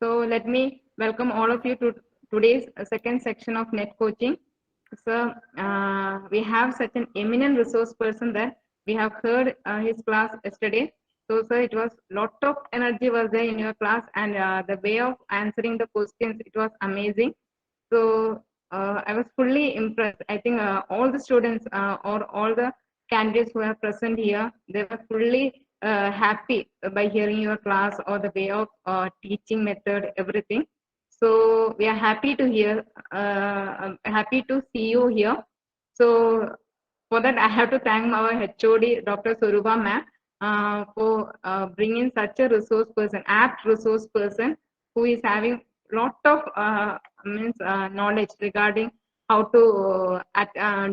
So let me welcome all of you to today's second section of net coaching. So we have such an eminent resource person that we have heard his class yesterday. So sir, it was lot of energy was there in your class, and the way of answering the questions, it was amazing. So I was fully impressed. I think all the students or all the candidates who are present here, they were fully happy by hearing your class or the way of teaching method, everything. So we are happy to hear, happy to see you here. So for that, I have to thank our HOD, Dr. Suruba ma'am, for bringing such a resource person, apt resource person who is having lot of knowledge regarding how to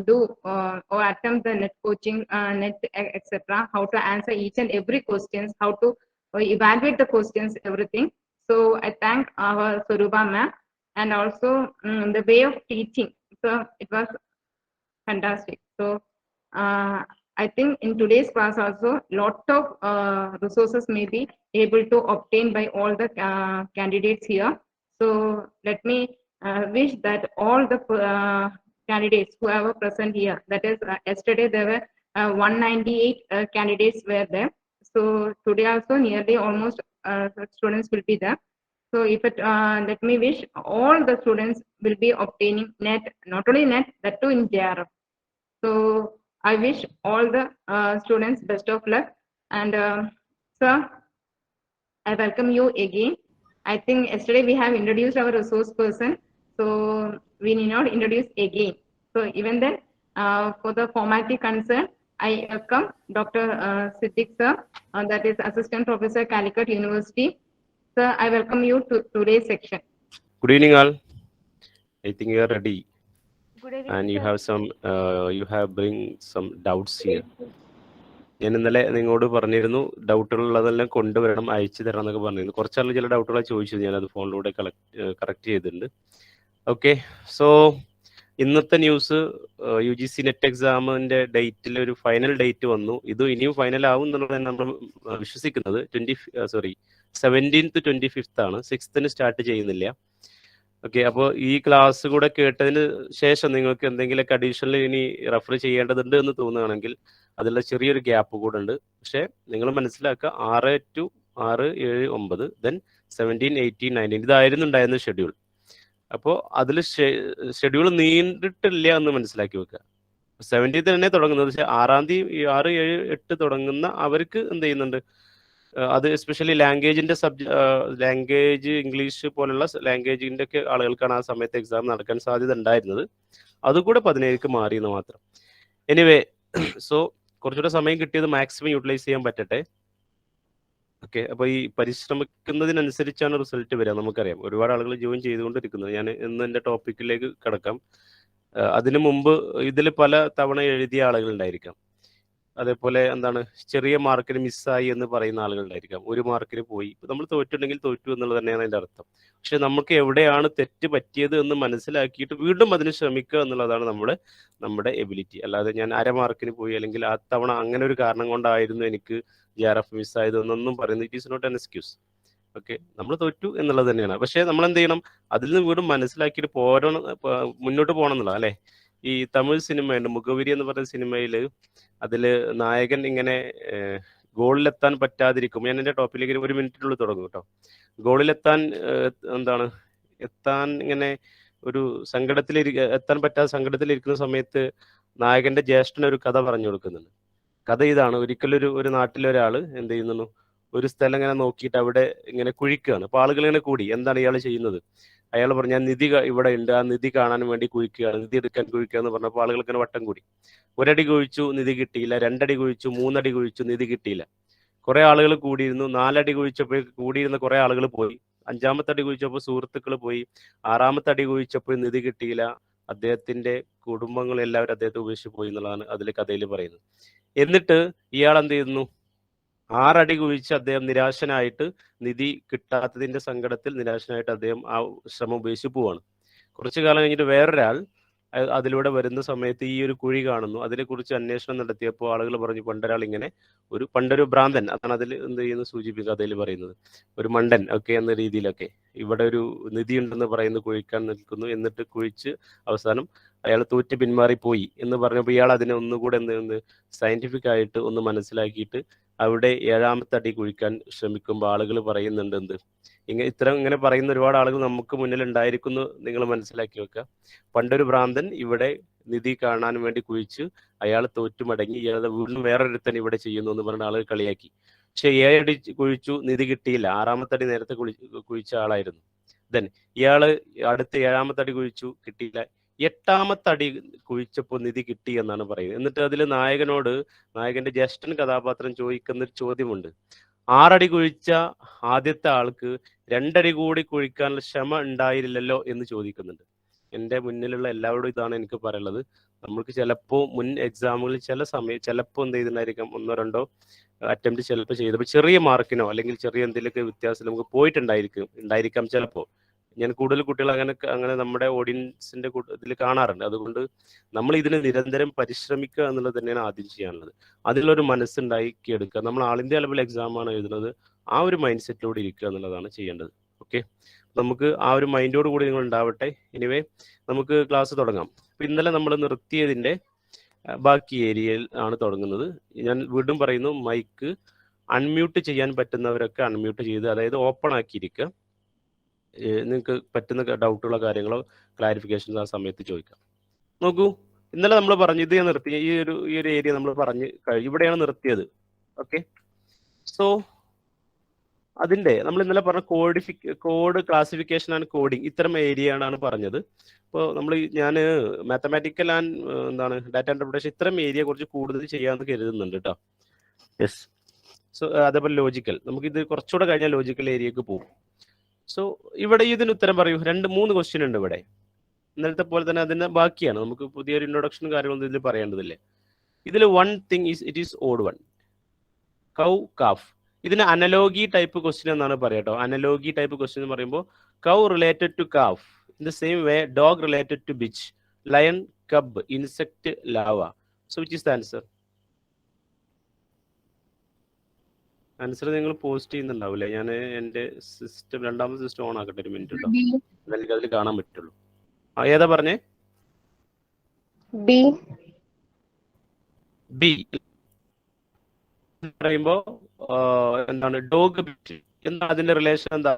do or attempt the net coaching, net etc. How to answer each and every questions, how to evaluate the questions, everything. So I thank our Suruba ma'am, and also the way of teaching. So it was fantastic. So I think in today's class also, lot of resources may be able to obtain by all the candidates here. So let me wish that all the candidates who are present here, that is yesterday there were 198 candidates were there. So today also nearly almost students will be there. So if it, let me wish all the students will be obtaining net, not only net, that too in JRF. So I wish all the students best of luck. And sir, I welcome you again. I think yesterday we have introduced our resource person, so we need not introduce again. So even then, for the formality concern, I welcome Dr. Siddiq sir, that is Assistant Professor, Calicut University. Sir, I welcome you to today's section. Good evening, all. I think you are ready, Good evening, and you sir. have some, you have bring some doubts here. ഞാൻ ഇന്നലെ നിങ്ങളോട് പറഞ്ഞിരുന്നു ഡൗട്ടുള്ളതെല്ലാം കൊണ്ടുവരണം, അയച്ചു തരണം എന്നൊക്കെ പറഞ്ഞിരുന്നു. കുറച്ചാളുകൾ ചില ഡൗട്ടുകൾ ചോദിച്ചു, ഞാനത് ഫോണിലൂടെ കറക്റ്റ് ചെയ്തിട്ടുണ്ട്. ഓക്കെ, സോ ഇന്നത്തെ ന്യൂസ് UGC നെറ്റ് എക്സാമിൻ്റെ ഡേറ്റിൽ ഒരു ഫൈനൽ ഡേറ്റ് വന്നു. ഇത് ഇനിയും ഫൈനൽ ആവും എന്നുള്ളതാണ് നമ്മൾ വിശ്വസിക്കുന്നത്. 17th to 25th ആണ്, 6th സ്റ്റാർട്ട് ചെയ്യുന്നില്ല. ഓക്കെ, അപ്പോൾ ഈ ക്ലാസ് കൂടെ കേട്ടതിന് ശേഷം നിങ്ങൾക്ക് എന്തെങ്കിലുമൊക്കെ അഡീഷണൽ ഇനി റെഫർ ചെയ്യേണ്ടതുണ്ട് എന്ന് തോന്നുകയാണെങ്കിൽ അതിലുള്ള ചെറിയൊരു ഗ്യാപ്പ് കൂടെ ഉണ്ട്. പക്ഷേ നിങ്ങൾ മനസ്സിലാക്കുക, 6 to 6, 7, 9, ദെൻ 17, 18, 19 ഇതായിരുന്നു ഉണ്ടായിരുന്ന ഷെഡ്യൂൾ. അപ്പോൾ അതിൽ ഷെഡ്യൂൾ നീണ്ടിട്ടില്ല എന്ന് മനസ്സിലാക്കി വെക്കുക. 17th തന്നെ തുടങ്ങുന്നത്, പക്ഷേ 6 തീയതി 6, 7, 8 തുടങ്ങുന്ന അവർക്ക് എന്ത് ചെയ്യുന്നുണ്ട്, അത് എസ്പെഷ്യലി ലാംഗ്വേജ് ഇംഗ്ലീഷ് പോലുള്ള ലാംഗ്വേജിൻ്റെ ഒക്കെ ആളുകൾക്കാണ് ആ സമയത്ത് എക്സാം നടക്കാൻ സാധ്യത ഉണ്ടായിരുന്നത്. അതുകൂടെ 17ക്ക് മാറിയെന്ന് മാത്രം. എനിവേ, സോ കുറച്ചുകൂടെ സമയം കിട്ടിയത് മാക്സിമം യൂട്ടിലൈസ് ചെയ്യാൻ പറ്റട്ടെ. ഓക്കെ, അപ്പോൾ ഈ പരിശ്രമിക്കുന്നതിനനുസരിച്ചാണ് റിസൾട്ട് വരിക. നമുക്കറിയാം ഒരുപാട് ആളുകൾ ജോയിൻ ചെയ്തുകൊണ്ടിരിക്കുന്നത്. ഞാൻ ഇന്ന് എൻ്റെ ടോപ്പിക്കിലേക്ക് കിടക്കാം. അതിനു മുമ്പ് ഇതിൽ പല തവണ എഴുതിയ ആളുകളുണ്ടായിരിക്കാം. അതേപോലെ എന്താണ്, ചെറിയ മാർക്കിന് മിസ്സായി എന്ന് പറയുന്ന ആളുകളുണ്ടായിരിക്കാം. 1 മാർക്കിന് പോയി. നമ്മൾ തോറ്റുണ്ടെങ്കിൽ തോറ്റു എന്നുള്ളത് തന്നെയാണ് അതിൻ്റെ അർത്ഥം. പക്ഷെ നമുക്ക് എവിടെയാണ് തെറ്റ് പറ്റിയത് എന്ന് മനസ്സിലാക്കിയിട്ട് വീണ്ടും അതിന് ശ്രമിക്കുക എന്നുള്ളതാണ് നമ്മുടെ എബിലിറ്റി. അല്ലാതെ ഞാൻ 1/2 മാർക്കിന് പോയി, അല്ലെങ്കിൽ ആ തവണ അങ്ങനെ ഒരു കാരണം കൊണ്ടായിരുന്നു എനിക്ക് JRF മിസ്സായത് എന്നൊന്നും പറയുന്നത് it is not an excuse. Okay, നമ്മൾ തോറ്റു എന്നുള്ളത് തന്നെയാണ്. പക്ഷേ നമ്മൾ എന്ത് ചെയ്യണം, അതിൽ നിന്ന് വീണ്ടും മനസ്സിലാക്കിയിട്ട് മുന്നോട്ട് പോകണം എന്നുള്ള അല്ലേ. ഈ തമിഴ് സിനിമയുണ്ട് മുഖവരി എന്ന് പറയുന്ന സിനിമയിൽ, അതിൽ നായകൻ ഇങ്ങനെ ഗോളിലെത്താൻ പറ്റാതിരിക്കും. ഞാൻ എൻ്റെ ടോപ്പിലേക്ക് 1 മിനിറ്റിനുള്ളിൽ തുടങ്ങും കേട്ടോ. ഗോളിലെത്താൻ ഇങ്ങനെ ഒരു എത്താൻ പറ്റാതെ സങ്കടത്തിലിരിക്കുന്ന സമയത്ത് നായകൻ്റെ ജ്യേഷ്ഠന് ഒരു കഥ പറഞ്ഞു കൊടുക്കുന്നുണ്ട്. കഥ ഇതാണ്: ഒരിക്കലൊരു നാട്ടിലൊരാൾ എന്ത് ചെയ്യുന്നു, ഒരു സ്ഥലം ഇങ്ങനെ നോക്കിയിട്ട് അവിടെ ഇങ്ങനെ കുഴിക്കുകയാണ്. അപ്പോൾ ആളുകൾ ഇങ്ങനെ കൂടി, എന്താണ് ഇയാൾ ചെയ്യുന്നത്? അയാൾ പറഞ്ഞു, ഞാൻ നിധി ഇവിടെ ഉണ്ട്, ആ നിധി കാണാൻ വേണ്ടി കുഴിക്കുകയാണ്, നിധി എടുക്കാൻ കുഴിക്കുക എന്ന് പറഞ്ഞപ്പോൾ ആളുകൾ ഇങ്ങനെ വട്ടം കൂടി. 1 അടി കുഴിച്ചു, നിധി കിട്ടിയില്ല. 2 അടി കുഴിച്ചു, 3 അടി കുഴിച്ചു, നിധി കിട്ടിയില്ല. കുറെ ആളുകൾ കൂടിയിരുന്നു. 4 അടി കുഴിച്ചപ്പോൾ കൂടിയിരുന്ന കുറെ ആളുകൾ പോയി. 5ാമത്തെ അടി കുഴിച്ചപ്പോൾ സുഹൃത്തുക്കൾ പോയി. 6ാമത്തെ അടി കുഴിച്ചപ്പോൾ നിധി കിട്ടിയില്ല. അദ്ദേഹത്തിന്റെ കുടുംബങ്ങളെല്ലാവരും അദ്ദേഹത്തെ ഉപേക്ഷിച്ച് പോയി എന്നുള്ളതാണ് അതിൽ കഥയിൽ പറയുന്നത്. എന്നിട്ട് ഇയാൾ എന്ത് ചെയ്യുന്നു, 6 അടി കുഴിച്ച് അദ്ദേഹം നിരാശനായിട്ട്, നിധി കിട്ടാത്തതിന്റെ സങ്കടത്തിൽ നിരാശനായിട്ട് അദ്ദേഹം ആ ശ്രമം ഉപേക്ഷിച്ച് പോവാണ്. കുറച്ചു കാലം കഴിഞ്ഞിട്ട് വേറൊരാൾ അതിലൂടെ വരുന്ന സമയത്ത് ഈ ഒരു കുഴി കാണുന്നു. അതിനെക്കുറിച്ച് അന്വേഷണം നടത്തിയപ്പോൾ ആളുകൾ പറഞ്ഞു പണ്ടൊരാൾ ഇങ്ങനെ പണ്ടൊരു ഭ്രാന്തൻ, അതാണ് അതിൽ എന്ത് ചെയ്യുന്നു സൂചിപ്പിക്കുക, അതിൽ പറയുന്നത് ഒരു മണ്ടൻ ഒക്കെ എന്ന രീതിയിലൊക്കെ ഇവിടെ ഒരു നിധി ഉണ്ടെന്ന് പറയുന്നു, കുഴിക്കാൻ നിൽക്കുന്നു, എന്നിട്ട് കുഴിച്ച് അവസാനം അയാൾ തോറ്റ് പിന്മാറിപ്പോയി എന്ന് പറഞ്ഞപ്പോൾ ഇയാൾ അതിനെ ഒന്നുകൂടെ എന്ത് സയന്റിഫിക് ആയിട്ട് ഒന്ന് മനസ്സിലാക്കിയിട്ട് അവിടെ 7ാമത്തെ അടി കുഴിക്കാൻ ശ്രമിക്കുമ്പോൾ ആളുകൾ പറയുന്നുണ്ട് എന്ത് ഇങ്ങനെ പറയുന്ന ഒരുപാട് ആളുകൾ നമുക്ക് മുന്നിൽ ഉണ്ടായിരിക്കുന്നു. നിങ്ങൾ മനസ്സിലാക്കി വെക്കുക. പണ്ടൊരു ഭ്രാന്തൻ ഇവിടെ നിധി കാണാൻ വേണ്ടി കുഴിച്ച് അയാൾ തോറ്റുമടങ്ങി, ഇയാളെ വീണ്ടും വേറൊരുത്തൻ ഇവിടെ ചെയ്യുന്നു എന്ന് പറഞ്ഞ ആളുകൾ കളിയാക്കി. പക്ഷെ 7 അടി കുഴിച്ചു, നിധി കിട്ടിയില്ല. 6ാമത്തെ അടി നേരത്തെ കുഴിച്ച ആളായിരുന്നു. ദെൻ ഇയാള് അടുത്ത 7ാമത്തെ അടി കുഴിച്ചു, കിട്ടിയില്ല. 8ാമത്തെ അടി കുഴിച്ചപ്പോൾ നിധി കിട്ടി എന്നാണ് പറയുന്നത്. എന്നിട്ട് അതിൽ നായകന്റെ ജ്യേഷ്ഠൻ കഥാപാത്രം ചോദിക്കുന്ന ഒരു ചോദ്യമുണ്ട്. 6 അടി കുഴിച്ച ആദ്യത്തെ ആൾക്ക് 2 അടി കൂടി കുഴിക്കാനുള്ള ക്ഷമ ഉണ്ടായിരുന്നല്ലോ എന്ന് ചോദിക്കുന്നുണ്ട്. എൻ്റെ മുന്നിലുള്ള എല്ലാവരോടും ഇതാണ് എനിക്ക് പറയുള്ളത്. നമ്മൾക്ക് ചിലപ്പോൾ മുൻ എക്സാമുകളിൽ ചിലപ്പോൾ എന്ത് ചെയ്തിട്ടുണ്ടായിരിക്കാം, 1-2 അറ്റംപ്റ്റ് ചിലപ്പോൾ ചെയ്തപ്പോൾ ചെറിയ മാർക്കിനോ അല്ലെങ്കിൽ ചെറിയ എന്തെങ്കിലുമൊക്കെ വ്യത്യാസം നമുക്ക് ഉണ്ടായിരിക്കാം ചിലപ്പോൾ. ഞാൻ കൂടുതൽ കുട്ടികൾ അങ്ങനെ നമ്മുടെ ഓഡിയൻസിന്റെ ഇതിൽ കാണാറുണ്ട്. അതുകൊണ്ട് നമ്മൾ ഇതിന് നിരന്തരം പരിശ്രമിക്കുക എന്നുള്ളത് തന്നെയാണ് ആദ്യം ചെയ്യാനുള്ളത്. അതിലൊരു മനസ്സുണ്ടാക്കിയെടുക്കുക. നമ്മൾ ആൾ ഇന്ത്യ ലെവൽ എക്സാം ആണ് എഴുതുന്നത്, ആ ഒരു മൈൻഡ് സെറ്റിലൂടെ ഇരിക്കുക എന്നുള്ളതാണ് ചെയ്യേണ്ടത്. ഓക്കെ, നമുക്ക് ആ ഒരു മൈൻഡോട് കൂടി നിങ്ങൾ ഉണ്ടാവട്ടെ. എനിവേ നമുക്ക് ക്ലാസ് തുടങ്ങാം. അപ്പൊ ഇന്നലെ നമ്മൾ നിർത്തിയതിന്റെ ബാക്കി ഏരിയയിൽ ആണ് തുടങ്ങുന്നത്. ഞാൻ വീണ്ടും പറയുന്നു, മൈക്ക് അൺമ്യൂട്ട് ചെയ്യാൻ പറ്റുന്നവരൊക്കെ അൺമ്യൂട്ട് ചെയ്ത്, അതായത് ഓപ്പൺ ആക്കിയിരിക്കുക. നിങ്ങൾക്ക് പറ്റുന്ന ഡൗട്ടുള്ള കാര്യങ്ങളോ ക്ലാരിഫിക്കേഷൻസ് ആ സമയത്ത് ചോദിക്കാം. നോക്കൂ, ഇന്നലെ നമ്മൾ പറഞ്ഞു, ഇത് നിർത്തി ഈ ഒരു ഏരിയ നമ്മൾ പറഞ്ഞ് ഇവിടെയാണ് നിർത്തിയത്. ഓക്കെ, സോ അതിന്റെ നമ്മൾ ഇന്നലെ പറഞ്ഞ കോഡ് ക്ലാസിഫിക്കേഷൻ ആൻഡ് കോഡിങ്, ഇത്തരം ഏരിയ ആണ് പറഞ്ഞത്. ഇപ്പോൾ ഞാൻ മാത്തമാറ്റിക്കൽ ആൻഡ് ഡാറ്റ ഇന്റർപ്രിട്ടേഷൻ ഇത്തരം ഏരിയ കുറച്ച് കൂടുതൽ ചെയ്യാമെന്ന് കരുതുന്നുണ്ട് കേട്ടോ. യെസ്, സോ അതേപോലെ ലോജിക്കൽ, നമുക്കിത് കുറച്ചുകൂടെ കഴിഞ്ഞാൽ ലോജിക്കൽ ഏരിയക്ക് പോകും. സോ ഇവിടെ ഇതിന് ഉത്തരം പറയൂ. 2-3 ക്വസ്റ്റ്യൻ ഉണ്ട് ഇവിടെ. ഇന്നലത്തെ പോലെ തന്നെ അതിന്റെ ബാക്കിയാണ്. നമുക്ക് പുതിയൊരു ഇൻട്രൊഡക്ഷനും കാര്യങ്ങളൊന്നും ഇതിൽ പറയേണ്ടതില്ലേ. ഇതിൽ one thing it is odd one, cow calf. ഇതിന് അനലോഗി ടൈപ്പ് ക്വസ്റ്റ്യൻ എന്നാണ് പറയാട്ടോ. അനലോഗി ടൈപ്പ് ക്വസ്റ്റ്യൻ എന്ന് പറയുമ്പോൾ cow related to calf in the same way dog related to bitch, lion cub, insect larva. So which is the answer? Answer നിങ്ങൾ post ചെയ്യുന്നുണ്ടാവില്ലേ? ഞാൻ എൻ്റെ system 2ാമത്തെ സിസ്റ്റം ഓൺ ആക്കട്ടെ, ഒരു മിനിറ്റ് കേട്ടോ, എനിക്ക് അതിൽ കാണാൻ പറ്റുള്ളൂ. ഏതാ പറഞ്ഞേ? ബി പറയുമ്പോ എന്താണ് ഡോഗ് ബിറ്റ്, എന്താ അതിന്റെ റിലേഷൻ? എന്താ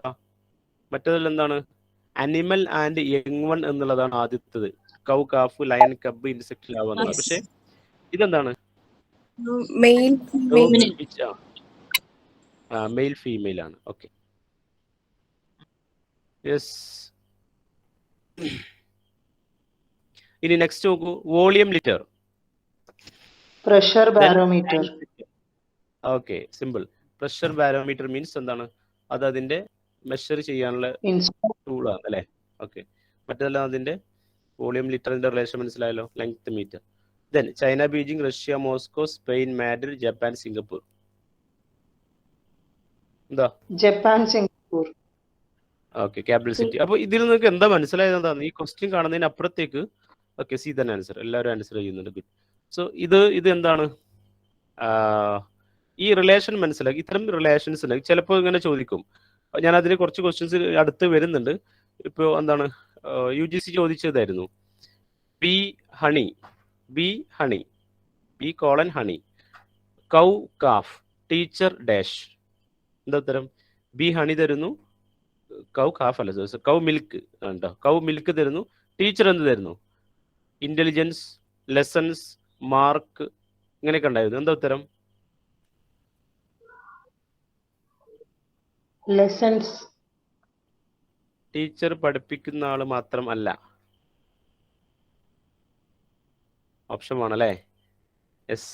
മറ്റേതിൽ എന്താണ്? അനിമൽ ആൻഡ് യങ് വൺ എന്നുള്ളതാണ് ആദ്യത്തേത്. കൗ calf lion cub insect lava എന്നുള്ളത്. പക്ഷെ ഇതെന്താണ്? മെയിൽ ഫീമെയിൽ ആണ്. Okay, yes. ഇനി നെക്സ്റ്റ് നോക്കൂ, volume litre, pressure barometer. Okay, simple. Pressure barometer means എന്താണ്? അത് അതിന്റെ മെഷർ ചെയ്യാനുള്ള ടൂളാണ് അല്ലെ? ഓക്കെ, മറ്റേതെല്ലാം അതിന്റെ വോളിയം ലിറ്ററിന്റെ റിലേഷൻ മനസ്സിലായല്ലോ, length meter. Then China, Beijing, Russia, Moscow, Spain, Madrid, Japan, Singapore. എന്താ? Japan, Singapore. Okay, capital city. അപ്പൊ ഇതിൽ നിങ്ങൾക്ക് എന്താ മനസ്സിലായത്? എന്താണ് ഈ ക്വസ്റ്റ്യൻ കാണുന്നതിന് അപ്പുറത്തേക്ക്? ഓക്കെ, സി തന്നെ ആൻസർ, എല്ലാവരും ആൻസർ ചെയ്യുന്നുണ്ട്. ഗുഡ്. സോ ഇത് എന്താണ്? ഈ റിലേഷൻ മനസ്സിലാക്കി. ഇത്തരം റിലേഷൻസ് ഉണ്ട്, ചിലപ്പോൾ ഇങ്ങനെ ചോദിക്കും. ഞാൻ അതിന് കുറച്ച് ക്വസ്റ്റ്യൻസ് അടുത്ത് വരുന്നുണ്ട്. ഇപ്പോൾ എന്താണ് UGC ചോദിച്ചതായിരുന്നു, ബി ഹണി, കൗ കാഫ്, ടീച്ചർ ഡാഷ്. എന്താ ഉത്തരം? ബി ഹണി തരുന്നു, കൗ കാഫ് അല്ല, കൗ മിൽക്ക് ഉണ്ടോ, കൗ മിൽക്ക് തരുന്നു, ടീച്ചർ എന്ത് തരുന്നു? ഇന്റലിജൻസ്, ലെസൺസ്, മാർക്ക്, ഇങ്ങനെയൊക്കെ ഉണ്ടായിരുന്നു. എന്താ ഉത്തരം? ലെസൺസ്. ടീച്ചർ പഠിപ്പിക്കുന്ന ആള് മാത്രം അല്ല, ഓപ്ഷൻ ആണല്ലേ? യെസ്.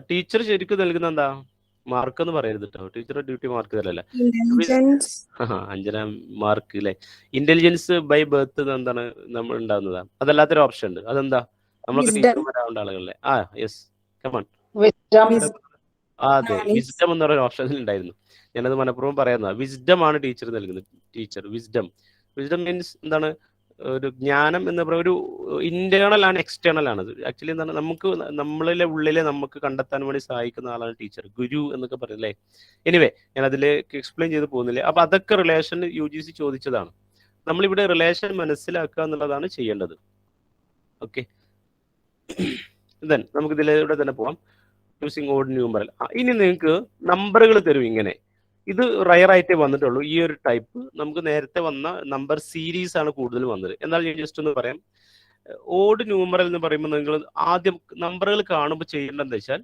ടീച്ചർ ശരിക്കും നൽകുന്ന എന്താ? മാർക്ക് എന്ന് പറയരുത് കേട്ടോ, ടീച്ചറുടെ ഡ്യൂട്ടി മാർക്ക് തരല്ല. 5 മാർക്ക് അല്ലെ? ഇന്റലിജൻസ് ബൈ ബർത്ത് എന്താണ് നമ്മൾ ഉണ്ടാകുന്നതാ, അതല്ലാത്തൊരു ഓപ്ഷൻ ഉണ്ട്. അതെന്താ? നമ്മളൊക്കെ ടീച്ചർ വരാവുന്ന ആളുകളല്ലേ? Yes, come on. അതെ, വിസ്ഡം എന്ന് പറയുന്ന ഓപ്ഷനിൽ ഉണ്ടായിരുന്നു. ഞാനത് മനഃപൂർവ്വം പറയുന്നതാണ്. വിസ്ഡം ആണ് ടീച്ചർ നൽകുന്നത്. വിസ്ഡം മീൻസ് എന്താണ്? ഒരു ജ്ഞാനം എന്ന് പറയുന്ന ഒരു ഇന്റേണൽ ആണ് എക്സ്റ്റേണൽ ആണ്. ആക്ച്വലി എന്താണ് നമുക്ക് നമ്മളിലെ ഉള്ളിലെ നമുക്ക് കണ്ടെത്താൻ വേണ്ടി സഹായിക്കുന്ന ആളാണ് ടീച്ചർ, ഗുരു എന്നൊക്കെ പറയുന്നത് അല്ലേ. എനിവേ ഞാൻ അതിലേക്ക് എക്സ്പ്ലെയിൻ ചെയ്ത് പോകുന്നില്ല. അപ്പൊ അതൊക്കെ റിലേഷൻ UGC ചോദിച്ചതാണ്. നമ്മളിവിടെ റിലേഷൻ മനസ്സിലാക്കുക എന്നുള്ളതാണ് ചെയ്യേണ്ടത്. ഓക്കെ, നമുക്ക് ഇതിലൂടെ തന്നെ പോവാം. Using odd numeral. ഇനി നിങ്ങൾക്ക് നമ്പറുകൾ തരും ഇങ്ങനെ. ഇത് റയർ ആയിട്ടേ വന്നിട്ടുള്ളൂ. ഈ ഒരു ടൈപ്പ് നമുക്ക് നേരത്തെ വന്ന നമ്പർ സീരീസ് ആണ് കൂടുതൽ വന്നത്. എന്നാൽ ഞാൻ ജസ്റ്റ് ഒന്ന് പറയാം. ഓഡ് ന്യൂമറൽ എന്ന് പറയുമ്പോൾ നിങ്ങൾ ആദ്യം നമ്പറുകൾ കാണുമ്പോൾ ചെയ്യേണ്ടത് എന്താ വെച്ചാൽ,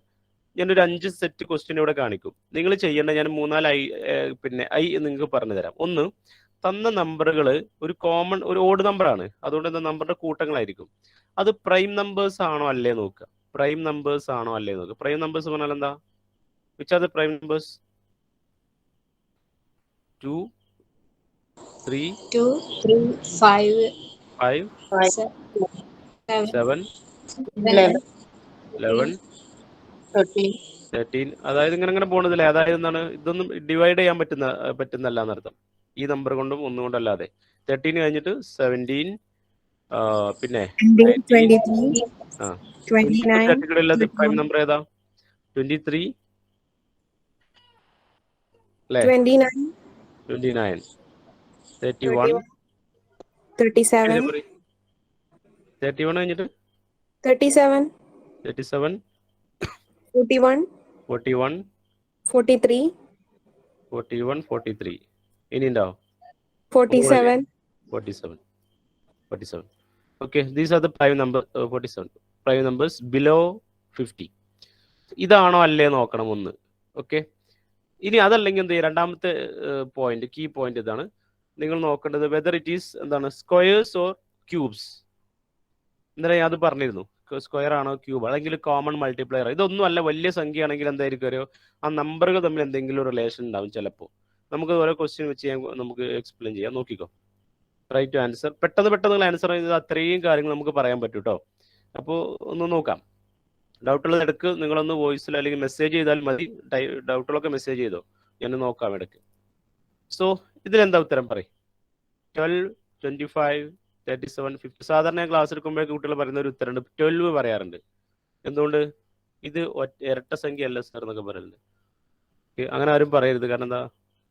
ഞാനൊരു 5 സെറ്റ് ക്വസ്റ്റ്യൻ ഇവിടെ കാണിക്കും. നിങ്ങൾ ചെയ്യേണ്ട, ഞാൻ 3-4 ഐ നിങ്ങൾക്ക് പറഞ്ഞു തരാം. ഒന്ന്, തന്ന നമ്പറുകൾ ഒരു കോമൺ ഒരു ഓഡ് നമ്പറാണ്, അതുകൊണ്ട് എന്താ നമ്പറിന്റെ കൂട്ടങ്ങളായിരിക്കും. അത് പ്രൈം നമ്പേഴ്സ് ആണോ അല്ലേ നോക്കുക. പ്രൈം നമ്പേഴ്സ് ആണോ അല്ലേ നോക്കുക. പ്രൈം നമ്പേഴ്സ് പറഞ്ഞാൽ എന്താ, which are the prime numbers? 2, 3, 5, 7, 11, 13. അതായത് ഇങ്ങനെ പോണതില്ലേ. അതായത് എന്താണ്, ഇതൊന്നും ഡിവൈഡ് ചെയ്യാൻ പറ്റുന്നല്ല എന്നർത്ഥം. ഈ നമ്പർ കൊണ്ടും ഒന്നുകൊണ്ടല്ലാതെ. 13 കഴിഞ്ഞിട്ട് 17, പിന്നെ 29 പ്രൈം നമ്പർ ഏതാ? 23 അല്ലേ? 29, 31, 31 കഴിഞ്ഞിട്ട് 37, 41, 43. ഇനി ഉണ്ടാവും 47. 47. Okay, these are the prime number 47 prime numbers below 50. ഇതാണോ അല്ലേ നോക്കണം ഒന്ന്. ഓക്കെ, ഇനി അതല്ലെങ്കിൽ എന്ത് ചെയ്യും, രണ്ടാമത്തെ പോയിന്റ്, കീ പോയിന്റ് ഇതാണ്. നിങ്ങൾ നോക്കേണ്ടത് വെദർ ഇറ്റ് ഈസ് എന്താണ്, സ്ക്വയേഴ്സ് ഓർ ക്യൂബ്സ്. എന്താ ഞാൻ അത് പറഞ്ഞിരുന്നു, സ്ക്വയർ ആണോ ക്യൂബ്, അല്ലെങ്കിൽ കോമൺ മൾട്ടിപ്ലയർ. ഇതൊന്നും അല്ല, വലിയ സംഖ്യ ആണെങ്കിൽ എന്തായിരിക്കും അറിയോ, ആ നമ്പറുകൾ തമ്മിൽ എന്തെങ്കിലും റിലേഷൻ ഉണ്ടാവും ചിലപ്പോൾ. നമുക്ക് ഓരോ ക്വസ്റ്റ്യൻ വെച്ച് നമുക്ക് എക്സ്പ്ലെയിൻ ചെയ്യാം. നോക്കിക്കോ, ട്രൈ ടു ആൻസർ. പെട്ടെന്ന് ആൻസർ ചെയ്ത് അത്രയും കാര്യങ്ങൾ നമുക്ക് പറയാൻ പറ്റും കേട്ടോ. അപ്പോൾ ഒന്ന് നോക്കാം. ഡൗട്ടുള്ളത് ഇടയ്ക്ക് നിങ്ങളൊന്ന് വോയിസിൽ അല്ലെങ്കിൽ മെസ്സേജ് ചെയ്താൽ മതി. ഡൗട്ടുകളൊക്കെ മെസ്സേജ് ചെയ്തോ, ഞാൻ നോക്കാം ഇടയ്ക്ക്. സോ ഇതിലെന്താ ഉത്തരം പറയും? 12, 25, 37, 50. സാധാരണ ക്ലാസ് എടുക്കുമ്പോഴേക്ക് കുട്ടികൾ പറയുന്ന ഒരു ഉത്തരമുണ്ട്, 12 പറയാറുണ്ട്. എന്തുകൊണ്ട്? ഇത് ഇരട്ട സംഖ്യ അല്ല സാർ എന്നൊക്കെ പറയുന്നുണ്ട്. അങ്ങനെ ആരും പറയരുത്. കാരണം എന്താ,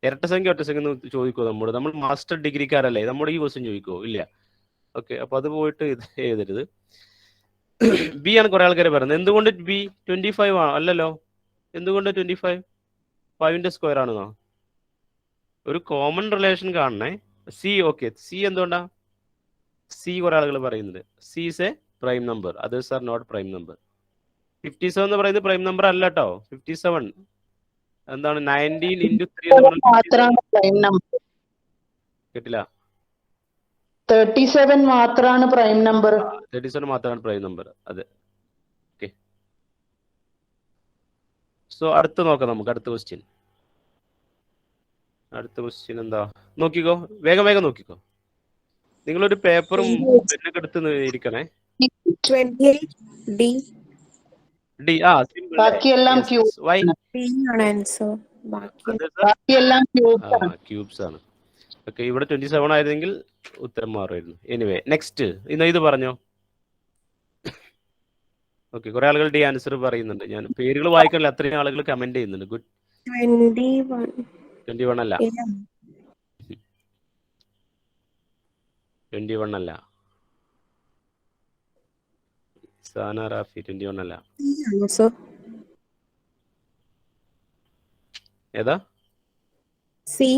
ഇരട്ട സംഖ്യ ഒറ്റ സംഖ്യ എന്ന് ചോദിക്കുമോ നമ്മൾ മാസ്റ്റർ ഡിഗ്രിക്കാരല്ലേ, നമ്മുടെ ഈ ക്വസ്റ്റ്യൻ ചോദിക്കുമോ? ഇല്ല. ഓക്കെ, അപ്പൊ അത് പോയിട്ട് ഇത് എഴുതരുത്. ബി ആണ് കുറെ ആൾക്കാർ പറയുന്നത്. എന്തുകൊണ്ട് ബി? 25 ആണോ? അല്ലല്ലോ. എന്തുകൊണ്ട് 25? 5ന്റെ സ്ക്വയർ ആണെന്നോ? ഒരു കോമൺ റിലേഷൻ കാണണേ. സി, ഓക്കെ, സി എന്തുകൊണ്ടാ? സി കുറെ ആളുകൾ പറയുന്നുണ്ട്. C is a prime number, others are not prime number. 57 എന്ന് പറയുന്നത് പ്രൈം നമ്പർ അല്ല കേട്ടോ. 57 എന്താണ്, 19 into 3 എന്ന് പറഞ്ഞാൽ കേട്ടില്ല. 37 മാത്രമാണ് പ്രൈം നമ്പർ. 37 മാത്രമാണ് പ്രൈം നമ്പർ. അതെ. ഓക്കെ, സോ അടുത്ത നോക്കാം നമുക്ക്. അടുത്ത ക്വസ്റ്റ്യൻ എന്താ നോക്കിക്കോ, വേഗം നോക്കിക്കോ. നിങ്ങളൊരു പേപ്പറും പെന്നൊക്കെ എടുത്ത് ഇരിക്കണേ. 28 ഡി. ബാക്കിയെല്ലാം ക്യൂബ്സ് ആണ്. ഓക്കെ, ഇവിടെ 27 ആയിരുന്നെങ്കിൽ ഉത്തരം മാറുമായിരുന്നു. എനിവേ നെക്സ്റ്റ്, ഇത് പറഞ്ഞോ. ഓക്കെ, കുറെ ആളുകൾ ഡി ആൻസർ പറയുന്നുണ്ട്. ഞാൻ പേരുകൾ വായിക്കാനില്ല, അത്രയും ആളുകൾ കമന്റ് ചെയ്യുന്നുണ്ട്. ഗുഡ്. 21 അല്ല. 21 അല്ല. സാന റാഫി 21 അല്ല. ഏതാ? സി.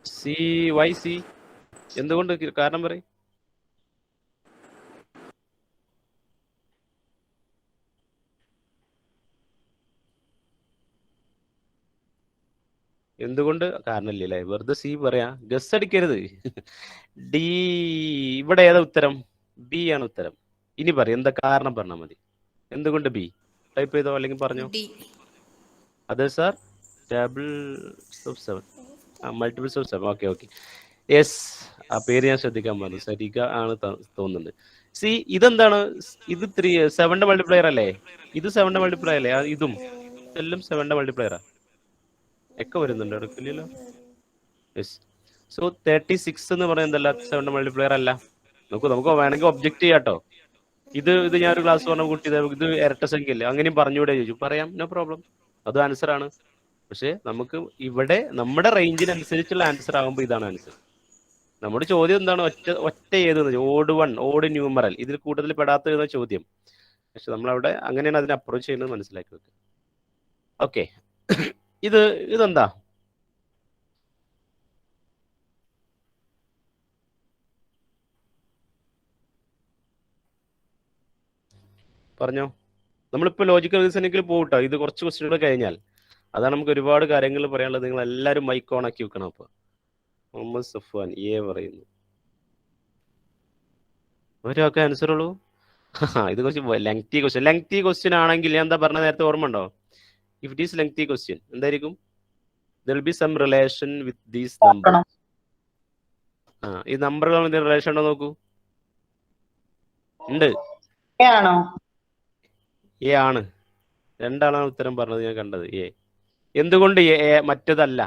സി. Why C? എന്തുകൊണ്ട്? കാരണം പറയും. എന്തുകൊണ്ട്? കാരണമില്ലേ, വെറുതെ സി പറയാ, ഗസ് അടിക്കരുത്. ഡി. ഇവിടെ ഏതാ ഉത്തരം? ബി ആണ് ഉത്തരം. ഇനി പറയും എന്താ കാരണം പറഞ്ഞാൽ മതി. എന്തുകൊണ്ട് ബി? ടൈപ്പ് ചെയ്തോ അല്ലെങ്കിൽ പറഞ്ഞോ. അതെ sir, multiples of 7. Okay, yes, ആ പേര് ഞാൻ ശ്രദ്ധിക്കാൻ പറഞ്ഞു. സരിക ആണ് തോന്നുന്നുണ്ട്. സി, ഇതെന്താണ്? ഇത് 7ന്റെ മൾട്ടിപ്ലയർ അല്ലേ? ഇത് 7ന്റെ മൾട്ടിപ്ലയർ അല്ലേ? ഇതും എല്ലാം 7ന്റെ മൾട്ടിപ്ലയറാ. ഒക്കെ വരുന്നുണ്ട്, എടുക്കില്ലല്ലോ. യെസ്. സോ 36 എന്ന് പറയുന്നത് എന്തല്ല 7 മൾട്ടിപ്ലയർ അല്ല. നമുക്ക് വേണമെങ്കിൽ ഒബ്ജക്ട് ചെയ്യാട്ടോ. ഇത് ഞാൻ ഒരു ക്ലാസ് പറഞ്ഞ കുട്ടി ഇത് ഇരട്ട സംഖ്യ അല്ലേ, അങ്ങനെയും പറഞ്ഞുകൂടെ ചോദിച്ചു, പറയാം, നോ പ്രോബ്ലം, അത് ആൻസർ ആണ്. പക്ഷെ നമുക്ക് ഇവിടെ നമ്മുടെ റേഞ്ചിനനുസരിച്ചുള്ള ആൻസർ ആകുമ്പോൾ ഇതാണ് ആൻസർ. നമ്മുടെ ചോദ്യം എന്താണ്, ഒറ്റ ഏതെന്ന്, ഓഡ് വൺ, ഓഡ് ന്യൂമറൽ, ഇതിൽ കൂടുതൽ പെടാത്ത എന്ന ചോദ്യം. പക്ഷെ നമ്മളവിടെ അങ്ങനെയാണ് അതിനെ അപ്രോച്ച് ചെയ്യുന്നത്, മനസ്സിലാക്കി വെക്കുക. ഓക്കെ, ഇതെന്താ? പറഞ്ഞോ. നമ്മളിപ്പോൾ ലോജിക്കൽ റീസണിങ്ങിൽ പോകട്ടോ, ഇത് കുറച്ച് ക്വസ്റ്റ്യനുകൾ കഴിഞ്ഞാൽ. അതാണ് നമുക്ക് ഒരുപാട് കാര്യങ്ങൾ പറയാനുള്ളത്. നിങ്ങൾ എല്ലാവരും മൈക്ക് ഓൺ ആക്കി വെക്കണം. അപ്പോൾ മുഹമ്മദ് സഫ്വാൻ പറയുന്നു, ഒരാൾക്ക് ആൻസർ ഉള്ളൂ. ഇത് കുറച്ച് ലെങ്തി ക്വസ്റ്റ്യൻ ആണെങ്കിൽ ഞാൻ എന്താ പറഞ്ഞ നേരത്തെ ഓർമ്മ ഉണ്ടോ? If it is lengthy question എന്തായിരിക്കും? there will be some relation with these numbers. ഈ നമ്പറുകൾ റിലേഷൻ ഉണ്ടോ നോക്കൂ. ഉണ്ട്. ആണോ? എ ആണ്. രണ്ടാളാണ് ഉത്തരം പറഞ്ഞത്, ഞാൻ കണ്ടത് എ. എന്തുകൊണ്ട് എ മറ്റേതല്ല?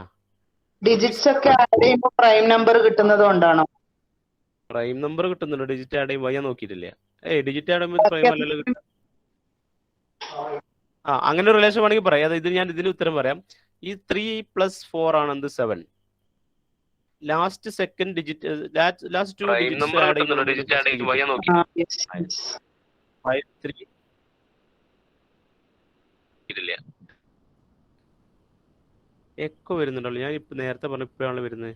ഡിജിറ്റ്സ് ഒക്കെ ആഡ് ചെയ്യുമ്പോൾ പ്രൈം നമ്പർ കിട്ടുന്നത് കൊണ്ടാണോ? പ്രൈം നമ്പർ കിട്ടുന്നുണ്ട്, ഡിജിറ്റ് ആഡ് ചെയ്യുമ്പോൾ ഞാൻ നോക്കിയിട്ടില്ല. ഡിജിറ്റ് ആഡ് ചെയ്യുമ്പോൾ പ്രൈം അല്ലല്ലോ കിട്ടുക. അങ്ങനെ ഒരു റിലേഷൻ വേണമെങ്കിൽ പറയാം. അതായത് ഞാൻ ഇതിന് ഉത്തരം പറയാം. ഈ 3 + 4 ആണ് എന്ത് 7. Last second digit, last 2 digit add ചെയ്യുമ്പോൾ ഡിജിറ്റ് ആഡ് ചെയ്യുമ്പോൾ ഞാൻ നോക്കി 5 3 ഇല്ല. എക്കോ വരുന്നുണ്ടല്ലോ, ഞാൻ ഇപ്പൊ നേരത്തെ പറഞ്ഞ ഇപ്പോഴാണ് വരുന്നത്.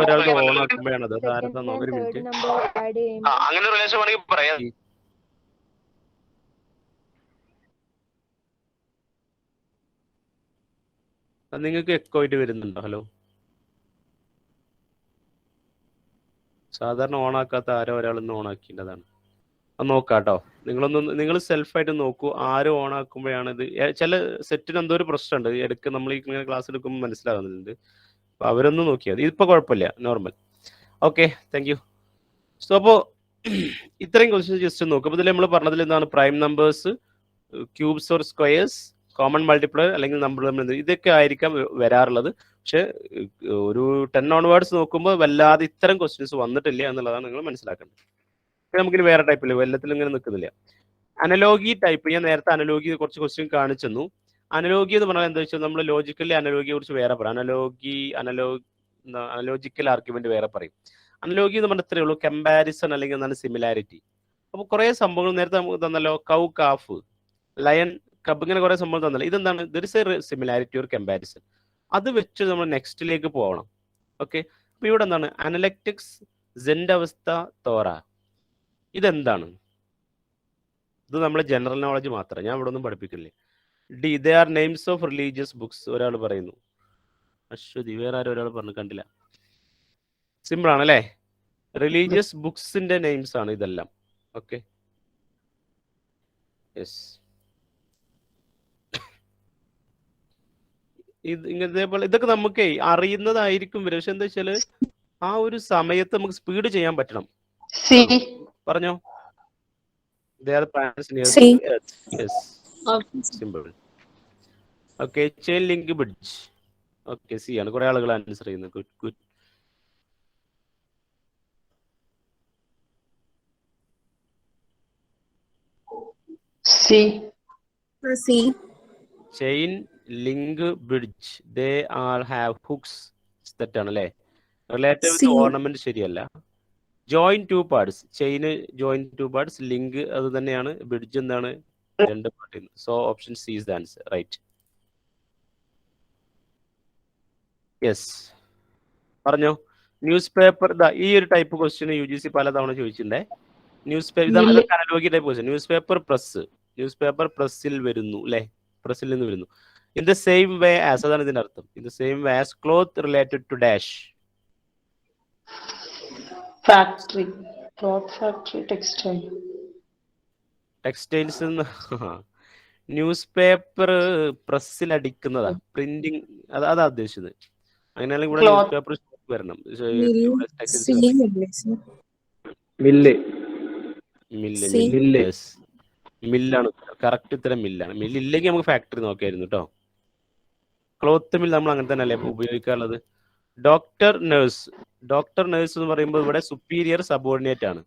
ഒരാൾക്ക് ഓൺ ആക്കുമ്പോഴാണ് അത്. ഒരു മിനിറ്റ്, അങ്ങനെ റിലേഷൻ വേണമെങ്കിൽ പറയാം. നിങ്ങൾക്ക് എക്കോ ആയിട്ട് വരുന്നുണ്ടോ? ഹലോ, സാധാരണ ഓൺ ആക്കാത്ത ആരോ ഒരാളൊന്ന് ഓൺ ആക്കിയിട്ടതാണ്. അത് നോക്കാട്ടോ. നിങ്ങൾ സെൽഫായിട്ട് നോക്കൂ, ആരും ഓൺ ആക്കുമ്പോഴാണ് ഇത്. ചില സെറ്റിന് എന്തോ ഒരു പ്രശ്നമുണ്ട്, ഇടയ്ക്ക് നമ്മൾ ഇങ്ങനെ ക്ലാസ് എടുക്കുമ്പോൾ മനസ്സിലാകുന്നുണ്ട്. അപ്പൊ അവരൊന്നും നോക്കിയാൽ ഇതിപ്പോ കുഴപ്പമില്ല, normal. Okay, thank you. So അപ്പോൾ ഇത്രയും ക്വസ്റ്റ്യൻ ജസ്റ്റ് നോക്കും. ഇതിൽ നമ്മൾ പറഞ്ഞതിൽ എന്താണ്? Prime numbers, cubes or squares, common multiplier അല്ലെങ്കിൽ നമ്പർ ഇതൊക്കെ ആയിരിക്കാം വരാറുള്ളത്. പക്ഷെ ഒരു 10 ഓൺവേർഡ്സ് നോക്കുമ്പോൾ വല്ലാതെ ഇത്തരം ക്വസ്റ്റ്യൻസ് വന്നിട്ടില്ല എന്നുള്ളതാണ് നിങ്ങൾ മനസ്സിലാക്കേണ്ടത്. നമുക്കിനി വേറെ ടൈപ്പില്ല, എല്ലാത്തിലും ഇങ്ങനെ നിൽക്കുന്നില്ല. അനലോഗി ടൈപ്പ്, ഞാൻ നേരത്തെ അനലോഗി കുറച്ച് ക്വസ്റ്റ്യൻ കാണിച്ചെന്നു. അനലോഗി എന്ന് പറഞ്ഞാൽ എന്താ വെച്ചാൽ നമ്മൾ ലോജിക്കലി അനലോഗിയെ കുറിച്ച് വേറെ പറയാം. അനലോജിക്കൽ ആർഗ്യുമെന്റ് വേറെ പറയും. അനലോഗി എന്ന് പറഞ്ഞാൽ ഇത്രയേ ഉള്ളൂ, കമ്പാരിസൺ അല്ലെങ്കിൽ എന്താണ് സിമിലാരിറ്റി. അപ്പോൾ കുറേ സംഭവങ്ങൾ നേരത്തെ നമുക്ക് തന്നല്ലോ, കൗ കാഫ്, ലയൺ കബ്, ഇങ്ങനെ കുറേ സംഭവം തന്നല്ലോ. ഇതെന്താണ്? There is A similarity or comparison. അത് വെച്ച് നമ്മൾ നെക്സ്റ്റിലേക്ക് പോകണം. ഓക്കെ, അപ്പൊ ഇവിടെ എന്താണ്? അനലക്റ്റിക്സ്, സെൻഡ് അവസ്ഥ, തോറ, ഇതെന്താണ്? ഇത് നമ്മളെ ജനറൽ നോളജ് മാത്രം, ഞാൻ ഇവിടെ ഒന്നും പഠിപ്പിക്കില്ലേ. D, they are names of religious books, ഒരാൾ പറയുന്നു. അശ്വതി, വേറെ ആരും ഒരാൾ പറഞ്ഞു, കണ്ടില്ല. സിമ്പിൾ ആണ് അല്ലേ? റിലീജിയസ് ബുക്സിന്റെ നെയിംസ് ആണ് ഇതെല്ലാം. Okay, yes. ഇതേപോലെ ഇതൊക്കെ നമുക്ക് അറിയുന്നതായിരിക്കും വരും. പക്ഷെ എന്താ വെച്ചാല് ആ ഒരു സമയത്ത് നമുക്ക് സ്പീഡ് ചെയ്യാൻ പറ്റണം. പറഞ്ഞോ. Simple. Okay, chain link bridge. Okay, C ആണ്. കുറെ ആളുകൾ ആൻസർ ചെയ്യുന്നു. Good good. Chain link bridge, they all have hooks, തെറ്റാണ് അല്ലേ? റിലേറ്റീവ് വിത്ത് ഓർണമെന്റ് ശരിയല്ല. ജോയിൻ 2 പാർട്സ്, ചെയിന് ജോയിൻ 2 പാർട്സ്, ലിങ്ക് അത് തന്നെയാണ്, ബ്രിഡ്ജ് എന്താണ്? 2 part. So option C is the answer, right. Yes, പറഞ്ഞോ. ന്യൂസ് പേപ്പർ, ഈ ഒരു ടൈപ്പ് ക്വസ്റ്റ്യൻ UGC പലതവണ ചോദിച്ചിട്ടുണ്ടേ. ന്യൂസ് പേപ്പർ, ഇതാണ് analogy type question. News paper press, newspaper പ്രസ്സിൽ വരുന്നു അല്ലെ, പ്രസ്സിൽ നിന്ന് വരുന്നു. In the same way as, അതാണ് ഇതിന്റെ അർത്ഥം. In the same way as cloth related to dash, factory, cloth factory, textile. Textiles. Newspaper പ്രസ്സിൽ അടിക്കുന്നതാ, പ്രിന്റിങ്, അതാ ഉദ്ദേശിച്ചത്. അങ്ങനെയാണെങ്കിൽ ഇവിടെ ന്യൂസ് പേപ്പർ വരണം. മില്ലാണ് കറക്റ്റ്, ഇത്തരം മില്ലാണ്. മില്ലില്ലെങ്കിൽ നമുക്ക് ഫാക്ടറി നോക്കിയായിരുന്നു കേട്ടോ. ക്ലോത്ത് മിൽ നമ്മൾ അങ്ങനെ തന്നെ അല്ലേ ഉപയോഗിക്കാറുള്ളത്. ഡോക്ടർ നേഴ്സ് എന്ന് പറയുമ്പോൾ ഇവിടെ സുപ്പീരിയർ സബോർഡിനേറ്റ് ആണ്.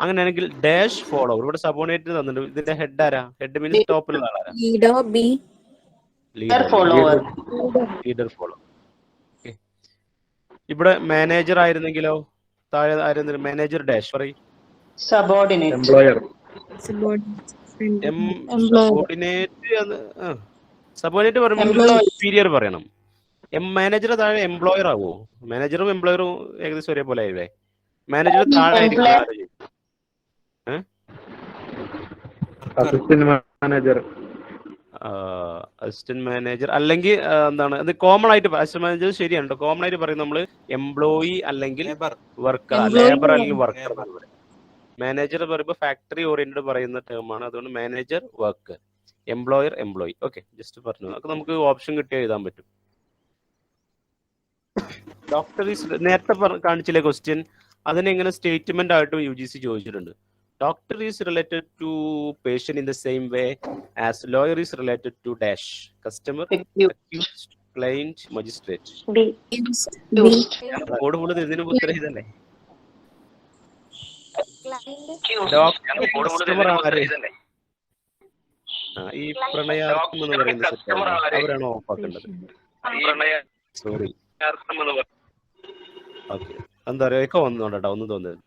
അങ്ങനെയാണെങ്കിൽ ഡാഷ് ഫോളോവർ, ഇവിടെ സബോർഡിനേറ്റ് തന്നിട്ടുണ്ട്. ഇതിന്റെ ഹെഡ് ആരാ? ഹെഡ് മീൻസ് ടോപ്പിലുള്ള ആളാരാ? leader, B, leader follower. Follow. ഇവിടെ മാനേജർ ആയിരുന്നെങ്കിലോ? താഴെ ആയിരുന്നെങ്കിൽ മാനേജർ ഡാഷ് പറയും. Subordinate. subordinate, സബോർഡിനേറ്റ് പറയുമ്പോൾ സുപ്പീരിയർ പറയണം. മാനേജർ താഴെ എംപ്ലോയർ ആവോ? മാനേജറും എംപ്ലോയറും ഏകദേശം ഒരേപോലെ ആയില്ലേ? മാനേജർ താഴെ അസിസ്റ്റന്റ് മാനേജർ അല്ലെങ്കിൽ എന്താണ് അത് കോമൺ ആയിട്ട് അസിസ്റ്റന്റ് മാനേജർ ശരിയാണ്. കോമൺ ആയിട്ട് പറയും നമ്മൾ എംപ്ലോയി അല്ലെങ്കിൽ വർക്കർ, ലേബർ അല്ലെങ്കിൽ വർക്കർ. മാനേജർ പറയുമ്പോൾ ഫാക്ടറി ഓറിയന്റഡ് പറയുന്ന ടേമാണ്. അതുകൊണ്ട് manager worker, employer employee. Okay, just പറഞ്ഞു. അതൊക്കെ നമുക്ക് ഓപ്ഷൻ കിട്ടിയാൽ എഴുതാൻ പറ്റും. ഡോക്ടർ നേരത്തെ കാണിച്ചില്ലേ ക്വസ്റ്റ്യൻ, അതിനെങ്ങനെ സ്റ്റേറ്റ്മെന്റ് ആയിട്ടും UGC ചോദിച്ചിട്ടുണ്ട്. Doctor is related to patient in the same way as lawyer is related to dash customer, accused, client, magistrate. Code full ഇതിന് ഉത്തരം ഇതല്ലേ? ഈ പ്രണയാർത്ഥം എന്ന് പറയുന്ന അവരാണോ ഓഫാക്കേണ്ടത്? Sorry, okay. എന്താ പറയുക, ഒക്കെ വന്നോണ്ടാ ഒന്ന് തോന്നുന്നത്.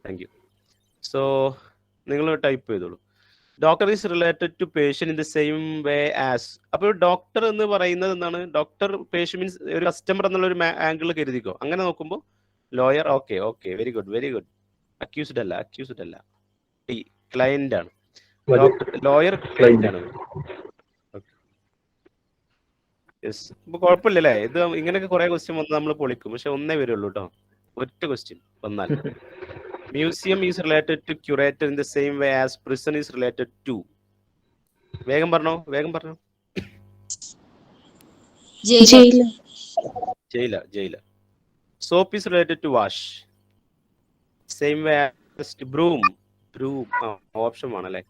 Thank you. സോ നിങ്ങൾ ടൈപ്പ് ചെയ്തോളൂ. Doctor is related to patient in the same way as. അപ്പോൾ ഡോക്ടർ എന്ന് പറയുന്നത് എന്താണ്? ഡോക്ടർ പേഷ്യൻ മീൻസ് ഒരു കസ്റ്റമർ എന്നുള്ള ഒരു ആംഗിൾ കരുതിക്കോ. അങ്ങനെ നോക്കുമ്പോൾ lawyer. Okay okay, very good very good. Accused അല്ല, ക്ലയന്റ് ആണ്. ലോയർ ക്ലയന്റ് ആണ്. യെസ്, ഇപ്പൊ കുഴപ്പമില്ലല്ലേ? ഇത് ഇങ്ങനെയൊക്കെ കുറെ ക്വസ്റ്റ്യൻ വന്ന് നമ്മൾ പൊളിക്കും, പക്ഷെ ഒന്നേ വരുള്ളൂ കേട്ടോ, ഒറ്റ ക്വസ്റ്റ്യൻ വന്നാൽ. Museum is related to curator in the same way as prison is related to. വേഗം പറഞ്ഞോ. Jailer. Soap is related to wash. Same way as broom. Option ആണല്ലേ?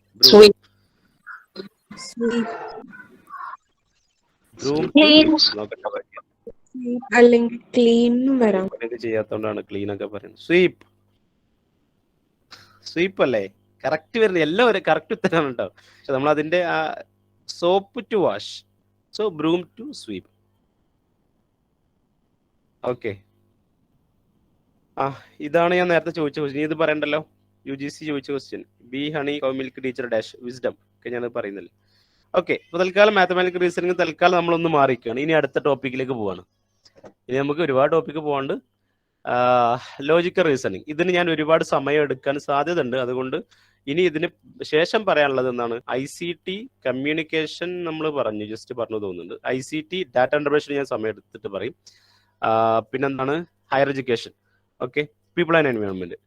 അല്ലെങ്കിൽ ക്ലീൻ വരാം. ചെയ്യാത്തോണ്ടാണ് ക്ലീൻ ഒക്കെ പറയുന്നത്. സ്വീപ്പ് അല്ലേ കറക്റ്റ് വരുന്നത്? എല്ലാവരും കറക്റ്റ് ഉത്തരമാണ് കേട്ടോ. പക്ഷെ നമ്മൾ അതിന്റെ soap to wash, so broom to sweep. Okay, ഇതാണ് ഞാൻ നേരത്തെ ചോദിച്ച ക്വസ്റ്റ്യൻ. ഇത് പറയണ്ടല്ലോ, UGC ചോദിച്ച question. B honey cow milk teacher dash wisdom ഒക്കെ ഞാൻ പറയുന്നില്ല. ഓക്കെ, അപ്പോൾ തൽക്കാലം മാത്തമാറ്റിക്കൽ റീസണിങ് തൽക്കാലം നമ്മളൊന്ന് മാറിയിരിക്കുകയാണ്. ഇനി അടുത്ത ടോപ്പിക്കിലേക്ക് പോവാണ്. ഇനി നമുക്ക് ഒരുപാട് ടോപ്പിക്ക് പോകാണ്ട്. ലോജിക്കൽ റീസണിങ്, ഇതിന് ഞാൻ ഒരുപാട് സമയം എടുക്കാൻ സാധ്യത ഉണ്ട്. അതുകൊണ്ട് ഇനി ഇതിന് ശേഷം പറയാനുള്ളത് എന്താണ്? ICT കമ്മ്യൂണിക്കേഷൻ നമ്മൾ ജസ്റ്റ് പറഞ്ഞു തോന്നുന്നുണ്ട്. ICT ഡാറ്റ ഇന്റർപ്രിട്ടേഷൻ ഞാൻ സമയം എടുത്തിട്ട് പറയും. പിന്നെന്താണ്? Higher education, okay, people and environment.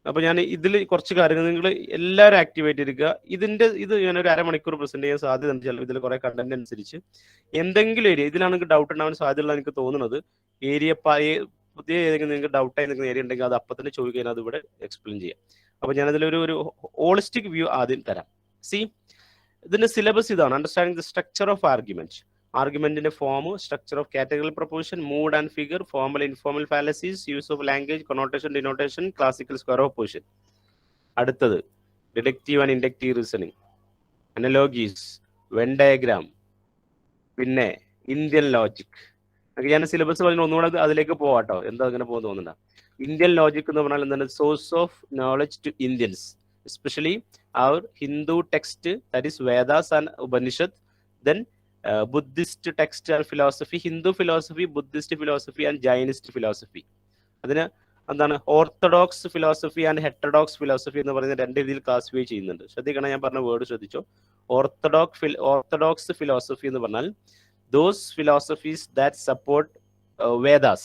അപ്പോൾ ഞാൻ ഇതിൽ കുറച്ച് കാര്യങ്ങൾ നിങ്ങൾ എല്ലാവരും ആക്ടിവേറ്റ് ഇരിക്കുക. ഇത് ഞാനൊരു അരമണിക്കൂർ പ്രസന്റ് ചെയ്യാൻ സാധ്യത ഉണ്ട്. ചിലപ്പോൾ ഇതിൽ കുറെ കണ്ടന്റ് അനുസരിച്ച് എന്തെങ്കിലും ഏരിയ ഇതിലാണെങ്കിൽ ഡൗട്ട് ഉണ്ടാവാൻ സാധ്യതയുള്ള എനിക്ക് തോന്നുന്നത് പുതിയ ഏതെങ്കിലും നിങ്ങൾക്ക് ഡൗട്ടായി നിൽക്കുന്ന ഏരിയ ഉണ്ടെങ്കിൽ അത് അപ്പം തന്നെ ചോദിക്കാൻ അത് ഇവിടെ എക്സ്പ്ലെയിൻ ചെയ്യാം. അപ്പോൾ ഞാനതിലൊരു ഹോളിസ്റ്റിക് വ്യൂ ആദ്യം തരാം. ഇതിന്റെ സിലബസ് ഇതാണ്. അണ്ടർസ്റ്റാൻഡിംഗ് ദ സ്ട്രക്ചർ ഓഫ് ആർഗ്യുമെന്റിന്റെ form, structure of categorical proposition, mood and figure, formal informal fallacies, use of language, connotation, denotation, classical square of position. അടുത്തത് deductive and inductive reasoning, analogies, Venn diagram, പിന്നെ Indian logic. ഞാൻ syllabus പറഞ്ഞ ഒന്നുകൂടെ അതിലേക്ക് പോവാട്ടോ. എന്താ അങ്ങനെ പോകാൻ തോന്നുന്നുണ്ട? ഇന്ത്യൻ ലോജിക് എന്ന് പറഞ്ഞാൽ എന്താണ്? Source of knowledge to Indians, especially അവർ Hindu text, that is Vedas and Upanishad, then Buddhist text and philosophy, Hindu philosophy, Buddhist philosophy and Jainist philosophy. അതിന് എന്താണ്? Orthodox philosophy and heterodox philosophy എന്ന് പറയുന്ന രണ്ട് രീതിയിൽ ക്ലാസിഫൈ ചെയ്യുന്നുണ്ട്. ശ്രദ്ധിക്കണം, ഞാൻ പറഞ്ഞ വേർഡ് ശ്രദ്ധിച്ചോ. ഓർത്തഡോക്സ് ഫിലോസഫി എന്ന് പറഞ്ഞാൽ those philosophies that support Vedas.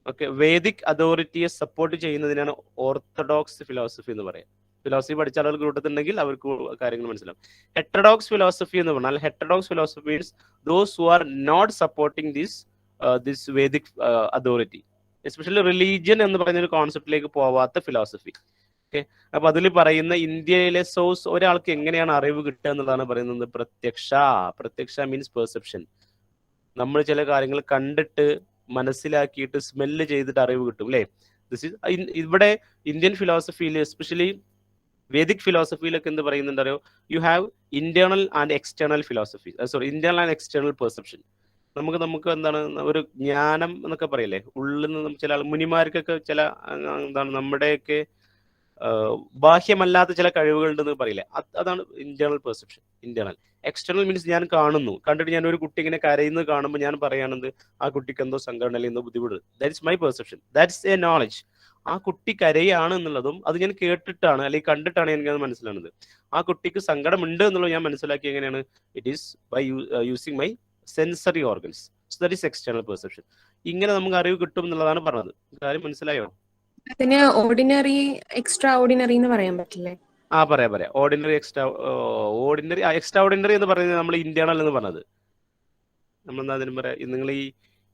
Okay, Vedic authorities support ചെയ്യുന്നതിനാണ് ഓർത്തഡോക്സ് ഫിലോസഫി എന്ന് പറയാം. ഫിലോസഫി പഠിച്ച ആളുകൾ കൂട്ടത്തിലുണ്ടെങ്കിൽ അവർക്ക് കാര്യങ്ങൾ മനസ്സിലാവും. ഹെറ്ററോഡോക്സ് ഫിലോസഫി എന്ന് പറഞ്ഞാൽ heterodox philosophy means those who are not supporting this Vedic authority, especially religion എന്ന് പറയുന്ന ഒരു കോൺസെപ്റ്റിലേക്ക് പോവാത്ത ഫിലോസഫി. ഓക്കെ, അപ്പൊ അതിൽ പറയുന്ന ഇന്ത്യയിലെ സോഴ്സ് ഒരാൾക്ക് എങ്ങനെയാണ് അറിവ് കിട്ടുക എന്നുള്ളതാണ് പറയുന്നത്. പ്രത്യക്ഷ മീൻസ് പെർസെപ്ഷൻ. നമ്മൾ ചില കാര്യങ്ങൾ കണ്ടിട്ട് മനസ്സിലാക്കിയിട്ട് സ്മെല്ല് ചെയ്തിട്ട് അറിവ് കിട്ടും അല്ലേ? ഇവിടെ ഇന്ത്യൻ ഫിലോസഫിയിൽ എസ്പെഷ്യലി വേദിക് ഫിലോസഫിയിലൊക്കെ എന്ത് പറയുന്നുണ്ടോ, you have internal and external philosophy, sorry internal and external perception. നമുക്ക് എന്താണ് ഒരു ജ്ഞാനം എന്നൊക്കെ പറയില്ലേ, ഉള്ളിൽ നിന്ന് ചില മുനിമാർക്കൊക്കെ ചില എന്താണ് നമ്മുടെയൊക്കെ ബാഹ്യമല്ലാത്ത ചില കഴിവുകളുണ്ടെന്ന് പറയില്ലേ, അതാണ് internal perception. Internal. External means ഞാൻ കാണുന്നു, കണ്ടിട്ട് ഞാൻ ഒരു കുട്ടി ഇങ്ങനെ കരയുന്നത് കാണുമ്പോൾ ഞാൻ പറയുകയാണെന്ന് ആ കുട്ടിക്ക് എന്തോ സങ്കടം അല്ലെങ്കിൽ എന്തോ ബുദ്ധിമുട്ട്, that's my perception, that's A knowledge. ആ കുട്ടി കരയാണ് എന്നുള്ളതും അത് ഞാൻ കേട്ടിട്ടാണ് അല്ലെങ്കിൽ കണ്ടിട്ടാണ് എനിക്കത് മനസ്സിലാവുന്നത്. ആ കുട്ടിക്ക് സങ്കടമുണ്ട് എന്നുള്ളത് ഞാൻ മനസ്സിലാക്കി എങ്ങനെയാണ്, it is by using my sensory organs. So that is external perception. ഇങ്ങനെ നമുക്ക് അറിവ് കിട്ടും എന്നുള്ളതാണ് പറഞ്ഞത്. കാര്യം മനസ്സിലായോ? അതിന് ഓർഡിനറി എക്സ്ട്രാ ഓർഡിനറി എന്ന് പറയാൻ പറ്റില്ലേ? പറയാം. ഓർഡിനറി എക്സ്ട്രാ ഓർഡിനറി എന്ന് പറയുന്നത് നമ്മൾ ഇന്റേണൽ എന്ന് പറഞ്ഞത്. നമ്മളെന്താ അതിന് പറയാം, നിങ്ങൾ ഈ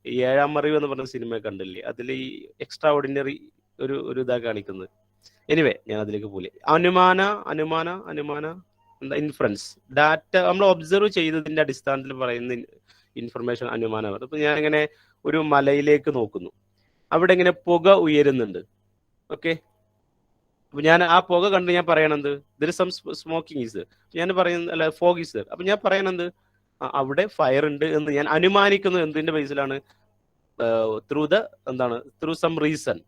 7ാം അറിവ് എന്ന് പറഞ്ഞ സിനിമ കണ്ടില്ലേ, അതിൽ ഈ എക്സ്ട്രാ ഓർഡിനറി ഒരു ഇതാ കാണിക്കുന്നത്. എനിവേ ഞാൻ അതിലേക്ക് പോലെ അനുമാന എന്താ ഇൻഫറൻസ്, ഡാറ്റ നമ്മൾ ഒബ്സർവ് ചെയ്തതിന്റെ അടിസ്ഥാനത്തിൽ പറയുന്ന ഇൻഫർമേഷൻ അനുമാനം. അപ്പൊ ഞാനിങ്ങനെ ഒരു മലയിലേക്ക് നോക്കുന്നു, അവിടെ ഇങ്ങനെ പുക ഉയരുന്നുണ്ട്. ഓക്കെ, അപ്പൊ ഞാൻ ആ പുക കണ്ട് ഞാൻ പറയണത് there is some smoking is, ഞാൻ പറയുന്നത് അല്ല ഫോഗ് ഈസ്. അപ്പൊ ഞാൻ പറയണത് അവിടെ ഫയർ ഉണ്ട് എന്ന് ഞാൻ അനുമാനിക്കുന്നത് എന്തിന്റെ ബേസിലാണ്? ത്രൂ സം റീസൺ,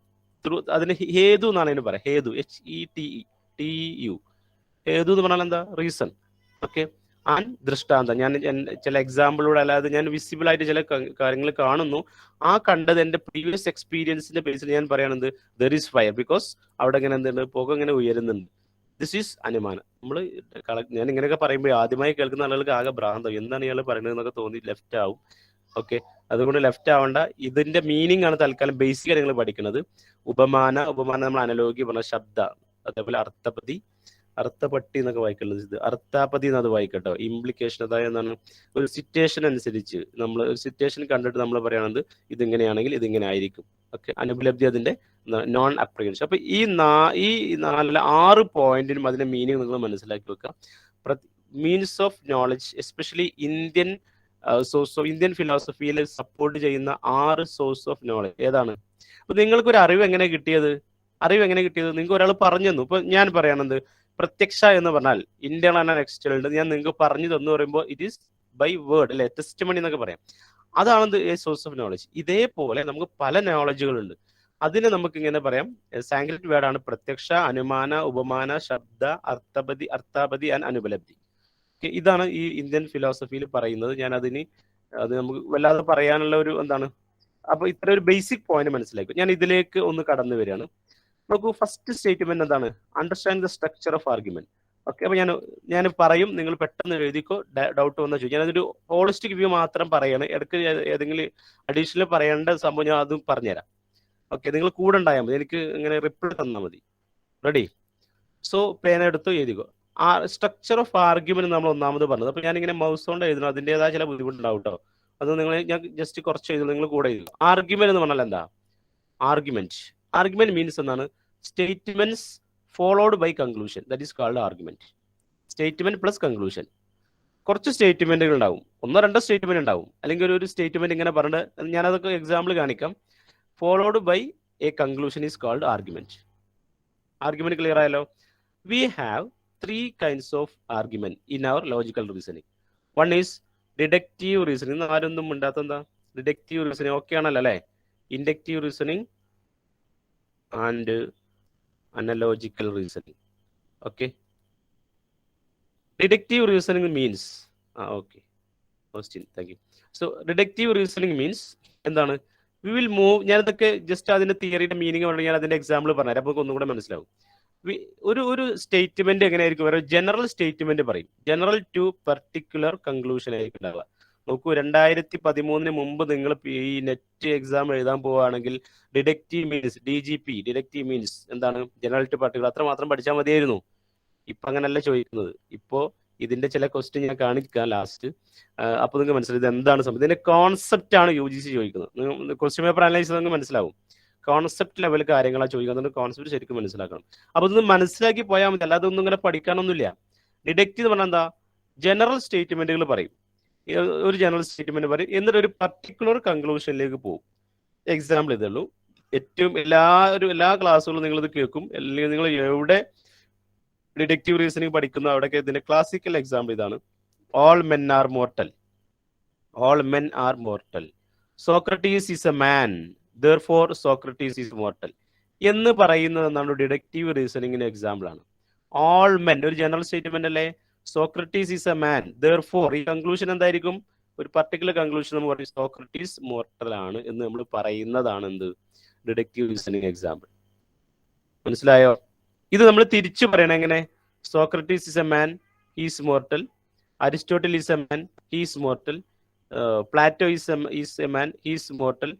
അതിന് ഹേതു എന്നാണ് അതിന് പറയാം. ഹേതു, HETU, ഹേതു എന്ന് പറഞ്ഞാൽ എന്താ? റീസൺ. ഓക്കെ, ആൻഡ് ദൃഷ്ടാന്തം. ഞാൻ ചില എക്സാമ്പിളിലൂടെ അല്ലാതെ ഞാൻ വിസിബിൾ ആയിട്ട് ചില കാര്യങ്ങൾ കാണുന്നു, ആ കണ്ടത് എൻ്റെ പ്രീവിയസ് എക്സ്പീരിയൻസിന്റെ ബേസിൽ ഞാൻ പറയണത് ദർ ഈസ് ഫയർ ബിക്കോസ് അവിടെ ഇങ്ങനെ എന്തുണ്ട്, പുക ഇങ്ങനെ ഉയരുന്നുണ്ട്. ദിസ് ഈസ് അനുമാനം. ഞാൻ ഇങ്ങനെയൊക്കെ പറയുമ്പോൾ ആദ്യമായി കേൾക്കുന്ന ആളുകൾക്ക് ആകെ ഭ്രാന്തം, എന്താണ് ഇയാൾ പറയുന്നത് എന്നൊക്കെ തോന്നി ലെഫ്റ്റ് ആവും. ഓക്കെ, അതുകൊണ്ട് ലെഫ്റ്റ് ആവേണ്ട. ഇതിന്റെ മീനിങ് ആണ് തൽക്കാലം ബേസിക് നിങ്ങൾ പഠിക്കുന്നത്. ഉപമാന നമ്മൾ അനലോഗി പറഞ്ഞ ശബ്ദ, അതേപോലെ അർത്ഥപട്ടി എന്നൊക്കെ വായിക്കുള്ളത്. ഇത് അർത്ഥാപതി എന്നത് വായിക്കട്ടോ. ഇംപ്ലിക്കേഷൻ, അതായത് എന്താണ്, ഒരു സിറ്റുവേഷൻ അനുസരിച്ച് നമ്മൾ ഒരു സിറ്റുവേഷൻ കണ്ടിട്ട് നമ്മൾ പറയുന്നത് ഇതിങ്ങനെയാണെങ്കിൽ ഇതിങ്ങനെ ആയിരിക്കും. ഓക്കെ, അനുപലബ്ധി അതിന്റെ നോൺ അപ്രിഹെൻഷൻ. അപ്പൊ ഈ 6 പോയിന്റിനും അതിന്റെ മീനിങ് നിങ്ങൾ മനസ്സിലാക്കി വെക്കുക. Means of knowledge, especially Indian Indian ഫിലോസഫിയിൽ സപ്പോർട്ട് ചെയ്യുന്ന 6 സോഴ്സ് ഓഫ് നോളജ് ഏതാണ്? അപ്പൊ നിങ്ങൾക്ക് ഒരു അറിവ് എങ്ങനെ കിട്ടിയത്? നിങ്ങൾക്ക് ഒരാൾ പറഞ്ഞു തന്നു. ഇപ്പൊ ഞാൻ പറയണത് പ്രത്യക്ഷ എന്ന് പറഞ്ഞാൽ ഇന്റേണൽ ആൻഡ് എക്സ്റ്റേണൽ ഉണ്ട്, ഞാൻ നിങ്ങൾക്ക് പറഞ്ഞു തന്നു പറയുമ്പോൾ ഇറ്റ് ഈസ് ബൈ വേർഡ് അല്ലെ, ടെസ്റ്റിമണി എന്നൊക്കെ പറയാം. അതാണ് സോഴ്സ് ഓഫ് നോളജ്. ഇതേപോലെ നമുക്ക് പല നോളജുകളുണ്ട്. അതിന് നമുക്ക് ഇങ്ങനെ പറയാം, സാൻസ്ക്രിറ്റ് വേർഡാണ് പ്രത്യക്ഷ, അനുമാന, ഉപമാന, ശബ്ദ, അർത്ഥാപതി ആൻഡ് അനുപലബ്ധി. ഇതാണ് ഈ ഇന്ത്യൻ ഫിലോസഫിയിൽ പറയുന്നത്. അത് നമുക്ക് വല്ലാതെ പറയാനുള്ള ഒരു എന്താണ്. അപ്പൊ ഇത്ര ഒരു ബേസിക് പോയിന്റ് മനസ്സിലാക്കും. ഞാൻ ഇതിലേക്ക് ഒന്ന് കടന്നു വരികയാണ്. നോക്കൂ, ഫസ്റ്റ് സ്റ്റേറ്റ്മെന്റ് എന്താണ്? Understand the structure of argument. Okay, അപ്പൊ ഞാൻ പറയും, നിങ്ങൾ പെട്ടെന്ന് എഴുതിക്കോ, ഡൗട്ട് വന്നാൽ ചോദിക്കും. ഞാനതൊരു ഹോളിസ്റ്റിക് വ്യൂ മാത്രം പറയാണ്. ഇടയ്ക്ക് ഏതെങ്കിലും അഡീഷണൽ പറയേണ്ട സംഭവം ഞാൻ അതും പറഞ്ഞുതരാം. ഓക്കെ, നിങ്ങൾ കൂടെ ഉണ്ടായാൽ മതി, എനിക്ക് ഇങ്ങനെ റിപ്ലൈ തന്നാൽ മതി. റെഡി? സോ പേന എടുത്തോ, എഴുതിക്കോ. സ്ട്രക്ചർ ഓഫ് ആർഗ്യുമെന്റ് നമ്മൾ ഒന്നാമത് പറഞ്ഞത്. അപ്പൊ ഞാനിങ്ങനെ മൗസ് കൊണ്ട് എഴുതണം, അതിൻ്റെതായ ചില ബുദ്ധിമുട്ടുണ്ടാവും കേട്ടോ. അത് ഞാൻ ജസ്റ്റ് കുറച്ച് എഴുതുന്നു, നിങ്ങൾ കൂടെ എഴുതുക. ആർഗ്യുമെന്റ് എന്ന് പറഞ്ഞാൽ എന്താ? ആർഗ്യുമെന്റ് മീൻസ് എന്താണ്? Statements followed by conclusion, that is called argument. Statement plus conclusion. കുറച്ച് സ്റ്റേറ്റ്മെന്റുകൾ ഉണ്ടാവും, 1-2 സ്റ്റേറ്റ്മെന്റ് ഉണ്ടാവും, അല്ലെങ്കിൽ ഒരു സ്റ്റേറ്റ്മെന്റ് ഇങ്ങനെ പറഞ്ഞിട്ട് ഞാനതൊക്കെ എക്സാമ്പിൾ കാണിക്കാം. Followed by a conclusion is called argument. Argument clear ആയല്ലോ? We have 3 kinds of argument in our logical reasoning. One is deductive reasoning. ആരൊന്നും ഉണ്ടാത്ത എന്താ? Deductive reasoning. ഓക്കെ ആണല്ലോ അല്ലെ? Inductive reasoning and analogical reasoning. Okay, deductive reasoning means okay question, thank you. So deductive reasoning means എന്താണ്? We will move. ഞാനിതൊക്കെ just അതിന്റെ തിയറിയുടെ meaning പറഞ്ഞു, ഞാൻ അതിന്റെ എക്സാമ്പിൾ പറഞ്ഞുതരാം, അപ്പോൾ ഒന്നും കൂടെ മനസ്സിലാവും. ഒരു സ്റ്റേറ്റ്മെന്റ് എങ്ങനെയായിരിക്കും? ഒരു ജനറൽ സ്റ്റേറ്റ്മെന്റ് പറയും, ജനറൽ ടു പർട്ടിക്കുലർ കൺക്ലൂഷൻ ആയിരിക്കും ഉണ്ടാവുക. നോക്കൂ, 2013 മുമ്പ് നിങ്ങൾ ഈ നെറ്റ് എക്സാം എഴുതാൻ പോവുകയാണെങ്കിൽ ഡിഡക്റ്റീവ് മീൻസ് ഡിഡക്റ്റീവ് മീൻസ് എന്താണ്? ജനറൽ ടു പർട്ടിക്കുലർ, അത്ര മാത്രം പഠിച്ചാൽ മതിയായിരുന്നു. ഇപ്പൊ അങ്ങനല്ല ചോദിക്കുന്നത്. ഇപ്പോ ഇതിന്റെ ചില ക്വസ്റ്റ്യൻ ഞാൻ കാണിക്കാം ലാസ്റ്റ്. അപ്പൊ നിങ്ങൾക്ക് മനസ്സിലാവും ഇത് എന്താണ് സംഭവം. ഇതിന്റെ കോൺസെപ്റ്റ് ആണ് UGC ചോദിക്കുന്നത്. ക്വസ്റ്റ്യൻ പേപ്പർ അനലൈസ് ചെയ്ത് നിങ്ങൾക്ക് മനസ്സിലാവും. കോൺസെപ്റ്റ് ലെവൽ കാര്യങ്ങളാണ് ചോദിക്കുന്നത്. കോൺസെപ്റ്റ് ശരിക്കും മനസ്സിലാക്കണം. അപ്പൊ ഇതൊന്ന് മനസ്സിലാക്കി പോയാൽ മതി, അല്ലാതെ ഒന്നും ഇങ്ങനെ പഠിക്കാനൊന്നുമില്ല. ഡിഡക്റ്റീവ് എന്ന് പറഞ്ഞാൽ എന്താ? ജനറൽ സ്റ്റേറ്റ്മെന്റുകൾ പറയും, ഒരു ജനറൽ സ്റ്റേറ്റ്മെന്റ് പറയും, എന്നിട്ട് ഒരു പർട്ടിക്കുലർ കൺക്ലൂഷനിലേക്ക് പോകും. എക്സാമ്പിൾ ഇതേ ഉള്ളൂ. ഏറ്റവും എല്ലാ ക്ലാസ്സുകളും നിങ്ങൾ ഇത് കേൾക്കും. അല്ലെങ്കിൽ നിങ്ങൾ എവിടെ ഡിഡക്റ്റീവ് റീസണിങ് പഠിക്കുന്നു അവിടെയൊക്കെ ഇതിന്റെ ക്ലാസിക്കൽ എക്സാമ്പിൾ ഇതാണ്. All men are mortal. All men are mortal. Socrates is a man, therefore Socrates is mortal എന്ന് പറയുന്നത് നമ്മുടെ ഡിഡക്റ്റീവ് റീസണിങ്ങിന് എക്സാമ്പിൾ ആണ്. ഓൾ മെൻ ഒരു ജനറൽ സ്റ്റേറ്റ്മെന്റ് അല്ലേ? Socrates is a man, therefore ഈ കൺക്ലൂഷൻ എന്തായിരിക്കും? ഒരു പർട്ടിക്കുലർ കൺക്ലൂഷൻ നമ്മൾ പറയും സോക്രട്ടീസ് മോർട്ടൽ ആണ് എന്ന് നമ്മൾ പറയുന്നതാണ് എന്ത്? Deductive reasoning example. മനസ്സിലായോ? ഇത് നമ്മൾ തിരിച്ചു പറയണം എങ്ങനെ? Socrates is a man, he's mortal. Aristotle is a man, he's mortal. Plato is a man, he's mortal.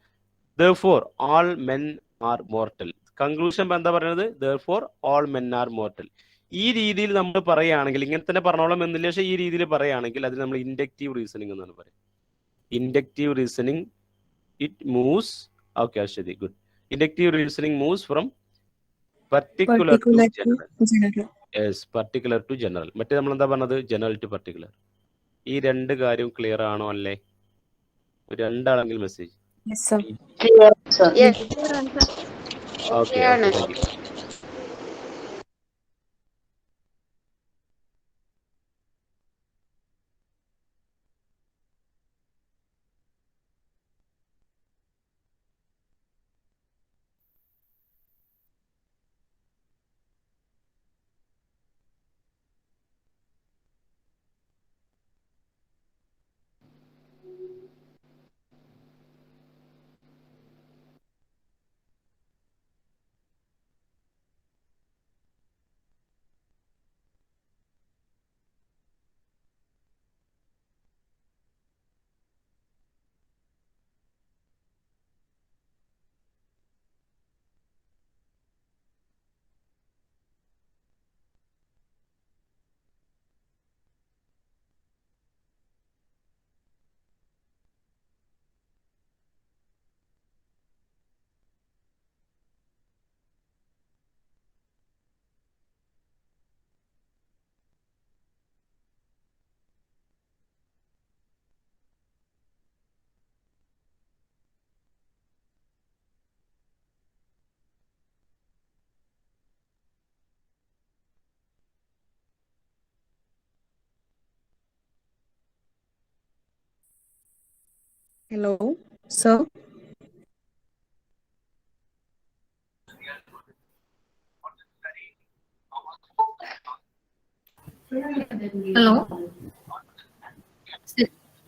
therefore all men are mortal. Conclusion എന്താ പറയുന്നത്? therefore all men are mortal. ഈ രീതിയിൽ നമ്മൾ പറയുകയാണെങ്കിൽ, ഇങ്ങനെ തന്നെ പറഞ്ഞോളാം എന്നില്ല, പക്ഷേ ഈ രീതിയിൽ പറയുകയാണെങ്കിൽ അതിന് നമ്മൾ ഇൻഡക്റ്റീവ് റീസണിങ് എന്നാണ് പറയുന്നത്. Inductive reasoning it moves, okay Aswathy good. Inductive reasoning moves from particular to general. Yes, particular to general. മറ്റേ നമ്മൾ എന്താ പറഞ്ഞത്? General to particular. ഈ രണ്ട് കാര്യം ക്ലിയർ ആണോ അല്ലേ? രണ്ടാണെങ്കിൽ message. Yes, sir. Clear, sir. Yes. Okay, ആണ്. Thank you. Hello, sir.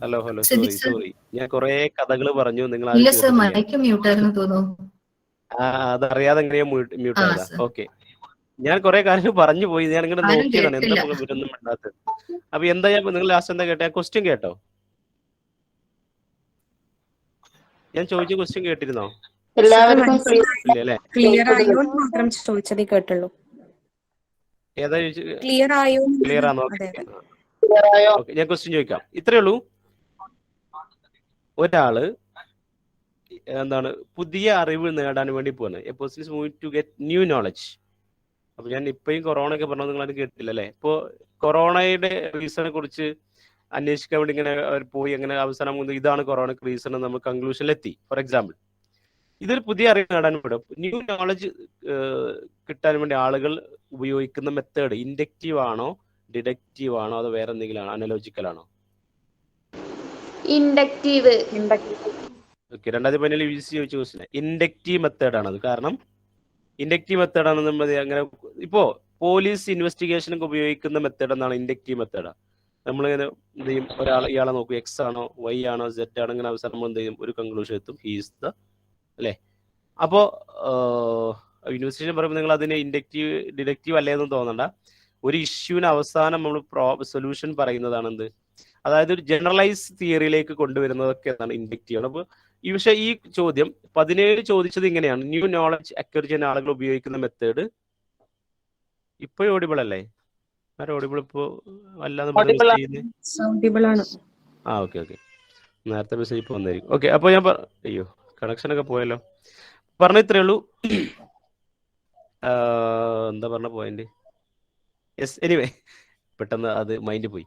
Hello hello sorry Siddique sir. Sorry, ഞാൻ കുറെ കഥകൾ പറഞ്ഞു, നിങ്ങൾ ഇല്ല സർ, മൈക്ക് മ്യൂട്ട് ആയിരുന്നു തോന്നുന്നു. അതറിയാതെ എങ്ങനെയാ മ്യൂട്ട് ആ, ആയതാ? സർ. ഓക്കെ, ഞാൻ കുറെ കാര്യങ്ങൾ പറഞ്ഞു പോയി. ഞാൻ ഇങ്ങനെ ആരും നോക്കിയതാണ് എന്താ കേട്ടില്ല. ഇവരൊന്നും മിണ്ടാത്തത്. അപ്പൊ എന്താ നിങ്ങൾ ലാസ്റ്റ് എന്താ കേട്ടോ? ക്വസ്റ്റ്യൻ കേട്ടോ? ഞാൻ ചോദിച്ച ക്വസ്റ്റ്യൻ കേട്ടിരുന്നോ? എല്ലാവർക്കും clear. ഇല്ല അല്ലേ? ക്ലിയർ ആയോ എന്ന് മാത്രം ചോദിച്ചതേ കേട്ടുള്ളൂ. ഏതാ ചോദിച്ചു? ക്ലിയർ ആയോ? ക്ലിയർ ആണോ? അതെ, അതെ. Clear ആയോ? ഓക്കെ, ഞാൻ ക്വസ്റ്റ്യൻ ചോദിക്കാം. ഇത്രയേ ഉള്ളൂ. ഒരാള് എന്താണ് പുതിയ അറിവ് നേടാൻ വേണ്ടി പോകുന്നത്. A person is moving to get new knowledge. അപ്പൊ ഞാൻ ഇപ്പോഴും കൊറോണ ഒക്കെ പറഞ്ഞത് നിങ്ങൾ അത് കേട്ടില്ല അല്ലേ? ഇപ്പോ കൊറോണയുടെ റീസണെ കുറിച്ച് അന്വേഷിക്കാൻ വേണ്ടി ഇങ്ങനെ അവർ പോയി, അങ്ങനെ അവസാനം കൊണ്ട് ഇതാണ് കൊറോണയ്ക്ക് റീസൺ എന്ന് നമ്മൾ കൺക്ലൂഷനിലെത്തി. ഫോർ എക്സാമ്പിൾ, ഇതൊരു പുതിയ അറിവ് നേടാൻ വേണ്ടി, ന്യൂ നോളജ് കിട്ടാൻ വേണ്ടി ആളുകൾ ഉപയോഗിക്കുന്ന മെത്തേഡ് ഇൻഡക്റ്റീവ് ആണോ, ഡിഡക്റ്റീവ് ആണോ, അതോ വേറെ എന്തെങ്കിലും ആണോ, അനലോജിക്കൽ ആണോ? ഇൻഡക്റ്റീവ്. ഓക്കെ, 2017 UGC ചോദിച്ച ക്വസ്റ്റ്യൻ ഇൻഡക്റ്റീവ് മെത്തേഡ് ആണത്. കാരണം ഇൻഡക്റ്റീവ് മെത്തേഡ് ആണ് നമ്മൾ അങ്ങനെ ഇപ്പോ പോലീസ് ഇൻവെസ്റ്റിഗേഷനൊക്കെ ഉപയോഗിക്കുന്ന മെത്തേഡ് എന്നാണ് ഇൻഡക്റ്റീവ് മെത്തേഡ്. നമ്മളിങ്ങനെ എന്ത് ചെയ്യും? ഇയാളെ നോക്കും, എക്സ് ആണോ വൈ ആണോ സെഡ് ആണോ, ഇങ്ങനെ അവസാനം എന്ത് ചെയ്യും? ഒരു കൺക്ലൂഷൻ എത്തും, ഹീസ് ദ അല്ലേ? അപ്പോൾ ഇൻവെസ്റ്റിഗേഷൻ പറയുമ്പോൾ നിങ്ങൾ അതിന് ഇൻഡക്റ്റീവ് ഡിഡക്റ്റീവ് അല്ലേന്ന് തോന്നണ്ട. ഒരു ഇഷ്യൂവിന് അവസാനം നമ്മൾ സൊല്യൂഷൻ പറയുന്നതാണ് എന്ത്? അതായത് ഒരു ജനറലൈസ് തിയറിയിലേക്ക് കൊണ്ടുവരുന്നതൊക്കെ എന്താണ്? ഇൻഡക്റ്റീവ് ആണ്. അപ്പോൾ ഈ ചോദ്യം 17 ചോദിച്ചത് ഇങ്ങനെയാണ്: ന്യൂ നോളജ് അക്വയർ ചെയ്യുന്ന ആളുകൾ ഉപയോഗിക്കുന്ന മെത്തേഡ്. ഇപ്പോഴും ഓഡിബിൾ അല്ലേ? ആരും ഓഡിബിൾ ഇപ്പോ അല്ലാതെ Audible Audible ആണ്. ഓക്കെ, നേരത്തെ മെസ്സേജ് ഇപ്പോൾ വന്നായിരിക്കും. ഓക്കെ, അപ്പോൾ ഞാൻ അയ്യോ കണക്ഷനൊക്കെ പോയല്ലോ. പറഞ്ഞ ഇത്രയേ ഉള്ളൂ. എന്താ പറഞ്ഞ പോയിന്റ്? യെസ്, എനിവേ പെട്ടെന്ന് അത് മൈൻഡ് പോയി.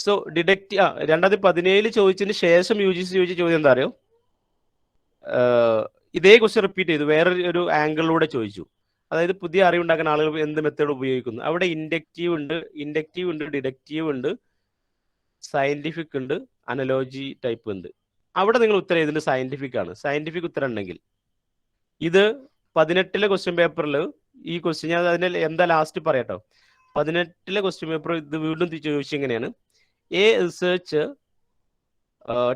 സോ 2017 ചോദിച്ചതിന് ശേഷം UGC ചോദിച്ച ചോദ്യം എന്താ അറിയോ? ഇതേ ക്വസ്റ്റ്യൻ റിപ്പീറ്റ് ചെയ്തു, വേറെ ഒരു ആംഗിളിലൂടെ ചോദിച്ചു. അതായത് പുതിയ അറിവുണ്ടാക്കാൻ ആളുകൾ എന്ത് മെത്തേഡ് ഉപയോഗിക്കുന്നു. അവിടെ ഇൻഡക്റ്റീവ് ഉണ്ട്, ഡിഡക്റ്റീവ് ഉണ്ട്, സയന്റിഫിക് ഉണ്ട്, അനലോജി ടൈപ്പ് ഉണ്ട്. അവിടെ നിങ്ങൾ ഉത്തരം ഇതിന്റെ സയന്റിഫിക് ആണ്. സയന്റിഫിക് ഉത്തരം ഉണ്ടെങ്കിൽ ഇത് 18ലെ ക്വസ്റ്റ്യൻ പേപ്പറിൽ ഈ ക്വസ്റ്റ്യൻ ഞാൻ അതിന്റെ എന്താ ലാസ്റ്റ് പറയാട്ടോ. 18ലെ ക്വസ്റ്റ്യൻ പേപ്പർ ഇത് വീണ്ടും ചോദിച്ചു എങ്ങനെയാണ്, a research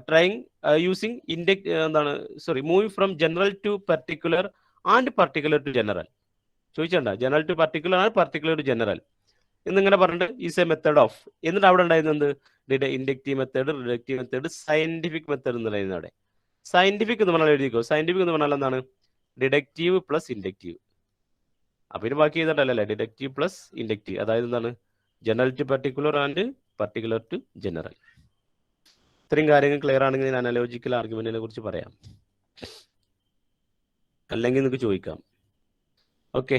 trying using moving from general to particular and particular to general ചോദിച്ചണ്ട. ജനറൽ ടു പർട്ടിക്കുലർ ആണ്, പർട്ടിക്കുലർ ടു ജനറൽ എന്നിങ്ങനെ പറഞ്ഞിട്ട് ഈസ് എ മെത്തേഡ് ഓഫ്. എന്നിട്ട് അവിടെ ഉണ്ടായിരുന്നത് inductive method, reductive method, scientific method എന്നുണ്ടായിരുന്നു. അവിടെ സയന്റിഫിക് എന്ന് പറഞ്ഞാൽ എഴുതിക്കോ. സയന്റിഫിക് എന്ന് പറഞ്ഞാൽ എന്താണ്? Deductive plus inductive. അപ്പൊ ഇത് ബാക്കി ചെയ്തിട്ടല്ലേ, ഡിഡക്റ്റീവ് പ്ലസ് ഇൻഡക്റ്റീവ്. അതായത് എന്താണ്? General to particular and particular to general. ഇത്രയും കാര്യങ്ങൾ ക്ലിയർ ആണെങ്കിൽ ഞാൻ അനലോജിക്കൽ ആർഗ്യുമെന്റിനെ കുറിച്ച് പറയാം, അല്ലെങ്കിൽ നിങ്ങൾക്ക് ചോദിക്കാം. ഓക്കെ,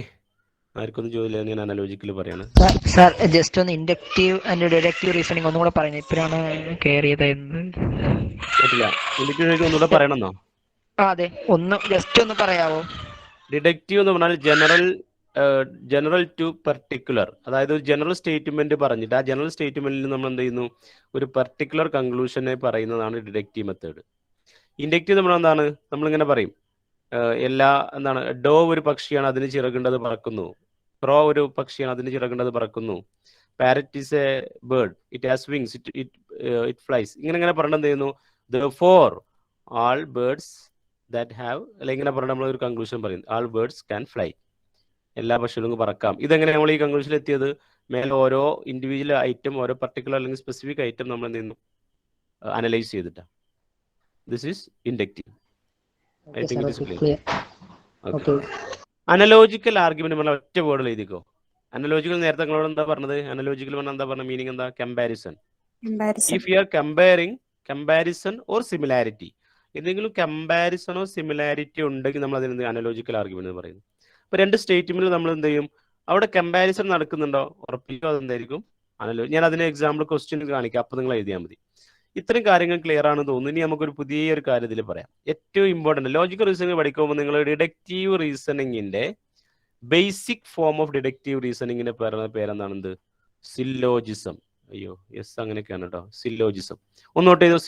ആർക്കൊന്നും ചോദിച്ചില്ല, ഞാൻ അനലോജിക്കൽ പറയാണ്. സാർ ജസ്റ്റ് ഒന്ന് ഇൻഡക്റ്റീവ് ആൻഡ് ഡിഡക്റ്റീവ് റീസണിങ് ഒന്നും കൂടെ പറഞ്ഞു. ഇപ്പോഴാണ് കെയർ ചെയ്തായിരുന്നു. ഇൻഡക്റ്റീവ് ഒന്നുകൂടെ പറയണമെന്നോ? അതെ, ഒന്ന് ജസ്റ്റ് ഒന്ന് പറയാവോ? ഡിഡക്റ്റീവ് എന്ന് പറഞ്ഞാൽ ജനറൽ ടു പർട്ടിക്കുലർ. അതായത് ഒരു ജനറൽ സ്റ്റേറ്റ്മെന്റ് പറഞ്ഞിട്ട് ആ ജനറൽ സ്റ്റേറ്റ്മെന്റിൽ നമ്മൾ എന്ത് ചെയ്യുന്നു, ഒരു പർട്ടിക്കുലർ കൺക്ലൂഷനെ പറയുന്നതാണ് ഡിഡക്റ്റീവ് മെത്തേഡ്. ഇൻഡക്റ്റീവ് നമ്മൾ എന്താണ്, നമ്മളിങ്ങനെ പറയും എന്താണ്, ഡോ ഒരു പക്ഷിയാണ്, അതിന് ചിറകുണ്ടത് പറക്കുന്നു. ക്രോ ഒരു പക്ഷിയാണ്, അതിന് ചിറകുണ്ടത് പറക്കുന്നു. Parrot is A bird, it has wings, it flies. ഇങ്ങനെ പറഞ്ഞിട്ട് എന്ത് ചെയ്യുന്നു, therefore all birds that have, അല്ലെങ്കിൽ ഇങ്ങനെ പറഞ്ഞാൽ നമ്മൾ ഒരു കൺക്ലൂഷൻ പറയുന്നു, all birds can fly, എല്ലാ പക്ഷികൾക്കും പറക്കാം. ഇതെങ്ങനെ നമ്മൾ ഈ കൺക്ലൂഷനിൽ എത്തിയത്? മേലെ ഓരോ ഇൻഡിവിജ്വൽ ഐറ്റം, ഓരോ പർട്ടിക്കുലർ അല്ലെങ്കിൽ സ്പെസിഫിക് ഐറ്റം നമ്മൾ എന്ത് ചെയ്യുന്നു, അനലൈസ് ചെയ്തിട്ടാണ്. This is inductive. I think it is clear. Okay. Analogical argument പറഞ്ഞാൽ ഒറ്റ വേർഡിൽ എഴുതിക്കോ. അനലോജിക്കൽ നേരത്തെ നിങ്ങളോട് എന്താ പറഞ്ഞത്? അനലോജിക്കൽ പറഞ്ഞാൽ എന്താ പറഞ്ഞ മീനിങ് എന്താ? Comparison. If you are comparing, comparison or similarity, എന്തെങ്കിലും കമ്പാരിസണോ സിമിലാരിറ്റി ഉണ്ടെങ്കിൽ നമ്മൾ അതിന് അനലോജിക്കൽ ആർഗ്യുമെന്റ് എന്ന് പറയുന്നു. ഇപ്പൊ രണ്ട് സ്റ്റേറ്റ്മെന്റിൽ നമ്മൾ എന്ത് ചെയ്യും, അവിടെ കമ്പാരിസൺ നടക്കുന്നുണ്ടോ ഉറപ്പിക്കും, അതെന്തായിരിക്കും ഞാൻ അതിന് എക്സാമ്പിൾ ക്വസ്റ്റ്യൻ കാണിക്കാം, അപ്പൊ നിങ്ങൾ എഴുതിയാൽ മതി. ഇത്രയും കാര്യങ്ങൾ ക്ലിയർ ആണെന്ന് തോന്നുന്നു. ഇനി നമുക്കൊരു പുതിയൊരു കാര്യം ഇതിൽ പറയാം. ഏറ്റവും ഇമ്പോർട്ടന്റ് ലോജിക്കൽ റീസണിങ് പഠിക്കുമ്പോൾ നിങ്ങൾ ഡിഡക്റ്റീവ് റീസണിങ്ങിന്റെ ബേസിക് ഫോം ഓഫ് ഡിഡക്റ്റീവ് റീസണിങ്ങിന്റെ പേരെന്താണ്? എന്ത്? സില്ലോജിസം. അയ്യോ യെസ്, അങ്ങനെയൊക്കെയാണ് കേട്ടോ. സില്ലോജിസം ഒന്നോട്ട് ചെയ്തോ.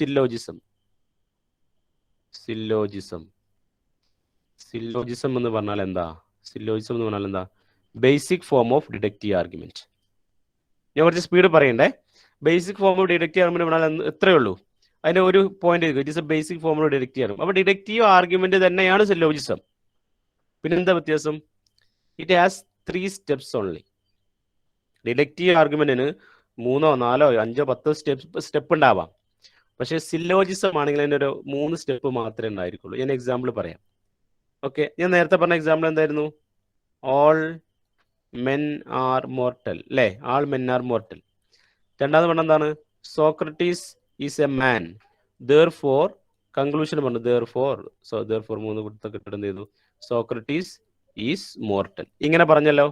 സില്ലോജിസം എന്ന് പറഞ്ഞാൽ എന്താ? സില്ലോജിസം എന്ന് പറഞ്ഞാൽ എന്താ? Basic form of deductive argument. ഞാൻ കുറച്ച് സ്പീഡ് പറയണ്ടേ. Basic form of deductive argument പറഞ്ഞാൽ എത്രയേ ഉള്ളൂ, അതിന്റെ ഒരു point. It is a basic form of deductive argument. അപ്പൊ ഡിഡക്റ്റീവ് ആർഗ്യുമെന്റ് തന്നെയാണ് സില്ലോജിസം. പിന്നെ എന്താ വ്യത്യാസം? It has 3 steps only. Deductive ആർഗ്യുമെന്റിന് 3, 4, 5, 10 സ്റ്റെപ്പ് ഉണ്ടാവാം. പക്ഷെ സില്ലോജിസം ആണെങ്കിൽ അതിൻ്റെ ഒരു 3 സ്റ്റെപ്പ് മാത്രമേ ഉണ്ടായിരിക്കുള്ളൂ. ഞാൻ എക്സാമ്പിൾ പറയാം. ഓക്കെ, ഞാൻ നേരത്തെ പറഞ്ഞ എക്സാമ്പിൾ എന്തായിരുന്നു? ഓൾ മെൻ ആർ മോർട്ടൽ, അല്ലേ? All men are mortal. രണ്ടാമത് പറഞ്ഞ എന്താണ്? Socrates is a man, therefore conclusion പറഞ്ഞു therefore. സോ therefore 3 കൊടുത്തൊക്കെ എന്ത് ചെയ്തു? Socrates is mortal. ഇങ്ങനെ പറഞ്ഞല്ലോ.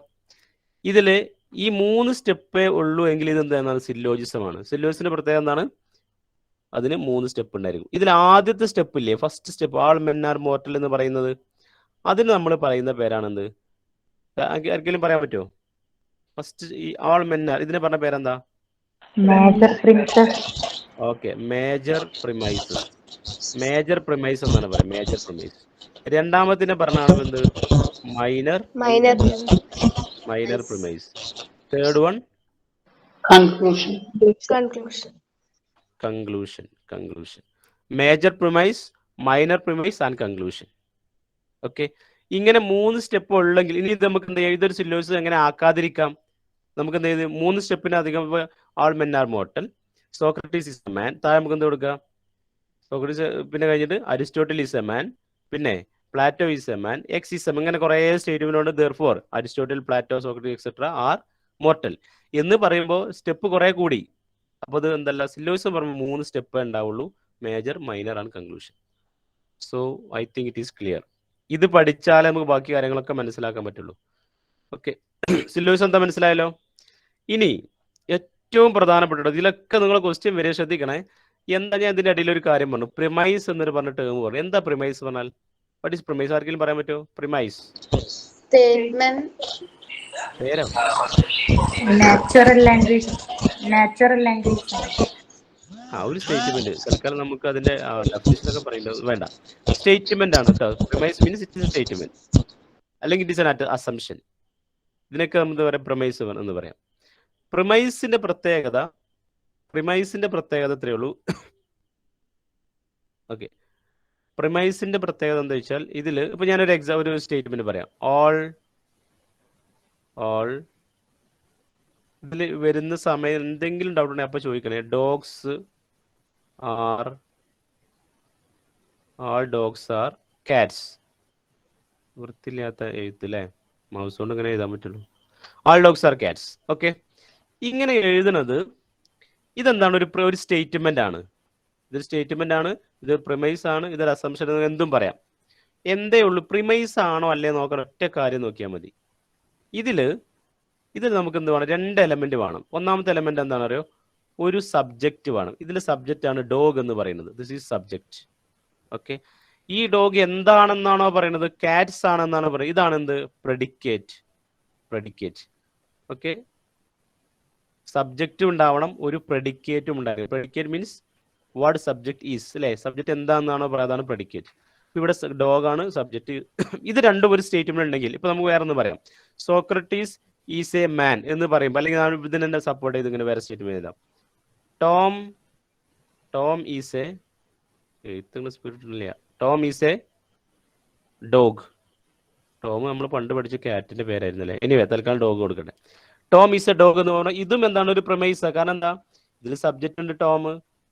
ഇതില് ഈ 3 സ്റ്റെപ്പേ ഉള്ളൂ എങ്കിൽ ഇത് എന്താണ്? സില്ലോജിസമാണ്. സില്ലോജിസിന്റെ പ്രത്യേകത എന്താണ്? അതിന് 3 സ്റ്റെപ്പ് ഉണ്ടായിരിക്കും. ഇതിൽ ആദ്യത്തെ സ്റ്റെപ്പ് ഇല്ലേ, first step, all men are mortal എന്ന് പറയുന്നത്, അതിന് നമ്മൾ പറയുന്ന പേരാണെന്ത്? ആർക്കെങ്കിലും പറയാൻ പറ്റുമോ? ഫസ്റ്റ് ഈ ആൾ മെൻ ആർ, ഇതിനെ പറഞ്ഞ പേരെന്താ? Okay, major premises. Major premise എന്നാണ് പറയുക, മേജർ പ്രിമൈസ്. രണ്ടാമത്തിന് പറഞ്ഞാണ് എന്ത്? Minor premise. Third one conclusion. Major premise, minor premise and conclusion. Okay, ഇങ്ങനെ 3 സ്റ്റെപ്പ് ഉള്ളെങ്കിൽ ഇനി ഇത് നമുക്ക് എന്ത് ചെയ്യാം? ഇതൊരു സില്ലോജിസം എങ്ങനെ ആക്കാതിരിക്കാം? നമുക്ക് എന്ത് ചെയ്ത് 3 സ്റ്റെപ്പിന് അധികം all men are mortal, Socrates is a man, താഴെ നമുക്ക് എന്ത് കൊടുക്കാം? സോക്രട്ടീസ്, പിന്നെ കഴിഞ്ഞിട്ട് അരിസ്റ്റോട്ടിൽ ഈസ് എ മാൻ, പിന്നെ Plato is a man, X is a മാൻ. ഇങ്ങനെ കുറേ statement therefore Aristotle, Plato, Socrates etcetera are mortal എന്ന് പറയുമ്പോൾ സ്റ്റെപ്പ് കുറെ കൂടി. അപ്പൊ അത് എന്തല്ല? സില്ലോജിസം പറയുമ്പോൾ 3 സ്റ്റെപ്പ് ഉണ്ടാവുള്ളൂ, major, minor and conclusion. So I think it is clear. ഇത് പഠിച്ചാലേ നമുക്ക് ബാക്കി കാര്യങ്ങളൊക്കെ മനസ്സിലാക്കാൻ പറ്റുള്ളൂ. ഓക്കെ, സില്ലോജിസം എന്താ മനസ്സിലായല്ലോ? ഇനി ഏറ്റവും പ്രധാനപ്പെട്ട ഇതിലൊക്കെ നിങ്ങൾ ക്വസ്റ്റ്യൻ വരെ ശ്രദ്ധിക്കണേ. എന്താ, ഞാൻ ഇതിന്റെ ഇടയിൽ ഒരു കാര്യം പറഞ്ഞു, പ്രിമൈസ് എന്നൊരു പറഞ്ഞ ടേം പറഞ്ഞു. എന്താ പ്രിമൈസ് പറഞ്ഞാൽ? What is premise? ആർക്കെങ്കിലും പറയാൻ പറ്റുമോ? പ്രിമൈസ് സ്റ്റേറ്റ്മെന്റ് പേരോ? നാച്ചുറൽ ലാംഗ്വേജ് ഒരു സ്റ്റേറ്റ്മെന്റ്. തൽക്കാലം നമുക്ക് അതിന്റെ ഡെഫിനിഷൻ ഒക്കെ പറയുന്നത് വേണ്ട. സ്റ്റേറ്റ്മെന്റ് ആണ് കേട്ടോ. Premise means it is A statement, അല്ലെങ്കിൽ ഇറ്റ് ഇസ് ആൻ അസംഷൻ. ഇതിനൊക്കെ നമുക്ക് പറയാം പ്രിമൈസ് എന്ന് പറയാം. പ്രിമൈസിന്റെ പ്രത്യേകത ഇത്രയേ ഉള്ളൂ. ഓക്കെ, പ്രിമൈസിന്റെ പ്രത്യേകത എന്താ വെച്ചാൽ ഇതിൽ ഇപ്പൊ ഞാനൊരു ഒരു സ്റ്റേറ്റ്മെന്റ് പറയാം. ഓൾ ഇതിൽ വരുന്ന സമയം എന്തെങ്കിലും ഡൗട്ട് ഉണ്ടെങ്കിൽ അപ്പൊ ചോദിക്കണേ. all dogs are cats. വൃത്തിയില്ലാത്ത എഴുത്തല്ലേ, മൗസ് കൊണ്ട് ഇങ്ങനെ എഴുതാൻ പറ്റുള്ളൂ. all dogs are cats. Okay, ഇങ്ങനെ എഴുതുന്നത് ഇതെന്താണ്? ഒരു സ്റ്റേറ്റ്മെന്റ് ആണ്. ഇതൊരു സ്റ്റേറ്റ്മെന്റ് ആണ്, ഇത് പ്രിമൈസ് ആണ്, ഇതൊരു അസംഷൻ, എന്തും പറയാം. എന്തേ ഉള്ളൂ, പ്രിമൈസ് ആണോ അല്ലേ നോക്കാൻ ഒറ്റ കാര്യം നോക്കിയാൽ മതി. ഇതിൽ നമുക്ക് എന്ത് വേണം? 2 എലമെന്റ് വേണം. ഒന്നാമത്തെ എലമെന്റ് എന്താണെന്ന് അറിയോ? ഒരു സബ്ജക്റ്റ് വേണം. ഇതിൽ സബ്ജക്റ്റ് ആണ് ഡോഗ് എന്ന് പറയുന്നത്. This is subject. ഓക്കെ, ഈ ഡോഗ് എന്താണെന്നാണോ പറയുന്നത്? കാറ്റ്സ് ആണെന്നാണോ പറയുന്നത്? ഇതാണ് എന്ത്? പ്രെഡിക്കേറ്റ്. ഓക്കെ, സബ്ജക്റ്റും ഉണ്ടാവണം, ഒരു പ്രെഡിക്കേറ്റും ഉണ്ടാകണം. Predicate means what subject is, അല്ലേ? സബ്ജക്റ്റ് എന്താണെന്നാണോ പറയുന്നത്, അതാണ് പ്രെഡിക്കേറ്റ്. ഇവിടെ ഡോഗ് ആണ് സബ്ജക്റ്റ്. ഇത് രണ്ടും ഒരു സ്റ്റേറ്റ്മെന്റ് ഉണ്ടെങ്കിൽ ഇപ്പൊ നമുക്ക് വേറെ ഒന്ന് പറയാം. സോക്രട്ടീസ് ഈസ് എ മാൻ എന്ന് പറയുമ്പോൾ, അല്ലെങ്കിൽ ഇതിനെ സപ്പോർട്ട് ചെയ്ത് ഇങ്ങനെ വേറെ സ്റ്റേറ്റ്മെന്റ് എഴുതാം. Tom is A dog. Tom നമ്മൾ പണ്ട് പഠിച്ച കാറ്റിന്റെ പേരായിരുന്നല്ലേ. എനിവേ തൽക്കാലം ഡോഗ് കൊടുക്കട്ടെ. ടോം ഈസ് എ ഡോഗ് എന്ന് പറഞ്ഞാൽ ഇതും എന്താണ്? ഒരു പ്രമൈസ്. കാരണം എന്താ? ഇതിൽ സബ്ജക്റ്റ് ഉണ്ട് ടോം,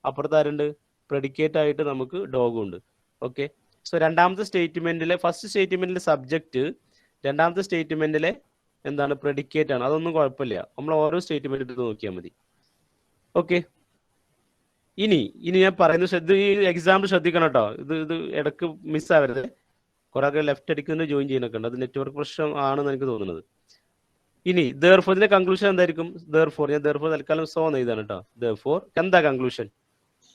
അപ്പുറത്താരുണ്ട്? പ്രെഡിക്കേറ്റ് ആയിട്ട് നമുക്ക് ഡോഗും ഉണ്ട്. ഓക്കെ, സോ രണ്ടാമത്തെ സ്റ്റേറ്റ്മെന്റിലെ ഫസ്റ്റ് സ്റ്റേറ്റ്മെന്റിലെ സബ്ജക്റ്റ്, രണ്ടാമത്തെ സ്റ്റേറ്റ്മെന്റിലെ എന്താണ്? പ്രെഡിക്കേറ്റ് ആണ്. അതൊന്നും കുഴപ്പമില്ല, നമ്മൾ ഓരോ സ്റ്റേറ്റ്മെന്റ് എടുത്ത് നോക്കിയാൽ മതി. ഓക്കെ, ഇനി ഞാൻ പറയുന്നത് ഈ എക്സാമ്പിൾ ശ്രദ്ധിക്കണം കേട്ടോ. ഇത് ഇടക്ക് മിസ്സാവരുത്. കുറെ ഒക്കെ ലെഫ്റ്റ് അടിക്കുന്നത് ജോയിൻ ചെയ്യുന്നൊക്കെ ഉണ്ട്. അത് നെറ്റ്വർക്ക് പ്രശ്നം ആണെന്ന് എനിക്ക് തോന്നുന്നത്. ഇനി therefore ഇതിന്റെ കൺക്ലൂഷൻ എന്തായിരിക്കും? therefore ഞാൻ തൽക്കാലം സോ എന്ന് എഴുതാണ് കേട്ടോ. therefore എന്താ കൺക്ലൂഷൻ?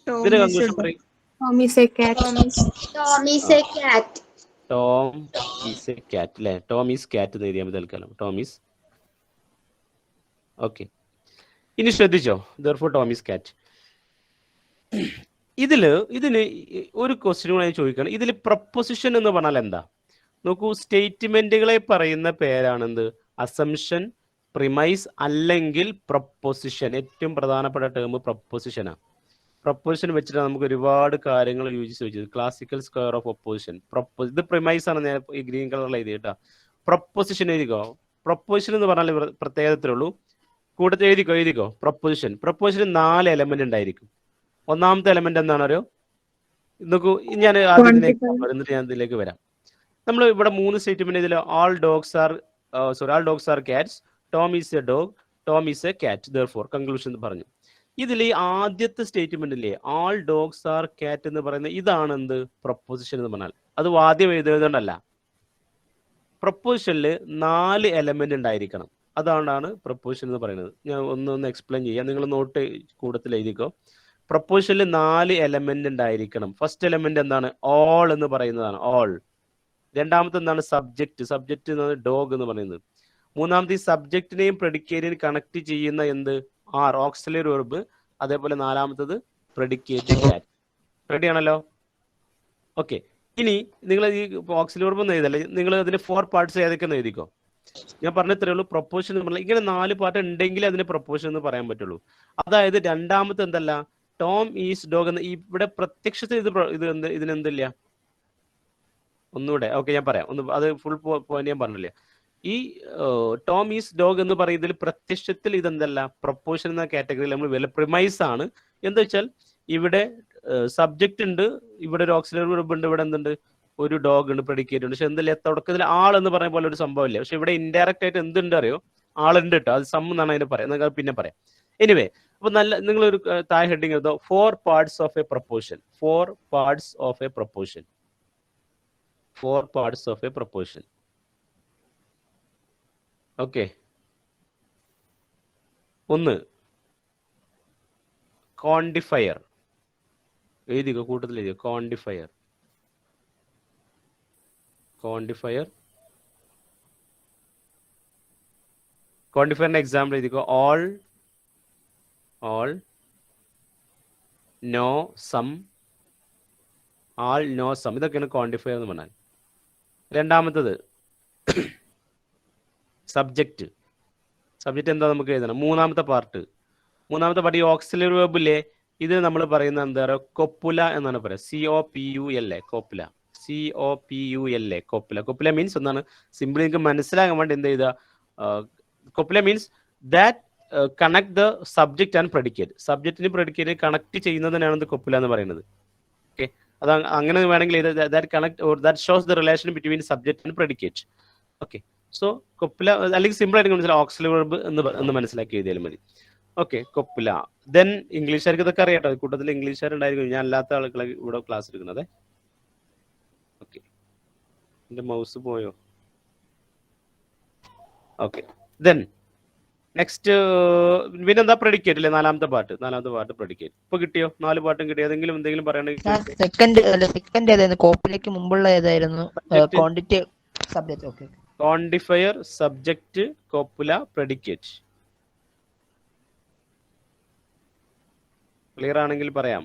ഇതിന്റെ കൺക്ലൂഷൻ പറയും. Tom is a cat. Tom is A കാറ്റ് അല്ലേ? ടോം ഈസ് കാറ്റ് എന്ന് എഴുതിയാൽ മതി തൽക്കാലം. Tom is. ഓക്കെ, ഇനി ശ്രദ്ധിച്ചോ. therefore ടോം ഈസ് കാറ്റ്. ഇതിന് ഒരു ക്വസ്റ്റ്യൻ കൂടെ ഞാൻ ചോദിക്കണം. ഇതിൽ പ്രൊപ്പോസിഷൻ എന്ന് പറഞ്ഞാൽ എന്താ? നോക്കൂ, സ്റ്റേറ്റ്മെന്റുകളെ പറയുന്ന പേരാണെന്ത്? അസംഷൻ, പ്രിമൈസ് അല്ലെങ്കിൽ പ്രൊപ്പോസിഷൻ. ഏറ്റവും പ്രധാനപ്പെട്ട ടേം പ്രൊപ്പോസിഷനാണ്. പ്രൊപ്പോസിഷൻ വെച്ചിട്ട് നമുക്ക് ഒരുപാട് കാര്യങ്ങൾ യൂസ് ചെയ്തത്. Classical square of opposition. ഇത് പ്രിമൈസ് ആണ്, ഞാൻ ഈ ഗ്രീൻ കളറിൽ എഴുതി കേട്ടോ. പ്രൊപ്പോസിഷൻ എഴുതിക്കോ. പ്രൊപ്പോസിഷൻ എന്ന് പറഞ്ഞാൽ പ്രത്യേകതയേ ഉള്ളൂ. കൂട്ടത്തിൽ എഴുതിക്കോ പ്രൊപ്പോസിഷൻ 4 എലമെന്റ് ഉണ്ടായിരിക്കും. ഒന്നാമത്തെ എലമെന്റ് എന്താണോ? നോക്കൂ, ഞാൻ എന്നിട്ട് ഞാൻ ഇതിലേക്ക് വരാം. നമ്മൾ ഇവിടെ 3 സ്റ്റേറ്റ്മെന്റ് ഇതിൽ all dogs are cats, Tom is a dog, Tom is a cat, therefore conclusion പറഞ്ഞു. ഇതിൽ ഈ ആദ്യത്തെ സ്റ്റേറ്റ്മെന്റ് ഇല്ലേ, all dogs are cat എന്ന് പറയുന്നത്, ഇതാണ് എന്ത്? പ്രൊപ്പോസിഷൻ എന്ന് പറഞ്ഞാൽ. അത് ആദ്യം എഴുതുന്നതല്ല. പ്രൊപ്പോസിഷനിൽ 4 എലമെന്റ് ഉണ്ടായിരിക്കണം. അതാണ് പ്രൊപ്പോസിഷൻ എന്ന് പറയുന്നത്. ഞാൻ ഒന്ന് എക്സ്പ്ലെയിൻ ചെയ്യാം. നിങ്ങൾ നോട്ട് കൂട്ടത്തിൽ എഴുതിക്കോ. പ്രൊപ്പോസിഷനിൽ 4 എലമെന്റ് ഉണ്ടായിരിക്കണം. ഫസ്റ്റ് എലമെന്റ് എന്താണ്? ഓൾ എന്ന് പറയുന്നതാണ്. ഓൾ. രണ്ടാമത്തെ എന്താണ്? സബ്ജക്റ്റ് ഡോഗ് എന്ന് പറയുന്നത്. മൂന്നാമത്തെ ഈ സബ്ജക്റ്റിനെയും പ്രെഡിക്കേറ്റിനെയും കണക്ട് ചെയ്യുന്ന എന്ത്? Auxiliary verb. അതേപോലെ നാലാമത്തത് പ്രെഡിക്കേറ്റ് കാറ്റ്. റെഡി ആണല്ലോ? ഓക്കെ, ഇനി നിങ്ങൾ ഈ ഓക്സിലറി വെർബ് എന്ന് എഴുതല്ലേ, നിങ്ങൾ അതിന്റെ 4 പാർട്സ് ഏതൊക്കെ എഴുതിക്കോ. ഞാൻ പറഞ്ഞത്രേ ഉള്ളൂ. പ്രൊപ്പോസിഷൻ എന്ന് പറഞ്ഞാൽ ഇങ്ങനെ 4 പാർട്ട് ഉണ്ടെങ്കിൽ അതിന് പ്രൊപ്പോസിഷൻ എന്ന് പറയാൻ പറ്റുള്ളൂ. അതായത് രണ്ടാമത്തെ എന്തല്ല? ടോം ഈസ് ഡോഗ് എന്ന് ഇവിടെ പ്രത്യക്ഷത്തിൽ ഇതിനെന്തില്ല? ഒന്നുകൂടെ ഓക്കെ ഞാൻ പറയാം. അത് ഫുൾ പോയിന്റ് ഞാൻ പറഞ്ഞില്ല. ഈ ടോം ഈസ് ഡോഗ് എന്ന് പറയുന്നതിൽ പ്രത്യക്ഷത്തിൽ ഇതെന്തല്ല? പ്രൊപ്പോസിഷൻ എന്ന കാറ്റഗറിയിൽ നമ്മൾ വില പ്രിമൈസ് ആണ്. എന്താ വെച്ചാൽ ഇവിടെ സബ്ജക്റ്റ് ഉണ്ട്, ഇവിടെ ഒരു ഓക്സിലറി വെർബ് ഉണ്ട്, ഇവിടെ എന്തുണ്ട്? ഒരു ഡോഗ് ഉണ്ട്, പ്രെഡിക്കേറ്റ് ഉണ്ട്. പക്ഷെ എന്തല്ല, തുടക്കത്തിൽ ആൾ എന്ന് പറയുന്ന പോലെ ഒരു സംഭവം ഇല്ല. പക്ഷെ ഇവിടെ ഇൻഡയറക്റ്റ് ആയിട്ട് എന്തുണ്ട് അറിയോ? ആളുണ്ട് കേട്ടോ. അത് സം എന്നാണ് അതിന് പറയാം, പിന്നെ പറയാം. എനിവേ, അപ്പൊ നിങ്ങളൊരു താഴെ heading എഴുതോ, 4 parts of a proposition. 4 parts of a proposition. 4 parts of a proposition. Okay, 1 quantifier. എഴുതിക്കോ, കൂട്ടത്തിൽ എഴുതിയോ ക്വാണ്ടിഫയർ. ക്വാണ്ടിഫയർ. ക്വാണ്ടിഫയറിന്റെ എക്സാമ്പിൾ എഴുതിക്കോ. All, no, some, all, no, some. ഇതൊക്കെയാണ് ക്വാണ്ടിഫയർ എന്ന് പറഞ്ഞാൽ. രണ്ടാമത്തത് സബ്ജക്റ്റ്. സബ്ജക്റ്റ് എന്താ നമുക്ക് എഴുതണം. മൂന്നാമത്തെ പാർട്ട് ഈ ഓക്സിലറി വെർബ് ഇല്ലേ, ഇത് നമ്മൾ പറയുന്നത് എന്താ പറയുക, കൊപ്പുല എന്നാണ് പറയുക. COPULA, copula. COPULA, copula. Copula means എന്താണ്, സിമ്പിളി നിങ്ങൾക്ക് മനസ്സിലാകാൻ വേണ്ടി എന്ത് ചെയ്താ, copula means that connect the subject and predicate. സബ്ജക്റ്റിന് പ്രെഡിക്കേറ്റ് കണക്ട് ചെയ്യുന്നതിനാണ് ഇത് കൊപ്പുല എന്ന് പറയുന്നത്. ഓക്കെ, അത് അങ്ങനെ വേണമെങ്കിൽ ഇത് that connect or that shows the relation between subject and predicate. Okay, so copula അല്ലെങ്കിൽ സിമ്പിൾ ആയിട്ട് മനസ്സിലാവും, ഓക്സിലറി വെർബ് എന്ന് മനസ്സിലാക്കി എഴുതിയാലും മതി. ഓക്കെ, കൊപ്പുല. ദെൻ ഇംഗ്ലീഷുകാർക്ക് ഇതൊക്കെ അറിയാട്ടോ, കൂട്ടത്തിൽ ഇംഗ്ലീഷുകാരുണ്ടായിരിക്കും, ഞാൻ അല്ലാത്ത ആളുകളെ ഇവിടെ ക്ലാസ് എടുക്കുന്നത്. ഓക്കെ, എന്റെ മൗസ് പോയോ? ഓക്കെ, ദെൻ നെക്സ്റ്റ് പിന്നെന്താ, പ്രെഡിക്കേറ്റ് അല്ലേ, നാലാമത്തെ പാർട്ട് പ്രെഡിക്കേറ്റ്. ഇപ്പൊ കിട്ടിയോ? 4 പാട്ടും കിട്ടിയോ? എന്തെങ്കിലും പറയണെങ്കിൽ സെക്കൻഡ് ഏതായിരുന്നു? കോപ്പിലേക്ക് മുമ്പുള്ള ഏതായിരുന്നു? Quantity subject. Okay, quantifier, subject, copula, predicate. Clear ആണെങ്കിൽ പറയാം.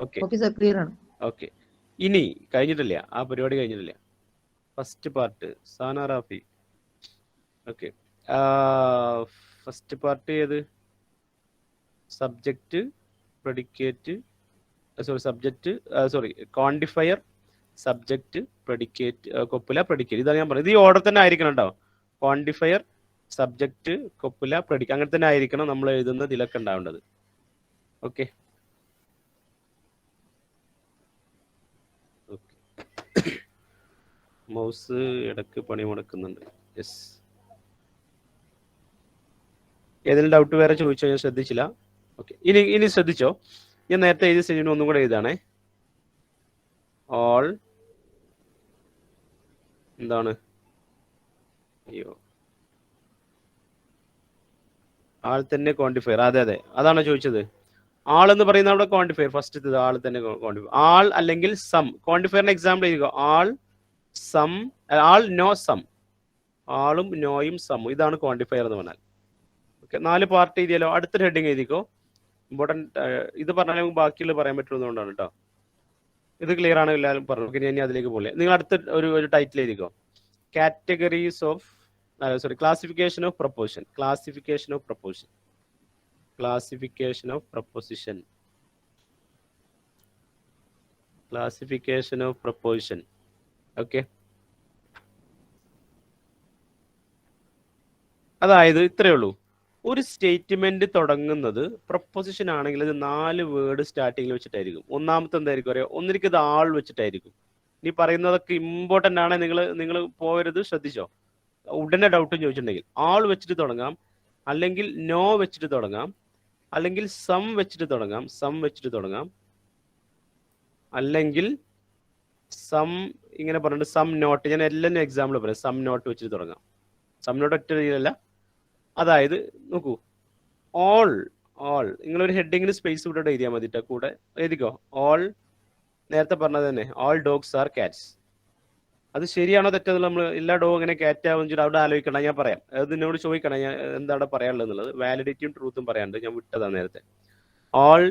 ഓക്കെ സർ, ക്ലിയർ ആണ്. ഓക്കെ, ഇനി കഴിഞ്ഞിട്ടില്ല, ആ പരിപാടി കഴിഞ്ഞിട്ടില്ല. First part Sana Rafi. Okay, first part ഏത്? Subject, predicate, quantifier, subject, predicate, copula, predicate. ഇതാണ് ഞാൻ പറഞ്ഞത്. ഇത് ഈ ഓർഡർ തന്നെ ആയിരിക്കണം കേട്ടോ. ക്വാണ്ടിഫയർ, സബ്ജക്റ്റ്, കൊപ്പുല, പ്രെഡിക്കേറ്റ്, അങ്ങനെ തന്നെ ആയിരിക്കണം നമ്മൾ എഴുതുന്ന ഇതിലൊക്കെ ഉണ്ടാവേണ്ടത്. ഓക്കെ, മൗസ് ഇടക്ക് പണി മുടക്കുന്നുണ്ട്. യെസ്, ഏതെങ്കിലും ഡൗട്ട് വേറെ ചോദിച്ചോ? ഞാൻ ശ്രദ്ധിച്ചില്ല. ഓക്കെ, ഇനി ശ്രദ്ധിച്ചോ. ഞാൻ നേരത്തെ എഴുതിയ സ്റ്റേജിന് ഒന്നും കൂടെ എഴുതാണേ. ഓൾ, എന്താണ്, അയ്യോ, ആൾ തന്നെ ക്വാണ്ടിഫയർ. അതെ, അതാണോ ചോദിച്ചത്? ആൾ എന്ന് പറയുന്ന അവിടെ ക്വാണ്ടിഫയർ, ഫസ്റ്റ് ആൾ തന്നെ ക്വാണ്ടിഫയർ. ആൾ അല്ലെങ്കിൽ സം. ക്വാണ്ടിഫയറിന്റെ എക്സാമ്പിൾ എഴുതുക. All, some, all, no, some. ആളും നോയും സമ്മും, ഇതാണ് ക്വാണ്ടിഫയർ എന്ന് പറഞ്ഞാൽ. ഓക്കെ, 4 പാർട്ട് എഴുതിയാലോ. അടുത്തൊരു ഹെഡിങ് എഴുതിക്കോ. ഇമ്പോർട്ടൻറ്റ് ഇത് പറഞ്ഞാൽ നമുക്ക് ബാക്കിയുള്ള പറയാൻ പറ്റുന്നതുകൊണ്ടാണ് കേട്ടോ. ഇത് ക്ലിയർ ആണ്, എല്ലാവരും പറഞ്ഞു. ഓക്കെ, ഞാൻ അതിലേക്ക് പോലെ നിങ്ങൾ അടുത്ത ഒരു ടൈറ്റിൽ എഴുതിക്കോ. Categories of classification of proposition. Okay, അതായത് ഇത്രയേ ഉള്ളൂ. ഒരു സ്റ്റേറ്റ്മെന്റ് തുടങ്ങുന്നത് പ്രൊപ്പോസിഷൻ ആണെങ്കിൽ ഇത് 4 വേർഡ് സ്റ്റാർട്ടിങ്ങിൽ വെച്ചിട്ടായിരിക്കും. ഒന്നാമത്തെ എന്തായിരിക്കും അറിയാം? ഒന്നിലേക്ക് ഇത് ആൾ വെച്ചിട്ടായിരിക്കും. ഇനി പറയുന്നതൊക്കെ ഇമ്പോർട്ടൻ്റ് ആണ്, നിങ്ങൾ പോകരുത്, ശ്രദ്ധിച്ചോ. ഉടനെ ഡൗട്ട് ചോദിച്ചിട്ടുണ്ടെങ്കിൽ ആൾ വെച്ചിട്ട് തുടങ്ങാം, അല്ലെങ്കിൽ നോ വെച്ചിട്ട് തുടങ്ങാം, അല്ലെങ്കിൽ സം വെച്ചിട്ട് തുടങ്ങാം, അല്ലെങ്കിൽ സം ഇങ്ങനെ പറഞ്ഞിട്ട് സം നോട്ട്. ഞാൻ എല്ലാം എക്സാമ്പിൾ പറയാം. സം നോട്ട് വെച്ചിട്ട് തുടങ്ങാം. സം നോട്ട് ഒറ്റ രീതിയിലല്ല. അതായത് നോക്കൂ, ഓൾ നിങ്ങളൊരു ഹെഡിങ്ങിന് സ്പേസ് വിട്ടിട്ട് എഴുതിയാൽ മതിട്ടോ. കൂടെ എഴുതിക്കോ. ഓൾ, നേരത്തെ പറഞ്ഞത് തന്നെ, ഓൾ ഡോഗ്സ് ആർ കാറ്റ്സ്. അത് ശരിയാണോ തെറ്റോ? നമ്മൾ എല്ലാ ഡോഗ് ഇങ്ങനെ ക്യാറ്റ് ആവും വെച്ചിട്ട് അവിടെ ആലോചിക്കണം. ഞാൻ പറയാം, അത് എന്നോട് ചോദിക്കണം ഞാൻ എന്താ അവിടെ പറയാനുള്ളത് എന്നുള്ളത്. വാലിഡിറ്റിയും ട്രൂത്തും പറയാനുണ്ട്. ഞാൻ വിട്ടതാണ് നേരത്തെ. All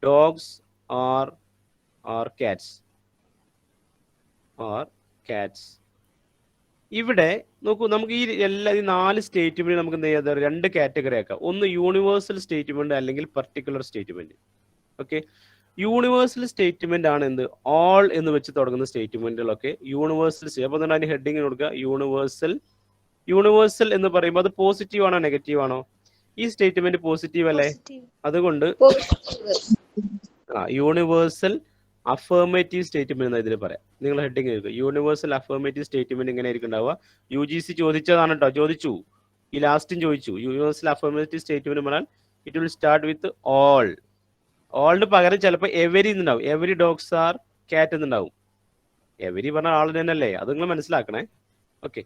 dogs are Katz. ഇവിടെ നോക്കൂ, നമുക്ക് ഈ 4 സ്റ്റേറ്റ്മെന്റ് നമുക്ക് എന്ത് ചെയ്യാം, 2 കാറ്റഗറി ആക്കാം. ഒന്ന് യൂണിവേഴ്സൽ സ്റ്റേറ്റ്മെന്റ്, അല്ലെങ്കിൽ particular statement. Okay, universal statement ആണ് എന്ത്, ഓൾ എന്ന് വെച്ച് തുടങ്ങുന്ന സ്റ്റേറ്റ്മെന്റുകളൊക്കെ യൂണിവേഴ്സൽ. അപ്പോൾ തന്നെ അതിന് ഹെഡിങ് കൊടുക്കുക യൂണിവേഴ്സൽ എന്ന് പറയുമ്പോൾ അത് പോസിറ്റീവ് ആണോ നെഗറ്റീവ് ആണോ? ഈ സ്റ്റേറ്റ്മെന്റ് പോസിറ്റീവ് അല്ലേ? അതുകൊണ്ട് യൂണിവേഴ്സൽ അഫർമേറ്റീവ് സ്റ്റേറ്റ്മെന്റ് എന്ന് ഇതിൽ പറയാം. നിങ്ങൾ ഹെഡിങ് എഴുതുക. യൂണിവേഴ്സൽ അഫർമേറ്റീവ് സ്റ്റേറ്റ്മെന്റ് എങ്ങനെ ആയിരിക്കും ഉണ്ടാവുക? UGC ചോദിച്ചതാണ് കേട്ടോ, ചോദിച്ചു, ഈ ലാസ്റ്റും ചോദിച്ചു. യൂണിവേഴ്സൽ അഫർമേറ്റീവ് സ്റ്റേറ്റ്മെന്റ് പറഞ്ഞാൽ it will start with all. ഓളിന് പകരം ചിലപ്പോൾ എവരി എന്നുണ്ടാവും. എവരി ഡോഗ്സ് ആർ കാറ്റ് എന്നുണ്ടാവും. എവരി പറഞ്ഞാൽ ആൾ തന്നെയല്ലേ, അത് നിങ്ങൾ മനസ്സിലാക്കണേ. ഓക്കെ,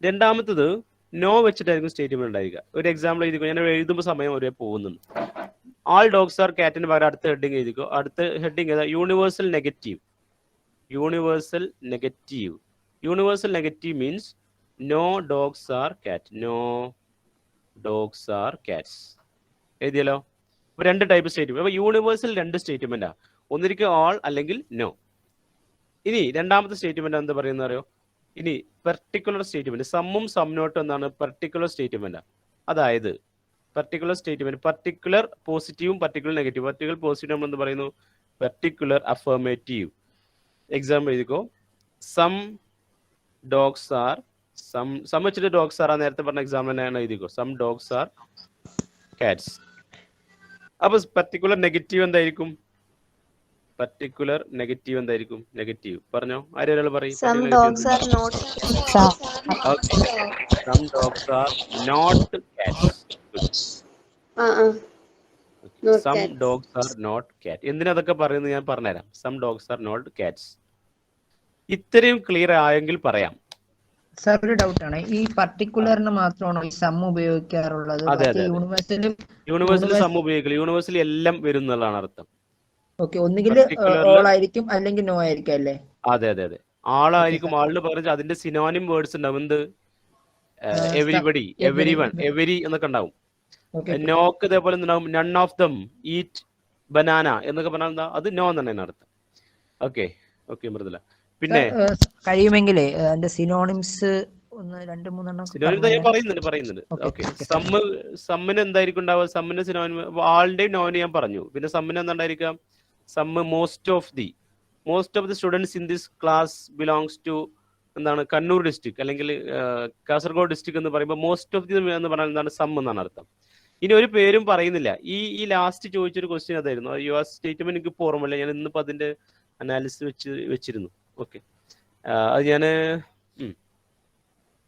രണ്ടാമത്തത് നോ വെച്ചിട്ടായിരിക്കും സ്റ്റേറ്റ്മെന്റ് ഉണ്ടായിരിക്കുക. ഒരു എക്സാമ്പിൾ എഴുതിക്കോ. ഞാൻ എഴുതുമ്പോൾ സമയം ഒരേ പോകുന്നുണ്ട്. ആൾ ഡോഗ്സ് ആർ കാറ്റിന് പകരം അടുത്ത ഹെഡിങ് എഴുതിക്കോ. അടുത്ത ഹെഡിങ് ഏതാ? Universal negative. universal negative. Universal negative means no dogs are cat. No dogs are cats. എഴുതിയല്ലോ. അപ്പൊ രണ്ട് ടൈപ്പ് സ്റ്റേറ്റ്മെന്റ്. അപ്പൊ യൂണിവേഴ്സൽ രണ്ട് സ്റ്റേറ്റ്മെന്റാ. ഒന്നിരിക്കും all അല്ലെങ്കിൽ no. ഇനി രണ്ടാമത്തെ സ്റ്റേറ്റ്മെന്റ് എന്താ പറയുന്ന അറിയോ? ഇനി പെർട്ടിക്കുലർ സ്റ്റേറ്റ്മെന്റ്, സമ്മും സം നോട്ടും എന്നാണ് പെർട്ടിക്കുലർ സ്റ്റേറ്റ്മെന്റ്. അതായത് പെർട്ടിക്കുലർ സ്റ്റേറ്റ്മെന്റ്, പർട്ടിക്കുലർ പോസിറ്റീവും പർട്ടിക്കുലർ നെഗറ്റീവ്. പർട്ടിക്കുലർ പോസിറ്റീവ് നമ്മൾ എന്ത് പറയുന്നു? Particular affirmative. എക്സാമ്പിൾ എഴുതിക്കോ. സം ഡോഗ്സ് ആർ, സം വെച്ചിട്ട് ഡോഗ്സ് ആർ നേരത്തെ പറഞ്ഞ എക്സാമ്പിൾ തന്നെയാണ് എഴുതിക്കോ. Some dogs are cats. അപ്പൊ പർട്ടിക്കുലർ നെഗറ്റീവ് എന്തായിരിക്കും? പർട്ടിക്കുലർ നെഗറ്റീവ് എന്തായിരിക്കും? നെഗറ്റീവ് പറഞ്ഞോ, ആരൊരാൾ പറയും. Some dogs are not. Some dogs are not cats. Not Some cats. dogs are not cat. എന്തിനാ അതൊക്കെ പറയുന്നത് ഞാൻ പറഞ്ഞുതരാം. Some dogs are not cats. ഇത്രയും ക്ലിയർ ആയെങ്കിൽ പറയാം. സാർ ഒരു ഡൗട്ടാണ്, ഈ പർട്ടിക്കുലറിന് മാത്രമാണോ ഈ സം ഉപയോഗിക്കാറുള്ളത്? അതെ, അതെ. യൂണിവേഴ്സലും യൂണിവേഴ്സലി സം ഉപയോഗിക്കില്ല. യൂണിവേഴ്സലി എല്ലാം വരുന്നതാണ് അർത്ഥം. ഓക്കെ, ഒന്നുകിൽ Particularly- ഓൾ ആയിരിക്കും അല്ലെങ്കിൽ നോ ആയിരിക്കും അല്ലേ? അതെ അതെ അതെ. ആളായിരിക്കും. ആളിന് പറഞ്ഞ അതിന്റെ സിനോണിം വേർഡ്സ് ഉണ്ടാവും. എന്ത്? എവരിബഡി, എവരി വൺ, എവരി എന്നൊക്കെ ഉണ്ടാവും. നോക്ക് ഇതേപോലെ ഉണ്ടാവും. None of them eat banana എന്നൊക്കെ പറഞ്ഞാൽ എന്താ? അത് നോ എന്ന് തന്നെയാണ് അർത്ഥം. Okay okay Mridula. പിന്നെ കഴിയുമെങ്കിൽ അതിന്റെ സിനോണിംസ് ഒന്ന് രണ്ട് മൂന്നെണ്ണം സിനോണിം ഞാൻ പറയുന്നുണ്ട്. ഓക്കെ. സമ്മിന് എന്തായിരിക്കും ഉണ്ടാവുക? സമ്മിന് സിനോണിം ആളുടെയും നോന് ഞാൻ പറഞ്ഞു. പിന്നെ സമ്മിന് എന്തായിരിക്കാം? Some most of the students in this class belongs to എന്താണ്? കണ്ണൂർ ഡിസ്ട്രിക്ട് അല്ലെങ്കിൽ കാസർഗോഡ് ഡിസ്ട്രിക്ട് എന്ന് പറയുമ്പോൾ മോസ്റ്റ് ഓഫ് ദി എന്ന് പറഞ്ഞാൽ എന്താണ്? സം എന്നാണ് അർത്ഥം. ഇനി ഒരു പേരും പറയുന്നില്ല. ഈ ലാസ്റ്റ് ചോദിച്ചൊരു ക്വസ്റ്റ്യൻ അതായിരുന്നു. യു ആർ സ്റ്റേറ്റ്മെന്റ് എനിക്ക് ഓർമ്മയില്ല. ഞാൻ ഇന്നിപ്പോൾ അതിന്റെ അനാലിസിസ് വെച്ചിരുന്നു. ഓക്കെ, അത് ഞാൻ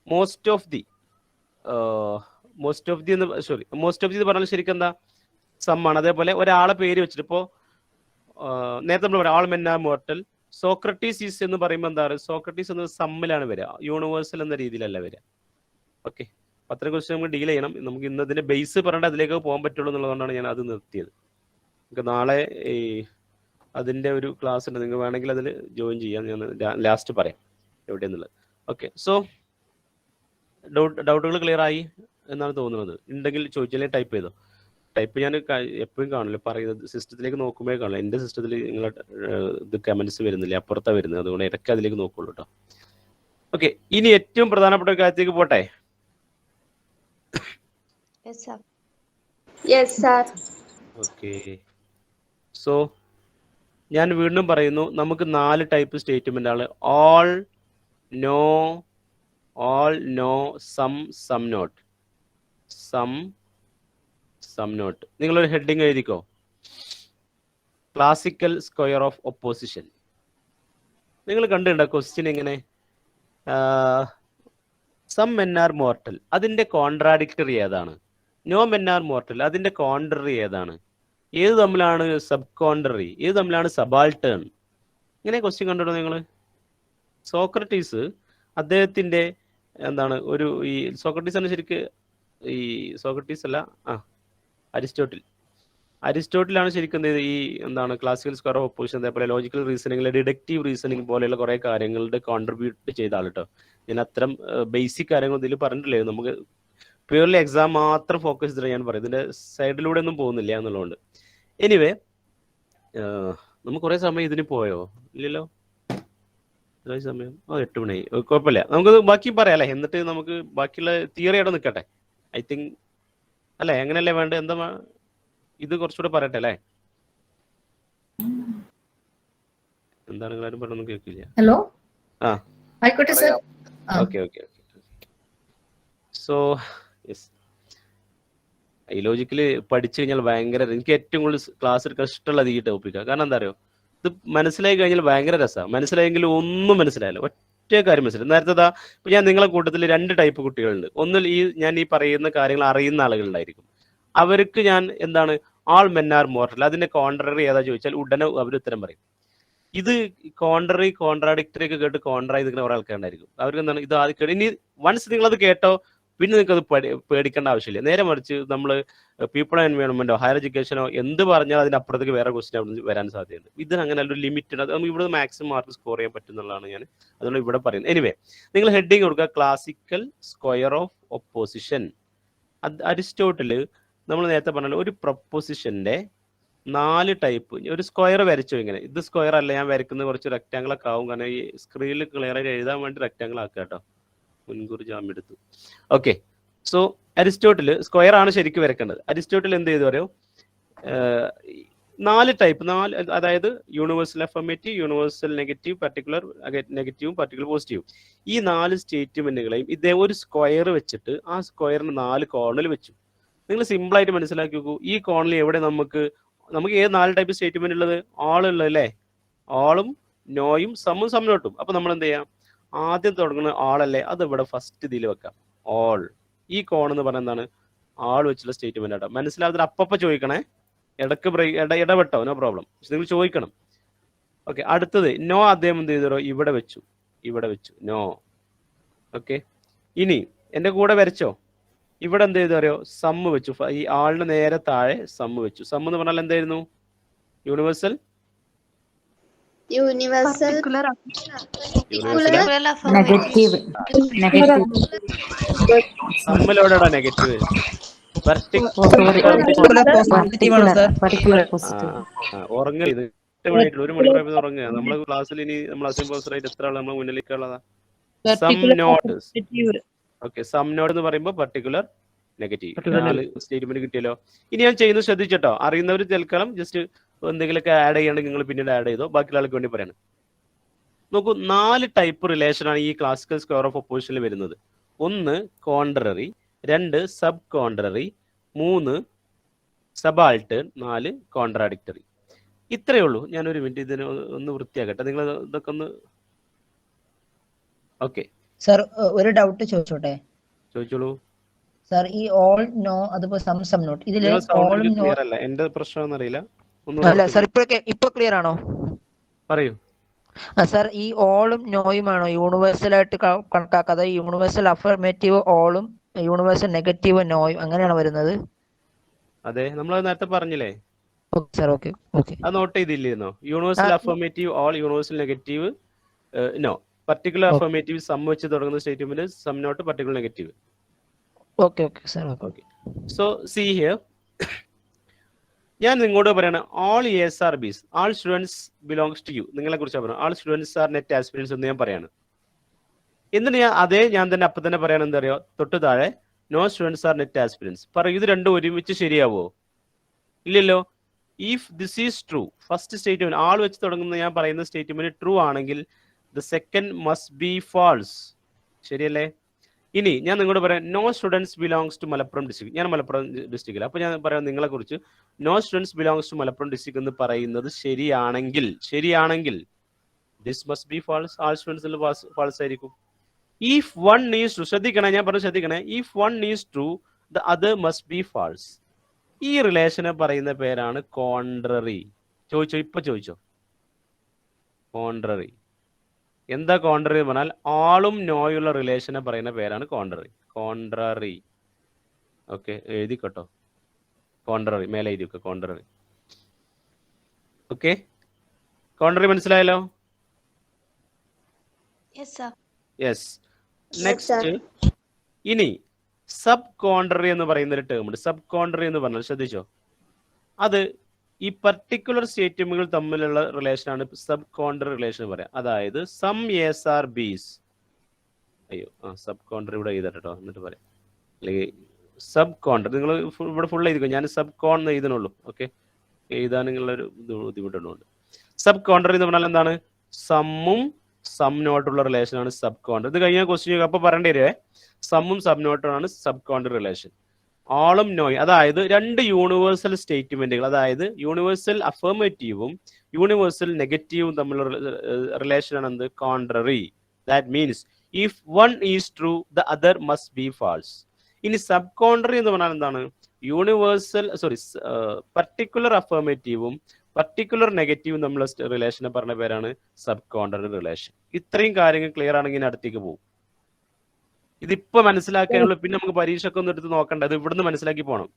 മോസ്റ്റ് ഓഫ് ദി എന്ന് പറഞ്ഞാൽ ശരിക്കും എന്താ? സമ്മാണ്. അതേപോലെ ഒരാളെ പേര് വെച്ചിട്ട് ഇപ്പോൾ നേരത്തെ നമ്മൾ പറയാം all men are mortal. Socrates is എന്ന് പറയുമ്പോൾ എന്താ? സോക്രട്ടീസ് എന്നത് സമ്മിലാണ് വരിക, യൂണിവേഴ്സൽ എന്ന രീതിയിലല്ല വരിക. ഓക്കെ, അത്രയും ക്വസ്റ്റ്യൻ നമുക്ക് ഡീൽ ചെയ്യണം. നമുക്ക് ഇന്നതിന്റെ ബേസ് പറഞ്ഞിട്ട് അതിലേക്ക് പോകാൻ പറ്റുള്ളൂ എന്നുള്ളതുകൊണ്ടാണ് ഞാൻ അത് നിർത്തിയത്. നമുക്ക് നാളെ ഈ അതിന്റെ ഒരു ക്ലാസ് ഉണ്ട്, നിങ്ങൾ വേണമെങ്കിൽ അതിൽ ജോയിൻ ചെയ്യാം. ഞാൻ ലാസ്റ്റ് പറയാം എവിടെയെന്നുള്ളത്. ഓക്കെ, സോ ഡൗട്ടുകൾ ക്ലിയർ ആയി എന്നാണ് തോന്നുന്നത്. ഉണ്ടെങ്കിൽ ചോദിച്ചാലേ ടൈപ്പ് ചെയ്തോ. ടൈപ്പ് ഞാൻ എപ്പോഴും കാണില്ല, പറയുന്നത് സിസ്റ്റത്തിലേക്ക് നോക്കുമ്പോഴേ കാണില്ല. എൻ്റെ സിസ്റ്റത്തിൽ നിങ്ങളെ ഇത് കമന്റ്സ് വരുന്നില്ല, അപ്പുറത്താണ് വരുന്നത്. അതുകൊണ്ട് ഇടയ്ക്ക് അതിലേക്ക് നോക്കുള്ളൂ കേട്ടോ. ഓക്കെ, ഇനി ഏറ്റവും പ്രധാനപ്പെട്ട ഒരു കാര്യത്തേക്ക് പോട്ടെ. Yes, sir. Yes, sir. Okay, so ഞാൻ വീണ്ടും പറയുന്നു, നമുക്ക് 4 ടൈപ്പ് സ്റ്റേറ്റ്മെന്റ് ആണ്. All, no, some not. Some not. നിങ്ങളൊരു ഹെഡിങ് എഴുതിക്കോ. Classical square of opposition. നിങ്ങൾ കണ്ടിട്ടുണ്ടോ ക്വസ്റ്റ്യൻ എങ്ങനെ? സം മെൻ ആർ മോർട്ടൽ, അതിന്റെ കോൺട്രാഡിക്ടറി ഏതാണ്? നോ മെൻ ആർ മോർട്ടൽ, അതിന്റെ കോൺട്രറി ഏതാണ്? ഏത് തമ്മിലാണ് സബ് കോൺട്രറി? ഏത് തമ്മിലാണ് സബാൾട്ടേൺ? ഇങ്ങനെ ക്വസ്റ്റ്യൻ കണ്ടിട്ടോ നിങ്ങൾ? സോക്രട്ടീസ് അദ്ദേഹത്തിന്റെ എന്താണ് ഈ സോക്രട്ടീസ് ആണ് ശരിക്ക്, ഈ സോക്രട്ടീസ് അല്ല, അരിസ്റ്റോട്ടിലാണ് ശരിക്കും ഈ എന്താണ് ക്ലാസിക്കൽ സ്ക്വയർ ഓഫ് ഒപ്പോസിഷൻ, അതേപോലെ ലോജിക്കൽ റീസണിംഗ്, ഡിഡക്റ്റീവ് റീസണിംഗ് പോലെയുള്ള കുറെ കാര്യങ്ങളുടെ കോൺട്രിബ്യൂട്ട് ചെയ്ത ആൾ കേട്ടോ. ഞാൻ അത്തരം ബേസിക് കാര്യങ്ങൾ ഇതിൽ പറഞ്ഞിട്ടില്ലേ. നമുക്ക് പ്യൂർലി എക്സാം മാത്രം ഫോക്കസ് ചെയ്തിട്ട് ഞാൻ പറയും, ഇതിന്റെ സൈഡിലൂടെ ഒന്നും പോകുന്നില്ല എന്നുള്ളതുകൊണ്ട്. എനിവേ, നമുക്ക് കുറെ സമയം ഇതിന് പോയോ? ഇല്ലല്ലോ, സമയം 8 മണി. കുഴപ്പമില്ല, നമുക്ക് ബാക്കി പറയാം അല്ലേ. എന്നിട്ട് നമുക്ക് ബാക്കിയുള്ള തിയറി അവിടെ നിൽക്കട്ടെ. ഐ തിങ്ക് അല്ലേ, എങ്ങനെയല്ലേ വേണ്ട? എന്താ ഇത് കുറച്ചുകൂടെ പറയട്ടെ അല്ലേ? എന്താണ് നിങ്ങളാരും പറഞ്ഞൊന്നും കേൾക്കില്ല. ഹലോ, ആ, ആയിക്കോട്ടെ സർ. ഓക്കെ. സോ യെസ്, ഈ ലോജിക്കല് പഠിച്ചു കഴിഞ്ഞാൽ ഭയങ്കര, എനിക്ക് ഏറ്റവും കൂടുതൽ ക്ലാസ് എടുക്കാൻ ഇഷ്ടമുള്ളത് ഈ ടോപ്പിക്കാണ്. കാരണം എന്താ അറിയോ, ഇത് മനസ്സിലായി കഴിഞ്ഞാൽ ഭയങ്കര രസമാണ്. മനസ്സിലായെങ്കിൽ ഒന്നും മനസ്സിലായല്ലോ, ഒറ്റ കാര്യം മനസ്സിലായി. നേരത്തെ ഇപ്പൊ ഞാൻ നിങ്ങളെ കൂട്ടത്തിൽ 2 ടൈപ്പ് കുട്ടികളുണ്ട്. ഒന്നിൽ ഞാൻ ഈ പറയുന്ന കാര്യങ്ങൾ അറിയുന്ന ആളുകളുണ്ടായിരിക്കും. അവർക്ക് ഞാൻ എന്താണ് ആൾ മെൻ ആർ മോർട്ടൽ, അതിന്റെ കോൺട്രറി ഏതാ ചോദിച്ചാൽ ഉടനെ അവർ ഉത്തരം പറയും. ഇത് കോൺട്രാഡിക്ടറി ഒക്കെ കേട്ട് കോൺട്രാ ചെയ്തിരിക്കുന്ന കുറെ ആൾക്കാരുണ്ടായിരിക്കും. അവർക്ക് എന്താണ് ഇത് ആദ്യം കേട്ട്, ഇനി വൺസ് നിങ്ങളത് കേട്ടോ പിന്നെ നിങ്ങൾക്ക് അത് പേടിക്കേണ്ട ആവശ്യമില്ല. നേരെ മറിച്ച് നമ്മൾ പീപ്പിൾ എൻവയോൺമെന്റോ ഹയർ എഡ്യൂക്കേഷനോ എന്ത് പറഞ്ഞാൽ അതിന്റെ അപ്പുറത്തേക്ക് വേറെ ക്വസ്റ്റ്യൻ അവിടെ വരാൻ സാധ്യതയുണ്ട്. ഇതിന് അങ്ങനെ ഒരു ലിമിറ്റ് ഉണ്ട്. അത് നമുക്ക് ഇവിടെ മാക്സിമം മാർക്ക് സ്കോർ ചെയ്യാൻ പറ്റുന്നതാണ് ഞാൻ അതുകൊണ്ട് ഇവിടെ പറയുന്നത്. എനിവേ നിങ്ങൾ ഹെഡിങ് കൊടുക്കുക ക്ലാസിക്കൽ സ്ക്വയർ ഓഫ് ഒപ്പോസിഷൻ. അരിസ്റ്റോട്ടില് നമ്മൾ നേരത്തെ പറഞ്ഞ ഒരു പ്രൊപ്പോസിഷന്റെ 4 ടൈപ്പ്. ഒരു സ്ക്വയർ വരച്ചു. ഇങ്ങനെ ഇത് സ്ക്വയർ അല്ല ഞാൻ വരയ്ക്കുന്നത് കുറച്ച് റെക്ടാങ്കിൾ ഒക്കെ ആവും, കാരണം ഈ സ്ക്രീനിൽ ക്ലിയർ ആയിട്ട് എഴുതാൻ വേണ്ടി റെക്ടാങ്കിൾ ആക്കുക കേട്ടോ, മുൻകൂർ ജാമ്യം എടുത്തു. ഓക്കെ, സോ അരിസ്റ്റോട്ടിൽ സ്ക്വയർ ആണ് ശരിക്കും വരക്കേണ്ടത്. അരിസ്റ്റോട്ടിൽ എന്ത് ചെയ്തു പറയോ 4 ടൈപ്പ്, 4 അതായത് universal affirmative, universal negative, particular നെഗറ്റീവും പർട്ടിക്കുലർ പോസിറ്റീവും. ഈ 4 സ്റ്റേറ്റ്മെന്റുകളെയും ഇതേ ഒരു സ്ക്വയർ വെച്ചിട്ട് ആ സ്ക്വയറിന് 4 കോർണറിൽ വെച്ചു. നിങ്ങൾ സിമ്പിൾ ആയിട്ട് മനസ്സിലാക്കി നോക്കൂ. ഈ കോർണറിൽ എവിടെ നമുക്ക് ഏത് 4 ടൈപ്പ് സ്റ്റേറ്റ്മെന്റ് ഉള്ളത്? ആളുള്ളത് അല്ലേ? ആളും നോയും സമ്മും സമ്മിനോട്ടും. അപ്പൊ നമ്മൾ എന്ത് ചെയ്യാം? ആദ്യം തുടങ്ങുന്ന ആളല്ലേ, അത് ഇവിടെ ഫസ്റ്റ് ഇതിൽ വെക്കാം. ഓൾ. ഈ കോൺ എന്ന് പറയുന്നത് എന്താണ്? ആൾ വെച്ചുള്ള സ്റ്റേറ്റ്മെന്റ് ആട്ടോ. മനസ്സിലാവുന്ന അപ്പ ചോദിക്കണേ, ഇടക്ക് ഇടപെട്ടോ, നോ പ്രോബ്ലം, പക്ഷെ നിങ്ങൾ ചോദിക്കണം. ഓക്കെ, അടുത്തത് നോ. അദ്ദേഹം എന്ത് ചെയ്തോ ഇവിടെ വെച്ചു, നോ. ഓക്കെ, ഇനി എന്റെ കൂടെ വരച്ചോ. ഇവിടെ എന്ത് ചെയ്തു അറിയോ? സമ്മ് വെച്ചു. ഈ ആളിന് നേരെ താഴെ സമ്മ് വെച്ചു. സമ്മ് എന്ന് പറഞ്ഞാൽ എന്തായിരുന്നു? യൂണിവേഴ്സൽ നെഗറ്റീവ് സമ്മിലോടാ നെഗറ്റീവ്. ഉറങ്ങ ഇത് 8 മണിയായിട്ടുള്ള 1 മണിക്കൂർ ഉറങ്ങുക. നമ്മളെ ക്ലാസ്സിൽ ഇനി നമ്മൾ അസൈൻ പ്രൊഫസറായിട്ട് എത്ര ആള് നമ്മളെ മുന്നിലേക്കുള്ളതാ? Some not. Okay, some not എന്ന് പറയുമ്പോൾ പർട്ടിക്കുലർ നെഗറ്റീവ്. 4 സ്റ്റേറ്റ്മെന്റ് കിട്ടിയല്ലോ. ഇനി ഞാൻ ചെയ്യുന്നത് ശ്രദ്ധിച്ചോ. അറിയുന്നവർ തൽക്കാലം ജസ്റ്റ് എന്തെങ്കിലുമൊക്കെ ആഡ് ചെയ്യണമെങ്കിൽ നിങ്ങൾ പിന്നീട് ആഡ് ചെയ്തോ. ബാക്കിയുള്ള ആൾക്ക് വേണ്ടി പറയണം. നോക്കൂ, 4 ടൈപ്പ് റിലേഷൻ ആണ് ഈ ക്ലാസിക്കൽ സ്ക്വയർ ഓഫ് ഒപ്പോസിഷനിൽ വരുന്നത്. 1 contrary, 2 sub contrary, 3 subaltern, 4 contradictory. ഇത്രയേ ഉള്ളൂ. ഞാൻ ഒരു മിനിറ്റ് ഇതിന് ഒന്ന് വൃത്തിയാക്കട്ടെ. നിങ്ങൾ ഇതൊക്കെ ഒന്ന്. ഓക്കെ സർ, ഒരു ഡൗട്ട് ചോദിച്ചോട്ടെ? ചോദിച്ചോളൂ സർ. ഈ ഓൾ നോ അതുപോലെ സം നോട്ട് ഇതില് ഓളും നോ അല്ല, എന്റെ പ്രശ്നം അറിയില്ല. അല്ല സർ, ഇപ്പൊ ക്ലിയർ ആണോ? പറയൂ സർ. ഈ ഓളും നോയുമാണോ യൂണിവേഴ്സൽ ആയിട്ട് കണക്കാക്കാതെ യൂണിവേഴ്സൽ അഫർമേറ്റീവ് ഓളും യൂണിവേഴ്സൽ നെഗറ്റീവ് നോയും അങ്ങനെയാണ് വരുന്നത്? അതെ, നമ്മൾ നേരത്തെ പറഞ്ഞില്ലേ. സർ ഓക്കെ ഓക്കെ, അത് നോട്ട് ചെയ്തില്ലായിരുന്നോ? Universal affirmative all, universal negative no, particular affirmative some വെച്ച് തുടങ്ങുന്ന statement some not, particular negative. Okay okay sir. Okay, so see here ഞാൻ നിങ്ങളോട് പറയണ all S are Bs, all students belongs to you. നിങ്ങളെ കുറിച്ച് പറയുന്നത് all students are NET aspirants എന്ന് ഞാൻ പറയാണ്. എന്നിട്ട് ഞാൻ തന്നെ അപ്പൊ തന്നെ പറയാൻ എന്താ അറിയോ? തൊട്ട് താഴെ no students are NET aspirants പറയും. ഇത് രണ്ടും ഒരുമിച്ച് ശരിയാവോ? ഇല്ലല്ലോ. If this is true, first statement all വെച്ച് തുടങ്ങുന്ന ഞാൻ പറയുന്ന സ്റ്റേറ്റ്മെന്റ് ട്രൂ ആണെങ്കിൽ the second must be false. ശരിയല്ലേ? ഇനി ഞാൻ നിങ്ങളോട് പറയാം no students belongs to Malappuram district. ഞാൻ മലപ്പുറം ഡിസ്ട്രിക്റ്റിൽ. അപ്പൊ ഞാൻ പറയാം നിങ്ങളെ കുറിച്ച് no students belongs to Malappuram district എന്ന് പറയുന്നത് ശരിയാണെങ്കിൽ this must be false. All സ്റ്റുഡൻസിൽ ഫാൾസ് ആയിരിക്കും. ഇഫ് വൺ ഈസ് ട്രൂ, ശ്രദ്ധിക്കണേ, ഞാൻ പറഞ്ഞു ശ്രദ്ധിക്കണേ. If one is true the other must be false. ഈ റിലേഷനെ പറയുന്ന പേരാണ് കോൺട്രറി. ചോദിച്ചോ കോൺട്രറി എന്താ? കോൺട്രറി എന്ന് പറഞ്ഞാൽ ആളും നോയുള്ള റിലേഷനെ പറയുന്ന പേരാണ് കോൺട്രറി. ഓക്കെ, എഴുതിക്കോട്ടോ. കോൺട്രറി മേലെ എഴുതി വെക്കുക. കോൺട്രറി. ഓക്കെ, കോൺട്രറി മനസ്സിലായല്ലോ? യെസ്. നെക്സ്റ്റ്, ഇനി സബ് കോൺട്രറി എന്ന് പറയുന്ന ഒരു ടേം ഉണ്ട്. സബ് കോൺട്രറി എന്ന് പറഞ്ഞാൽ ശ്രദ്ധിച്ചോ, അത് ഈ പർട്ടിക്കുലർ സ്റ്റേറ്റ്മെന്റുകൾ തമ്മിലുള്ള റിലേഷൻ ആണ് സബ് കോൺട്രറി റിലേഷൻ പറയാം. അതായത് some S are Bs. Sub contrary ഇവിടെ എഴുതട്ടോ, എന്നിട്ട് പറയാം. അല്ലെങ്കിൽ സബ് കോൺട്രറി നിങ്ങൾ ഇവിടെ ഫുൾ എഴുതിക്കോ. ഞാൻ സബ് കോൺ എന്ന് എഴുതണുള്ളൂ. ഓക്കെ, എഴുതാൻ നിങ്ങളൊരു ബുദ്ധിമുട്ടുള്ളതുകൊണ്ട്. സബ് കോൺട്രറി എന്ന് പറഞ്ഞാൽ എന്താണ്? സമ്മും സം നോട്ടുള്ള റിലേഷൻ ആണ് സബ് കോൺട്രറി. ഇത് കഴിഞ്ഞാൽ ക്വസ്റ്റ്യൻ അപ്പൊ പറയേണ്ടി വരുവേ. സമ്മും സബ് നോട്ടും ആണ് സബ് കോൺട്രറി റിലേഷൻ. ആളും നോയും, അതായത് 2 യൂണിവേഴ്സൽ സ്റ്റേറ്റ്മെന്റുകൾ, അതായത് യൂണിവേഴ്സൽ അഫർമേറ്റീവും യൂണിവേഴ്സൽ നെഗറ്റീവും തമ്മിലുള്ള റിലേഷൻ ആണ് എന്ത്? Contrary. That means if one is true the other must be false. ഇനി സബ് കോൺട്രറി എന്ന് പറഞ്ഞാൽ എന്താണ്? പർട്ടിക്കുലർ അഫർമേറ്റീവും പർട്ടിക്കുലർ നെഗറ്റീവും തമ്മിലുള്ള റിലേഷനെ പറഞ്ഞ പേരാണ് സബ് കോൺട്രറി റിലേഷൻ. ഇത്രയും കാര്യങ്ങൾ ക്ലിയർ ആണെങ്കിൽ അടുത്തേക്ക് പോകും. ഇതിപ്പോ മനസ്സിലാക്കാനുള്ളൂ. പിന്നെ നമുക്ക് പരീക്ഷയ്ക്ക് ഒന്നും എടുത്ത് നോക്കണ്ട. ഇത് ഇവിടുന്ന് മനസ്സിലാക്കി പോകണം.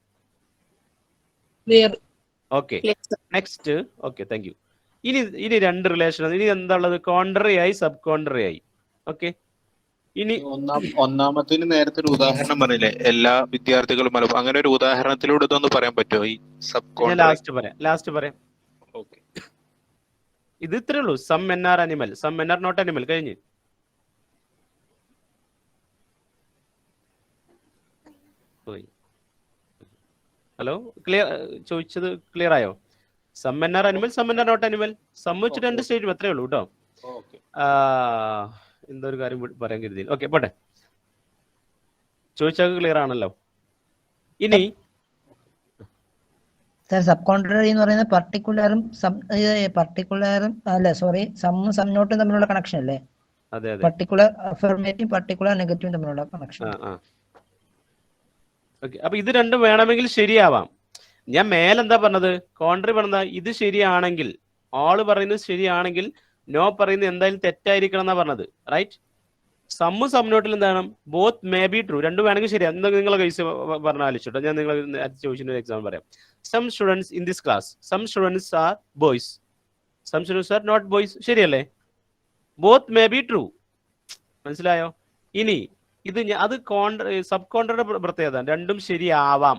Okay, next. Okay, thank you. ഇനി രണ്ട് റിലേഷൻ. ഇനി എന്താ ഉള്ളത്? കോൺട്രറി ആയി, സബ് കോൺട്രറി ആയി. ഓക്കെ, ഇനി ഒന്നാമത്തിന് നേരത്തെ ഒരു ഉദാഹരണം പറഞ്ഞില്ലേ, എല്ലാ വിദ്യാർത്ഥികളും അങ്ങനെ ഒരു ഉദാഹരണത്തിലൂടെ ഇതൊന്ന് പറയാൻ പറ്റുമോ? ഈ സബ് കോൺട്രറി ലാസ്റ്റ് പറയാം. ഓക്കെ, ഇത് ഇത്രേ ഉള്ളൂ. Some N are animal, some N are not animal. കഴിഞ്ഞ്. Hello, clear? ചോദിച്ചത് ക്ലിയർ ആയോ? Some N are animal, some N are not animal. Some വെച്ചിട്ട് രണ്ട് സ്റ്റേറ്റ് അത്രേ ഉള്ളൂ കേട്ടോ. എന്തോ ഒരു കാര്യം പറയാൻ കരുതി. ഓക്കെ, പോട്ടെ. ചോദിച്ചാൽ ക്ലിയർ ആണല്ലോ. ഇനി സർ സബ് കോൺട്രറി എന്ന് പറയുന്നത് പർട്ടിക്കുലറും അല്ല സോറി സമ്മും സം നോട്ടും തമ്മിലുള്ള കണക്ഷൻ അല്ലേ? അതെ, പർട്ടിക്കുലർ അഫർമേറ്റീവ് പർട്ടിക്കുലർ നെഗറ്റീവും തമ്മിലുള്ള കണക്ഷൻ. ഓക്കെ, അപ്പൊ ഇത് രണ്ടും വേണമെങ്കിൽ ശരിയാവാം. ഞാൻ മേലെന്താ പറഞ്ഞത്? കോൺട്രറി പറഞ്ഞ ഇത് ശരിയാണെങ്കിൽ, ആള് പറയുന്നത് ശരിയാണെങ്കിൽ നോ പറയുന്നത് എന്തായാലും തെറ്റായിരിക്കണം എന്നാ പറഞ്ഞത്. റൈറ്റ്? സമ്മ് സംനോട്ടിൽ എന്താണ്? Both may be true. രണ്ടും വേണമെങ്കിൽ ശരിയാ. എന്താ നിങ്ങളെ കേസ് പറഞ്ഞാലിച്ചോട്ടോ. ഞാൻ നിങ്ങൾ ചോദിച്ചിട്ട് ഒരു എക്സാമ്പിൾ പറയാം. Some students in this class, some students are boys, some students are not boys. ശരിയല്ലേ? Both may be true. മനസ്സിലായോ? ഇനി ഇത് അത് സബ് കോൺട്രയുടെ പ്രത്യേകത. രണ്ടും ശരിയാവാം.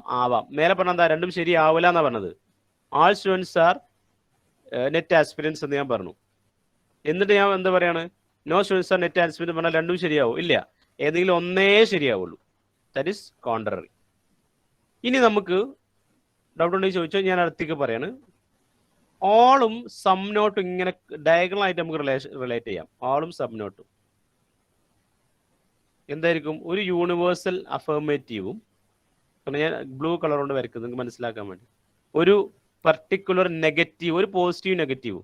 മേലെ പറഞ്ഞ എന്താ? രണ്ടും ശരിയാവില്ല എന്നാ പറഞ്ഞത്. All students are NET aspirants എന്ന് ഞാൻ പറഞ്ഞു. എന്നിട്ട് ഞാൻ എന്താ പറയാണ്? No students are NET aspirants പറഞ്ഞാൽ രണ്ടും ശരിയാവും? ഇല്ല, ഏതെങ്കിലും ഒന്നേ ശരിയാവുള്ളൂ. That is contrary. ഇനി നമുക്ക് ഡൗട്ട് ഉണ്ടെങ്കിൽ ചോദിച്ചാൽ ഞാൻ അടുത്തേക്ക് പറയാണ്. ഓളും സം നോട്ടും ഇങ്ങനെ ഡയഗണൽ ആയിട്ട് നമുക്ക് റിലേറ്റ് ചെയ്യാം. ഓളും സം നോട്ടും എന്തായിരിക്കും? ഒരു യൂണിവേഴ്സൽ അഫർമേറ്റീവും, ഞാൻ ബ്ലൂ കളർ കൊണ്ട് വരയ്ക്കുന്നത് നിങ്ങൾക്ക് മനസ്സിലാക്കാൻ വേണ്ടി, ഒരു പർട്ടിക്കുലർ നെഗറ്റീവ്, ഒരു പോസിറ്റീവ് നെഗറ്റീവും.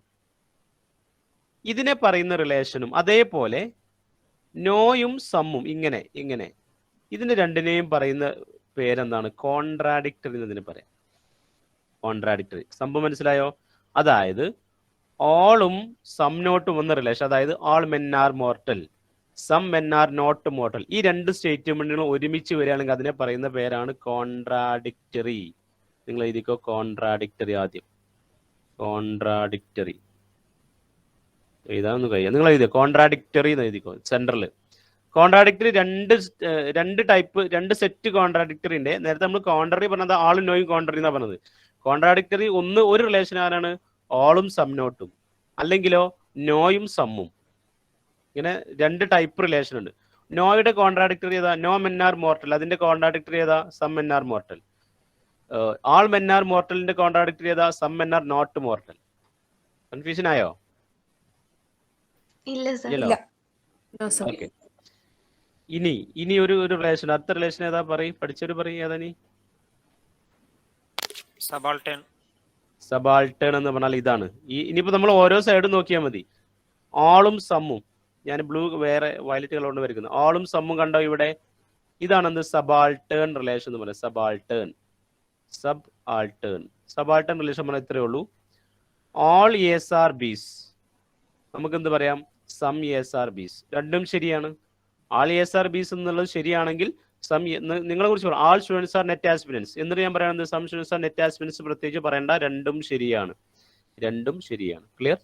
ഇതിനെ പറയുന്ന റിലേഷനും അതേപോലെ നോയും സമ്മും ഇങ്ങനെ ഇതിന് രണ്ടിനെയും പറയുന്ന പേരെന്താണ്? കോൺട്രാഡിക്ടറി എന്നതിന് പറയാം. കോൺട്രാഡിക്ടറി. സംഭവം മനസ്സിലായോ? അതായത് ഓളും സം നോട്ടും വന്ന റിലേഷൻ, അതായത് all men are mortal, some men are not mortal. ഈ രണ്ട് സ്റ്റേറ്റ്മെന്റുകളും ഒരുമിച്ച് വരികയാണെങ്കിൽ അതിനെ പറയുന്ന പേരാണ് കോൺട്രാഡിക്ടറി. നിങ്ങൾ എഴുതിക്കോ കോൺട്രാഡിക്ടറി. ആദ്യം കോൺട്രാഡിക്ടറി എഴുതാന്ന് കഴിയാം. നിങ്ങൾ എഴുതിയോ കോൺട്രാഡിക്ടറി എന്ന് എഴുതിക്കോ സെൻട്രൽ. കോൺട്രാഡിക്ടറി രണ്ട് ടൈപ്പ്, രണ്ട് സെറ്റ് കോൺട്രാഡിക്ടറി ഉണ്ട്. നേരത്തെ നമ്മൾ കോൺട്രറി പറഞ്ഞത് ആളും നോയും കോൺട്രറി എന്നാ പറഞ്ഞത്. കോൺട്രാഡിക്ടറി ഒരു റിലേഷൻ ആരാണ്? ഓളും സം നോട്ടും, അല്ലെങ്കിലോ നോയും സമ്മും. ഇങ്ങനെ രണ്ട് ടൈപ്പ് റിലേഷൻ ഉണ്ട്. നോയുടെ കോൺട്രാഡിക്ടറി ഏതാ? No men are mortal. അതിന്റെ കോൺട്രാഡിക്ടറി ഏതാ? Some men are mortal. All men are മോർട്ടലിന്റെ കോൺട്രാഡിക്ടറി ഏതാ? Some men are not mortal. Confusion ആയോ? ഇല്ല. ഓക്കെ, ഇനി ഒരു റിലേഷൻ, അടുത്ത റിലേഷൻ ഏതാ? പഠിച്ചൊരു ഏതാ? നീ സബാൾട്ടേൺ എന്ന് പറഞ്ഞാൽ ഇതാണ്. ഇനിയിപ്പോ നമ്മൾ ഓരോ സൈഡും നോക്കിയാൽ മതി. ആളും സമ്മും, ഞാൻ ബ്ലൂ വേറെ വയലറ്റ് കളർ കൊണ്ട് വരയ്ക്കുന്നത്. ആളും സമ്മും കണ്ടോ ഇവിടെ? ഇതാണ് എന്ത്? സബാൾട്ടേൺ റിലേഷൻ എന്ന് പറയുന്നത്. സബാൾട്ടേൺ റിലേഷൻ പറഞ്ഞാൽ ഇത്രയേ ഉള്ളൂ. ഓൾ എസ് ആർ ബീസ്, നമുക്ക് എന്ത് പറയാം? സം എസ് ആർ ബീസ്. രണ്ടും ശരിയാണ്. ആൾ എസ് ആർ ബീസ് എന്നുള്ളത് ശരിയാണെങ്കിൽ നിങ്ങളെ കുറിച്ച് പറയാം. All students are NET aspirants എന്നിട്ട് ഞാൻ പറയുന്നത് some students are NET aspirants പ്രത്യേകിച്ച് പറയേണ്ട. രണ്ടും ശരിയാണ്. ക്ലിയർ?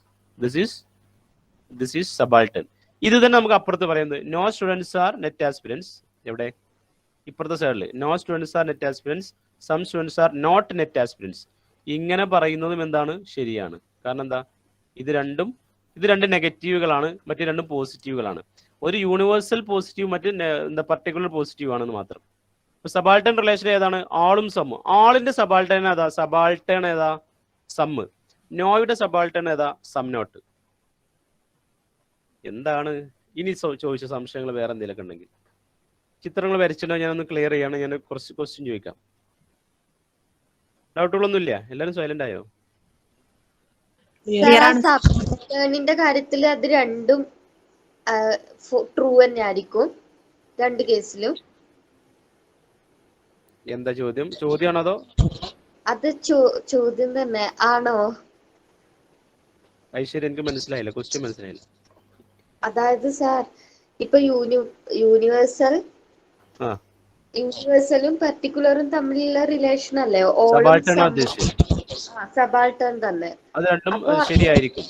This is subaltern. ഇത് തന്നെ നമുക്ക് അപ്പുറത്ത് പറയുന്നത് no students are NET aspirants. എവിടെ? ഇപ്പുറത്തെ സൈഡിൽ no students are NET aspirants, some students are not NET aspirants. ഇങ്ങനെ പറയുന്നതും എന്താണ്? ശരിയാണ്. കാരണം എന്താ? ഇത് രണ്ട് നെഗറ്റീവുകളാണ്, മറ്റു രണ്ടും പോസിറ്റീവുകളാണ്. ഒരു യൂണിവേഴ്സൽ പോസിറ്റീവ്, മറ്റ് പർട്ടിക്കുലർ പോസിറ്റീവ് ആണെന്ന് മാത്രം. സബാൾട്ടൺ റിലേഷൻ ഏതാണ്? ആളും സമ്മും. ആളിന്റെ സബാൾട്ടൺ ഏതാ? സമ്മ്. നോയുടെ സബാൾട്ടൺ ഏതാ? Some not. എന്താണ് ഇനി ചോദിച്ച സംശയങ്ങൾ? വേറെ എന്തെങ്കിലുമൊക്കെ ഉണ്ടെങ്കിൽ ചിത്രങ്ങൾ വരച്ചിട്ടോ ഞാനൊന്ന് ക്ലിയർ ചെയ്യാണ്. ഞാൻ കുറച്ച് ക്വസ്റ്റ്യൻ ചോദിക്കാം. ഡൗട്ടുകളൊന്നുമില്ല? എല്ലാവരും സൈലന്റ് ആയോ? സബാൾട്ടേണിന്റെ കാര്യത്തിൽ അത് രണ്ടും ട്രൂ തന്നെ ആയിരിക്കും രണ്ട് കേസിലും. എന്താ ചോദ്യമാണോ അതോ? അത് ചോദ്യം തന്നെ ആണോ? ഐശ്വര്യ, എനിക്ക് മനസ്സിലായില്ല, ക്വസ്റ്റ്യൻ മനസ്സിലായില്ല. അതായത് സാർ, ഇപ്പൊ യൂണിവേഴ്സൽ ആ യൂണിവേഴ്സലും പർട്ടിക്കുലറും തമ്മിലുള്ള റിലേഷൻ അല്ലേ ഓളും സബാൾട്ടൺ ഉദ്ദേശിച്ചത്. സബാൾട്ടൺ തന്നെ. അത് രണ്ടും അപ്പൊ ശരിയായിരിക്കും.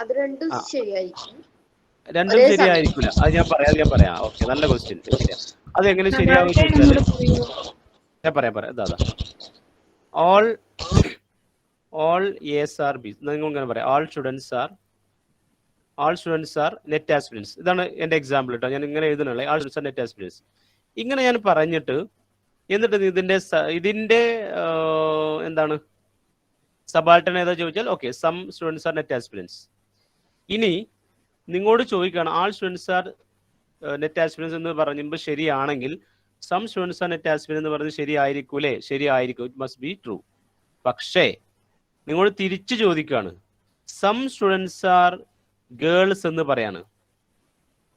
അത് രണ്ടും ആ ശരിയായിരിക്കും. രണ്ടും ഒരേ സമയം ശരിയായിരിക്കില്ല. അത് ഞാൻ പറയാം. ഓക്കെ, നല്ല ക്വസ്റ്റ്യൻ. ശരിയാ. അത് എങ്ങനെ ശരിയാവും ചോദിച്ചാല് ഞാൻ പറയാം. അതാ all A's are B's. നിങ്ങൾ ഇങ്ങനെ പറയാം, all students are net aspirants. ഇതാണ് എന്റെ എക്സാമ്പിൾ കേട്ടോ. ഞാൻ ഇങ്ങനെ എഴുതുന്നുള്ള all students are net aspirants. ഇങ്ങനെ ഞാൻ പറഞ്ഞിട്ട് എന്നിട്ട് ഇതിന്റെ എന്താണ് സബാൾട്ടൺ ഏതാ ചോദിച്ചാൽ okay, some students are NET aspirants. ഇനി നിങ്ങളോട് ചോദിക്കുകയാണ് all students are NET aspirants എന്ന് പറയുമ്പോൾ ശരിയാണെങ്കിൽ some students are NET aspirants എന്ന് പറയുന്നത് ശരിയായിരിക്കൂലേ? ശരിയായിരിക്കും, ഇറ്റ് മസ്റ്റ് ബി ട്രൂ. പക്ഷേ നിങ്ങളോട് തിരിച്ചു ചോദിക്കുകയാണ് സം സ്റ്റുഡൻസ് ആർ ഗേൾസ് എന്ന് പറയാണ്.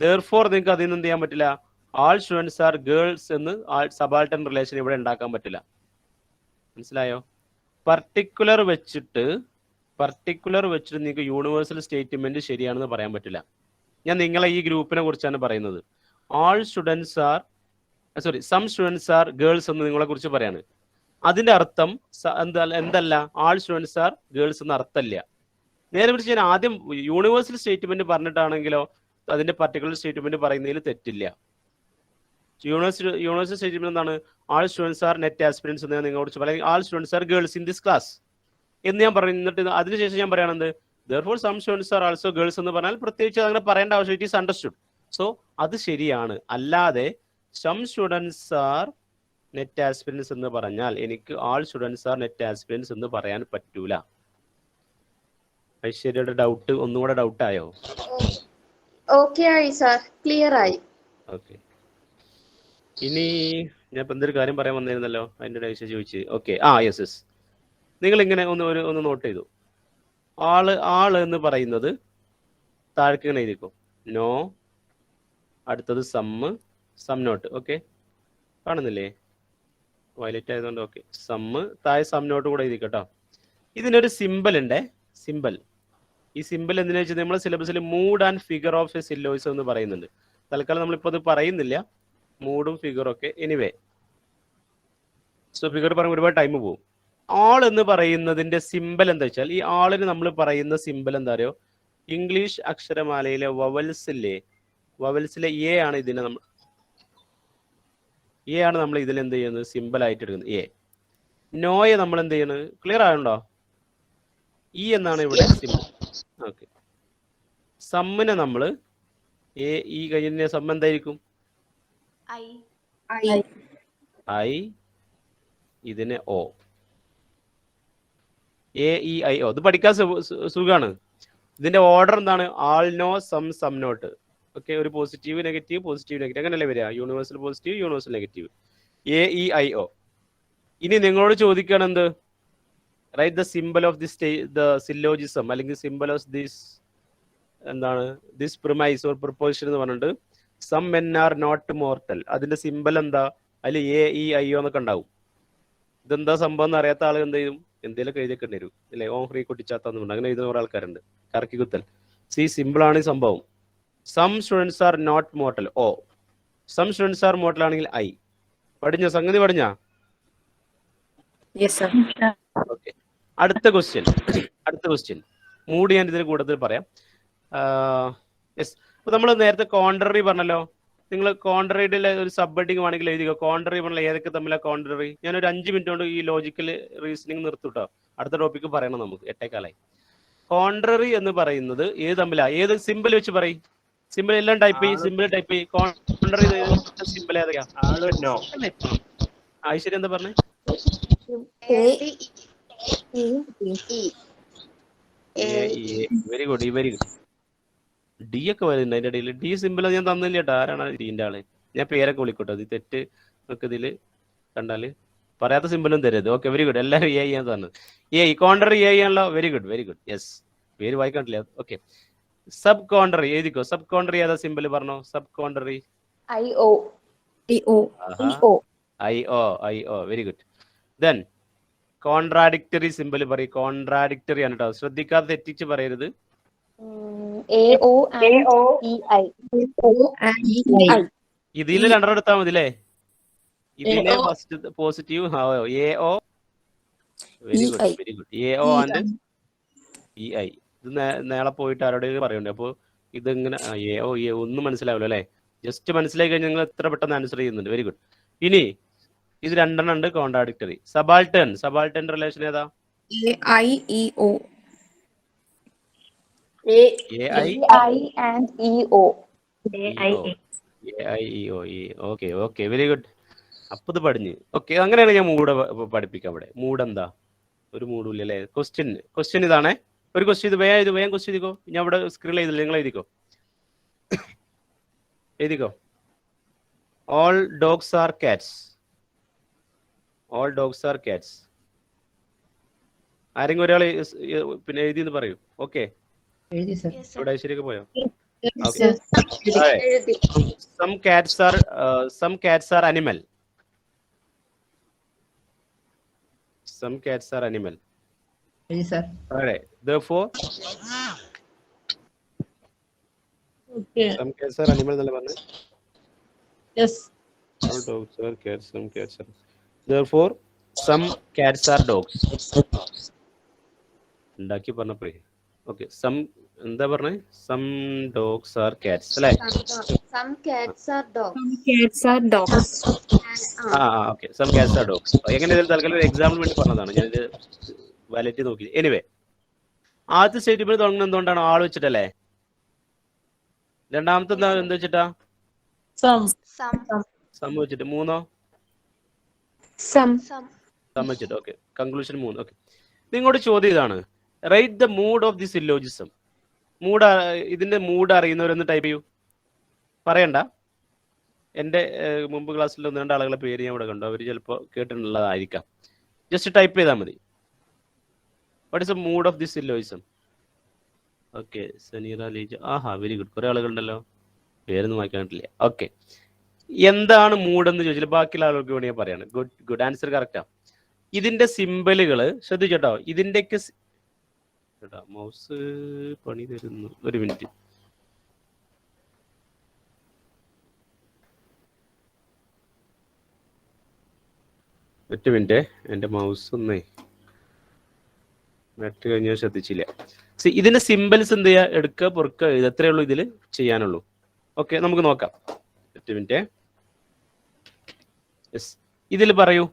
therefore നിങ്ങൾക്ക് അതിൽ നിന്ന് എന്ത് ചെയ്യാൻ പറ്റില്ല? ആൾ സ്റ്റുഡൻസ് ആർ ഗേൾസ് എന്ന് സബാൾട്ടൺ റിലേഷൻ ഇവിടെ ഉണ്ടാക്കാൻ പറ്റില്ല. മനസ്സിലായോ? പർട്ടിക്കുലർ വെച്ചിട്ട് നിങ്ങൾക്ക് യൂണിവേഴ്സൽ സ്റ്റേറ്റ്മെന്റ് ശരിയാണെന്ന് പറയാൻ പറ്റില്ല. ഞാൻ നിങ്ങളെ ഈ ഗ്രൂപ്പിനെ കുറിച്ചാണ് പറയുന്നത്. സം സ്റ്റുഡൻസ് ആർ ഗേൾസ് എന്ന് നിങ്ങളെ കുറിച്ച് പറയാണ്. അതിന്റെ അർത്ഥം എന്തല്ല? ആൾ സ്റ്റുഡൻസ് ആർ ഗേൾസ് എന്ന അർത്ഥമല്ല. നേരെ പിടിച്ച് ഞാൻ ആദ്യം യൂണിവേഴ്സൽ സ്റ്റേറ്റ്മെന്റ് പറഞ്ഞിട്ടാണെങ്കിലോ അതിന്റെ പർട്ടിക്കുലർ സ്റ്റേറ്റ്മെന്റ് പറയുന്നതിൽ തെറ്റില്ല. യൂണിവേഴ്സൽ സ്റ്റേറ്റ്മെന്റ് എന്താണ്? All students are NET aspirants എന്ന് ഞാൻ നിങ്ങളോട് പറയാം. All students are girls in this class എന്ന് ഞാൻ പറയുന്നിട്ട് അതിനുശേഷം ഞാൻ പറയുന്നത് therefore some students are also girls എന്ന് പറഞ്ഞാൽ പ്രത്യേകിച്ച് അങ്ങനെ പറയേണ്ട ആവശ്യം, ഇറ്റ് ഈസ് അണ്ടർസ്റ്റുഡ്. സോ അത് ശരിയാണ്. അല്ലാതെ some students are net aspirants എന്ന് പറഞ്ഞാൽ എനിക്ക് all students are net aspirants എന്ന് പറയാൻ പറ്റൂല. ഐശ്വര്യയുടെ ഡൗട്ട് ഒന്നുകൂടെ ഡൗട്ട് ആയോ? ഓക്കെ ആയി സർ, ക്ലിയർ ആയി. ഓക്കെ, ഇനി ഞാൻ ഇപ്പൊ എന്തൊരു കാര്യം പറയാൻ വന്നിരുന്നല്ലോ, അതിന്റെ ഐശ്വര്യ ചോദിച്ച്. Okay, yes. നിങ്ങൾ ഇങ്ങനെ ഒന്ന് നോട്ട് ചെയ്തു. ആള് എന്ന് പറയുന്നത് താഴേക്ക് ഇങ്ങനെ എഴുതിക്കും. നോ, അടുത്തത് സം നോട്ട്. ഓക്കെ, കാണുന്നില്ലേ? വയലറ്റ് ആയതുകൊണ്ട് ഓക്കെ. താഴെ സം നോട്ട് കൂടെ എഴുതി കേട്ടോ. ഇതിനൊരു സിമ്പിൾ ഉണ്ട്. ഈ സിമ്പിൾ എന്തിനാ വെച്ചാൽ നമ്മുടെ സിലബസിൽ mood and figure of a syllogism എന്ന് പറയുന്നുണ്ട്. തൽക്കാലം നമ്മളിപ്പോൾ അത് പറയുന്നില്ല, മൂഡും ഫിഗറും ഒക്കെ. എനിവേ, സോ ഫിഗർ പറയുമ്പോൾ ഒരുപാട് ടൈം പോകും. ആൾ എന്ന് പറയുന്നതിന്റെ സിമ്പിൾ എന്താ വെച്ചാൽ, ഈ ആളിന് നമ്മൾ പറയുന്ന സിമ്പിൾ എന്താ അറിയോ? ഇംഗ്ലീഷ് അക്ഷരമാലയിലെ വവൽസിലെ എ ആണ് നമ്മൾ ഇതിൽ എന്ത് ചെയ്യുന്നത്? സിമ്പിൾ ആയിട്ട് എടുക്കുന്നത് എ. നോയെ നമ്മൾ എന്ത് ചെയ്യുന്നത്? ക്ലിയർ ആയുണ്ടോ? ഇ എന്നാണ് ഇവിടെ സിമ്പിൾ. ഓക്കെ, സമ്മിനെ നമ്മൾ ഈ കഴിഞ്ഞ സം എന്തായിരിക്കും? ഐ, ഇതിന് ഓ. AEIO ഇത് പഠിക്കാൻ സുഖമാണ്. ഇതിന്റെ ഓർഡർ എന്താണ്? All no, some not. Okay, ഒരു പോസിറ്റീവ് നെഗറ്റീവ് അങ്ങനെയല്ലേ വരിക? Universal positive, universal negative. AEIO. ഇനി നിങ്ങളോട് ചോദിക്കുകയാണ് എന്ത്? Write the symbol of the syllogism, അല്ലെങ്കിൽ സിമ്പിൾ ഓഫ് എന്താണ് ദിസ് പ്രിമൈസ് ഓർ പ്രൊപ്പോസിഷൻ എന്ന് പറഞ്ഞിട്ട് some men are not mortal. അതിന്റെ സിമ്പിൾ എന്താ? അതിൽ AEIO എന്നൊക്കെ ഉണ്ടാവും. ഇതെന്താ സംഭവം എന്ന് അറിയാത്ത ആൾ എന്ത് ചെയ്യും? എന്തെങ്കിലുമൊക്കെ എഴുതിയൊക്കെ വരും അല്ലേ? ഓൺ ഫ്രീ കൊട്ടിച്ചാത്തന്നുണ്ട്, അങ്ങനെ എഴുതുന്ന കുറെ ആൾക്കാരുണ്ട്. കറക്കി കുത്തൽ. സിമ്പിൾ ആണ് ഈ സംഭവം. Some students are not mortal, O. Some students are mortal ആണെങ്കിൽ ഐ. സംഗതി പഠിഞ്ഞ? ഓക്കെ, അടുത്ത ക്വസ്റ്റ്യൻ മൂഡ് ഞാൻ ഇതിന് കൂടുതൽ പറയാം. യെസ്, അപ്പൊ നമ്മൾ നേരത്തെ കോൺട്രറി പറഞ്ഞല്ലോ. നിങ്ങൾ കോൺട്രറിയുടെ ഒരു സബ് ഹെഡിങ് വേണമെങ്കിൽ എഴുതിക്കോ. കോൺട്രറി പറഞ്ഞാൽ ഏതൊക്കെ തമ്മിലാണ് കോൺട്രറി? ഞാനൊരു 5 മിനിറ്റ് കൊണ്ട് ഈ ലോജിക്കൽ റീസണിങ് നിർത്തുട്ടോ. അടുത്ത ടോപ്പിക്ക് പറയണം നമുക്ക്, 8:15. കോൺട്രറി എന്ന് പറയുന്നത് ഏത് തമ്മിലാ? ഏത് സിമ്പിൾ വെച്ച് പറയും? സിമ്പിൾ എല്ലാം ടൈപ്പ് ചെയ്യും. കോൺട്രറി സിമ്പിൾ ഏതൊക്കെയാ? ഐശ്വര്യ എന്താ പറഞ്ഞേ? Very good. ഡി ഒക്കെ വരുന്നുണ്ട് അതിന്റെ ഇടയിൽ. ഡി സിമ്പിൾ ഞാൻ തന്നില്ല കേട്ടോ. ആരാണ് ഡിന്റെ ആള്? ഞാൻ പേരൊക്കെ വിളിക്കോട്ടോ. ഇത് തെറ്റ് നമുക്ക് ഇതില് കണ്ടാല് പറയാത്ത സിമ്പിളും തരരുത്. Okay, very good. എല്ലാവരും എ ചെയ്യാൻ തന്നത്. കോൺട്രറി ആണല്ലോ. Very good. യെസ്, പേര് വായിക്കണ്ടില്ല. ഓക്കെ, സബ് കോൺട്രറി എഴുതിക്കോ. സബ് കോൺട്രറി ഏതാ സിമ്പിൾ പറഞ്ഞോ? Sub contrary IO. Very good. Then contradictory symbol പറയും. കോൺട്രാഡിക്ടറി ആണ് കേട്ടോ, ശ്രദ്ധിക്കാതെ തെറ്റിച്ച് പറയരുത്. AO and EI. ഇതിൽ രണ്ടെണ്ണം എടുത്താൽ മതി അല്ലേ? ഇതിലെ first positive A O. Very good, very good. A O and E I. ഇത് നേരെ പോയിട്ട് ആരോടെങ്കിലും പറയണ്ടേ? അപ്പോൾ ഇതിങ്ങനെ എ ഒ എ ഒന്നും മനസ്സിലാവില്ല അല്ലേ? ജസ്റ്റ് മനസ്സിലാക്കി കഴിഞ്ഞാൽ നിങ്ങൾ എത്ര പെട്ടെന്ന് ആൻസർ ചെയ്യുന്നുണ്ട്. Very good. ഇനി ഇത് രണ്ടെണ്ണം ഉണ്ട് കോൺട്രാഡിക്ടറി. സബാൾട്ടൺ റിലേഷൻ ഏതാ? AIEO. and EO. Okay very good. അപ്പൊ ഇത് പഠിഞ്ഞ്. ഓക്കെ, അങ്ങനെയാണ് ഞാൻ മൂഡ് പഠിപ്പിക്കാം. അവിടെ മൂഡ് എന്താ? ഒരു മൂഡും ഇല്ല അല്ലേ? ക്വസ്റ്റ്യൻ ഇതാണേ. ഒരു ക്വസ്റ്റ്യൻ ഇത് വേഗം ക്വസ്റ്റ്യൻ എഴുതിക്കോ. ഞാൻ ഇവിടെ സ്ക്രീനിൽ എഴുതില്ല, നിങ്ങൾ എഴുതിക്കോ. All dogs are cats. All dogs are cats. ആരെങ്കിലും ഒരാൾ പിന്നെ എഴുതി എന്ന് പറയൂ. ഓക്കെ, എഴുതി സർ. ഇവിടെ ഐശ്വര്യൊക്കെ പോയോ? Yes. Some cats are animal. Some cats are animal. എഴുതി sir. Alright. Therefore, some cats are animal എന്നല്ലേ പറഞ്ഞത്? Yes. All dogs are cats. Some cats are. Therefore, some cats are dogs. ഉണ്ടാക്കി പറഞ്ഞപ്പോഴേ. Okay. എന്താ പറഞ്ഞേ? Some dogs are cats അല്ലേ? Some cats are dogs. Cats are dogs. Okay. Some cats are dogs. എങ്ങനെ ഇതിൽ തൽക്കാലം ഒരു എക്സാമ്പിൾ വേണ്ടി പറഞ്ഞതാണ്. ഞാനിത് വാലിഡിറ്റി നോക്കി. എനിവേ, ആദ്യത്തെ സ്റ്റേറ്റ്മെന്റ് തുടങ്ങുന്നത് എന്തുകൊണ്ടാണ്? ആൾ വെച്ചിട്ടല്ലേ? രണ്ടാമത്തെ എന്ത് വെച്ചിട്ടാ? സം വെച്ചിട്ട്. മൂന്നോ? Some. സം വെച്ചിട്ട്. Okay, conclusion 3. ഓക്കെ, നിങ്ങളുടെ ചോദ്യം ഇതാണ്. Write the mood of the syllogism. ഇതിന്റെ മൂഡ് അറിയുന്നവരൊന്ന് ടൈപ്പ് ചെയ്യൂ. പറയണ്ട. എൻ്റെ മുമ്പ് ക്ലാസ്സിൽ 1-2 ആളുകളെ പേര് ഞാൻ ഇവിടെ കണ്ടു. അവർ ചിലപ്പോൾ കേട്ടിട്ടുള്ളതായിരിക്കാം. ജസ്റ്റ് ടൈപ്പ് ചെയ്താൽ മതി. What is the mood of the syllogism? Okay, Saneera Leeja. Very good. കുറെ ആളുകളുണ്ടല്ലോ, പേരൊന്നും വായിക്കാനിട്ടില്ല. ഓക്കെ, എന്താണ് മൂഡ് എന്ന് ചോദിച്ചാൽ ബാക്കിയുള്ള ആളുകൾക്ക് വേണ്ടി ഞാൻ പറയാണ്. Good answer, correct. ഇതിന്റെ സിമ്പലുകൾ ശ്രദ്ധിച്ചോട്ടോ. ഇതിന്റെയൊക്കെ മൗസ് പണി തരുന്നു. ഒരു മിനിറ്റ്. എൻ്റെ മൗസ് ഒന്നേ നെറ്റ് കഴിഞ്ഞാൽ ശ്രദ്ധിച്ചില്ല. ഇതിന്റെ സിമ്പിൾസ് എന്ത് ചെയ്യുക? എടുക്കുക, പൊറുക്കുക, എഴുതുക. എത്രയേ ഉള്ളൂ ഇതിൽ ചെയ്യാനുള്ളൂ. ഓക്കെ, നമുക്ക് നോക്കാം. 1 മിനിറ്റ്. യെസ്, ഇതിൽ പറയൂ.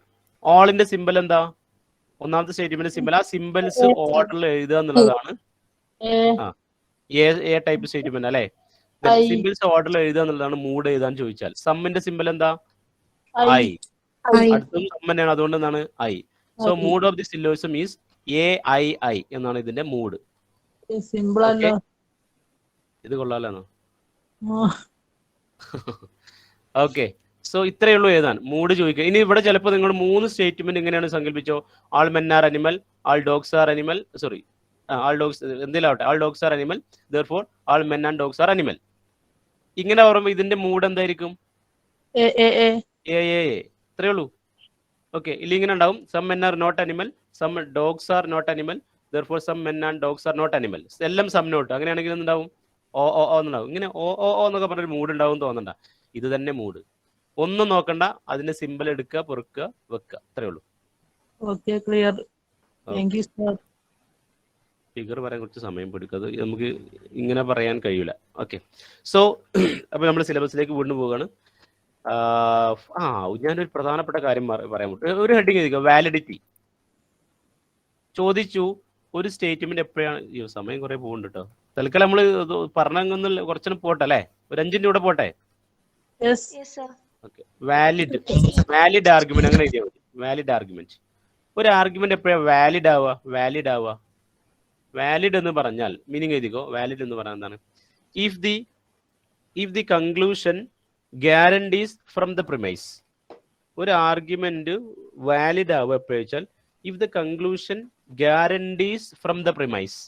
ഓളിന്റെ സിമ്പിൾ എന്താ? ഒന്നാമത്തെ സ്റ്റേറ്റ്മെന്റ് സിമ്പിൾ. ആ സിമ്പിൾസ് ഓർഡറിൽ എഴുതുക എന്നുള്ളതാണ് എ ടൈപ്പ് സ്റ്റേറ്റ്മെന്റ് അല്ലേ? സിമ്പിൾസ് ഓർഡറിൽ എഴുതുക എന്നുള്ളതാണ് മൂഡ് എഴുതാൻ ചോദിച്ചാൽ. സമ്മിന്റെ സിമ്പിൾ എന്താ? ഐ. അടുത്തും സം തന്നെയാണ്, അതുകൊണ്ട് എന്താണ്? I. So mood of the syllogism is AII എന്നാണ് ഇതിന്റെ മൂഡ്. ഇത് കൊള്ളാലോ? ഓക്കെ, സോ ഇത്രയേ ഉള്ളൂ എഴുതാൻ. മൂഡ് ചോദിക്കുക. ഇനി ഇവിടെ ചിലപ്പോൾ നിങ്ങൾ 3 സ്റ്റേറ്റ്മെന്റ് ഇങ്ങനെയാണ് സങ്കല്പിച്ചോ. All men are animal, all dogs are animal, sorry all dogs എന്തിലാവട്ടെ, all dogs are animal, therefore all men and dogs are animal. ഇങ്ങനെ പറയുമ്പോൾ ഇതിന്റെ മൂഡ് എന്തായിരിക്കും? ഇത്രയേ ഉള്ളൂ. ഓക്കെ, ഇല്ല ഇങ്ങനെ ഉണ്ടാവും. Some men are not animal, some dogs are not animal, therefore some men and dogs are not animal. എല്ലാം സം നോട്ട്. അങ്ങനെയാണെങ്കിൽ എന്തുണ്ടാവും? ഓ എന്നുണ്ടാവും. ഇങ്ങനെ ഓ എന്നൊക്കെ പറഞ്ഞൊരു മൂഡ് ഉണ്ടാവും തോന്നണ്ട. ഇത് തന്നെ മൂഡ്. ഒന്നും നോക്കണ്ട, അതിന്റെ സിമ്പിൾ എടുക്കുക, പൊറുക്കുക, വെക്കുക. അത്രേ ഉള്ളൂ. ഫിഗർ പറയാൻ കുറച്ച് സമയം പിടിക്കും. അത് നമുക്ക് ഇങ്ങനെ പറയാൻ കഴിയില്ല. ഓക്കെ, സോ അപ്പൊ നമ്മൾ സിലബസിലേക്ക് വീണ്ടും പോവുകയാണ്. ഞാനൊരു പ്രധാനപ്പെട്ട കാര്യം പറയാൻ പറ്റും. ഒരു ഹെഡിങ് എഴുതിക്കുക, വാലിഡിറ്റി. ചോദിച്ചു ഒരു സ്റ്റേറ്റ്മെന്റ് എപ്പോഴാണ്? സമയം കുറെ പോകുന്നുണ്ട് കേട്ടോ. തൽക്കാലം നമ്മൾ പറഞ്ഞൊന്നും കുറച്ചു പോട്ടെ അല്ലേ? ഒരു 5 മിനിറ്റ് കൂടെ പോട്ടെ. ഓക്കെ, വാലിഡ് ആർഗ്യുമെന്റ് അങ്ങനെ എഴുതിയാൽ മതി. Valid argument. ഒരു ആർഗ്യുമെന്റ് എപ്പോഴാണ് വാലിഡ് ആവുക? വാലിഡ് എന്ന് പറഞ്ഞാൽ മീനിങ് എഴുതിക്കോ. വാലിഡ് എന്ന് പറഞ്ഞാൽ എന്താണ്? If the conclusion guarantees from the premise. ഒരു ആർഗ്യുമെന്റ് വാലിഡ് ആവുക എപ്പോഴാ വെച്ചാൽ if the conclusion guarantees from the premise.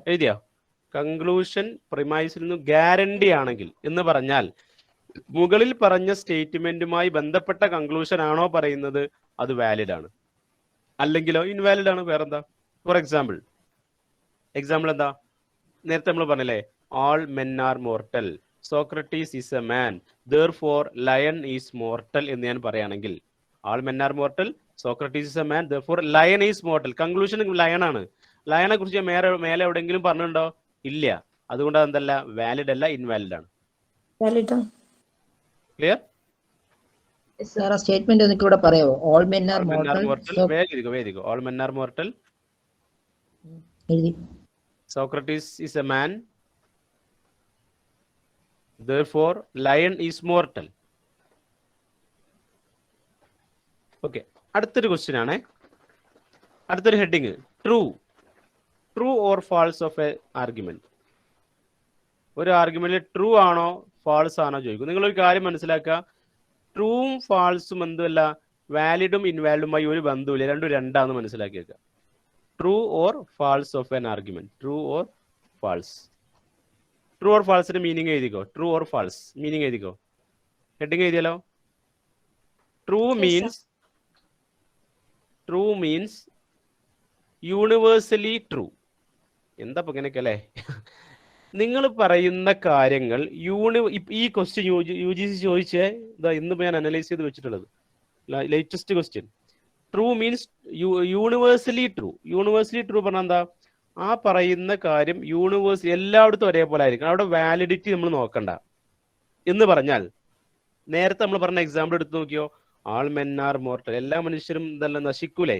എഴുതിയോ? കൺക്ലൂഷൻ പ്രിമൈസിൽ നിന്ന് ഗ്യാരണ്ടി ആണെങ്കിൽ എന്ന് പറഞ്ഞാൽ മുകളിൽ പറഞ്ഞ സ്റ്റേറ്റ്മെന്റുമായി ബന്ധപ്പെട്ട കൺക്ലൂഷൻ ആണോ പറയുന്നത്, അത് വാലിഡ് ആണ്. അല്ലെങ്കിലോ ഇൻവാലിഡ് ആണ്. വേറെന്താ? ഫോർ എക്സാമ്പിൾ എന്താ? നേരത്തെ നമ്മൾ പറഞ്ഞില്ലേ, all men are mortal, Socrates is a man, therefore lion is mortal എന്ന് ഞാൻ പറയുകയാണെങ്കിൽ, all men are mortal, Socrates is a man, therefore lion is mortal. Conclusion lion ആണ്. ലയനെ കുറിച്ച് മേലെ എവിടെയെങ്കിലും പറഞ്ഞിട്ടുണ്ടോ? ഇല്ല. അതുകൊണ്ട് അതെന്തല്ല, വാലിഡ് അല്ല, ഇൻവാലിഡ് ആണ്. ക്ലിയർ? സാർ ആ സ്റ്റേറ്റ്മെന്റ് ഒന്ന് കൂടെ പറയാമോ? All men are mortal. വേദികോ all men are mortal, എഴുതി. Socrates is a man, therefore lion is mortal. Okay, അടുത്തൊരു ക്വസ്റ്റ്യൻ ആണ്. അടുത്തൊരു heading, true or false of a argument. ഒരു ആർഗ്യുമെന്റിൽ ട്രൂ ആണോ ഫാൾസ് ആണോ ചോദിക്കും. നിങ്ങളൊരു കാര്യം മനസ്സിലാക്കുക, ട്രൂവും ഫാൾസും എന്തുമല്ല, വാലിഡും ഇൻവാലിഡുമായി ഒരു ബന്ധവുമില്ല, രണ്ടും രണ്ടാന്ന് മനസ്സിലാക്കി വെക്കുക. True or false of an argument, true or false. True or ഫാൾസിന്റെ മീനിങ് എഴുതിക്കോ. ട്രൂ ഓർ ഫാൾസ് മീനിങ് എഴുതിക്കോ. ഹെഡിങ് എഴുതിയാലോ? True means universally true. എന്താ ഇപ്പൊ ഇങ്ങനെയൊക്കെ അല്ലേ? നിങ്ങൾ പറയുന്ന കാര്യങ്ങൾ ഈ ക്വസ്റ്റ്യൻ UGC ചോദിച്ചേ, ഇതാ ഇന്നിപ്പോ ഞാൻ അനലൈസ് ചെയ്ത് വെച്ചിട്ടുള്ളത് latest question. True means universally true. Universally true പറഞ്ഞാൽ എന്താ, ആ പറയുന്ന കാര്യം എല്ലായിടത്തും ഒരേപോലെ ആയിരിക്കണം, അവിടെ വാലിഡിറ്റി നമ്മൾ നോക്കണ്ട എന്ന് പറഞ്ഞാൽ, നേരത്തെ നമ്മൾ പറഞ്ഞ എക്സാമ്പിൾ എടുത്ത് നോക്കിയോ, ആൾ മെൻ ആർ മോർട്ടൽ, എല്ലാ മനുഷ്യരും ഇതെല്ലാം നശിക്കൂലേ.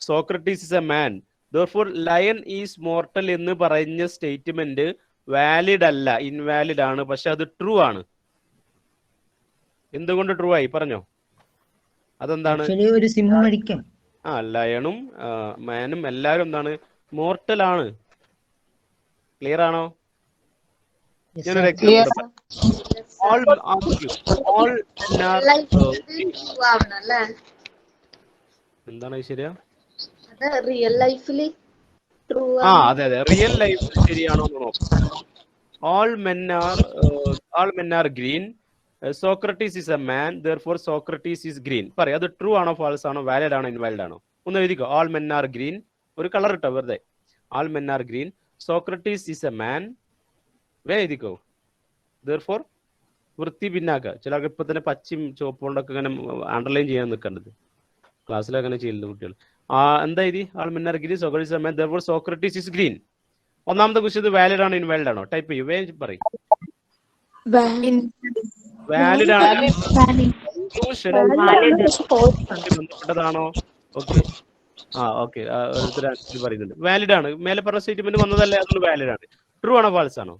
Socrates is a man, therefore lion is mortal എന്ന് പറഞ്ഞ സ്റ്റേറ്റ്മെന്റ് വാലിഡ് അല്ല, ഇൻവാലിഡ് ആണ്. പക്ഷെ അത് ട്രൂ ആണ്. എന്തുകൊണ്ട് ട്രൂ ആയി പറഞ്ഞോ? അതെന്താണ്? ഒരു സിംഹം അടിക്കും. ലയണും മാനും എല്ലാവരും എന്താണ്, മോർട്ടൽ ആണ്. ക്ലിയർ ആണോ? ഞാനൊരു എക്സാമ്പിൾ എന്താണ് ശരിയാ? റിയൽ ലൈഫില് അതെ റിയൽ ലൈഫ് ശരിയാണോ എന്ന് നോക്കാം. all men are green, Socrates is a man, therefore Socrates is green. പറയാം, അത് ട്രൂ ആണോ ഫാൾസ് ആണോ, വാലിഡ് ആണോ ഇൻവാലിഡ് ആണോ? ഒന്ന് എഴുതിക്കോ. all men are green, ഒരു കളർ ഇട്ടോ വെറുതെ. all men are green, Socrates is a man, എഴുതിക്കോ. therefore വൃത്തി പിന്നാക്ക. ചിലർക്ക് ഇപ്പൊ തന്നെ പച്ചയും ചുവപ്പ് കൊണ്ടൊക്കെ ഇങ്ങനെ അണ്ടർലൈൻ ചെയ്യാൻ നിൽക്കേണ്ടത്, ക്ലാസ്സിൽ അങ്ങനെ ചെയ്യുന്നത് കുട്ടികൾ. എന്താ എഴുതി? ആൾ men are green, Socrates is a man, therefore Socrates is green. ഒന്നാമത്തെ ക്വസ്റ്റ്യൻ വാലിഡ് ആണോ ഇൻവാലിഡ് ആണോ? ടൈപ്പ് ചെയ്യൂ, പറയും. വാലിഡ് ആണ്. ബന്ധപ്പെട്ടതാണോ? ഓക്കെ, ഓക്കെ, പറയുന്നുണ്ട് വാലിഡ് ആണ്. മേലെ പറഞ്ഞ സ്റ്റേറ്റ്മെന്റ് വന്നതല്ലേ, അതുകൊണ്ട് വാലിഡ് ആണ്. ട്രൂ ആണോ ഫാൾസ് ആണോ?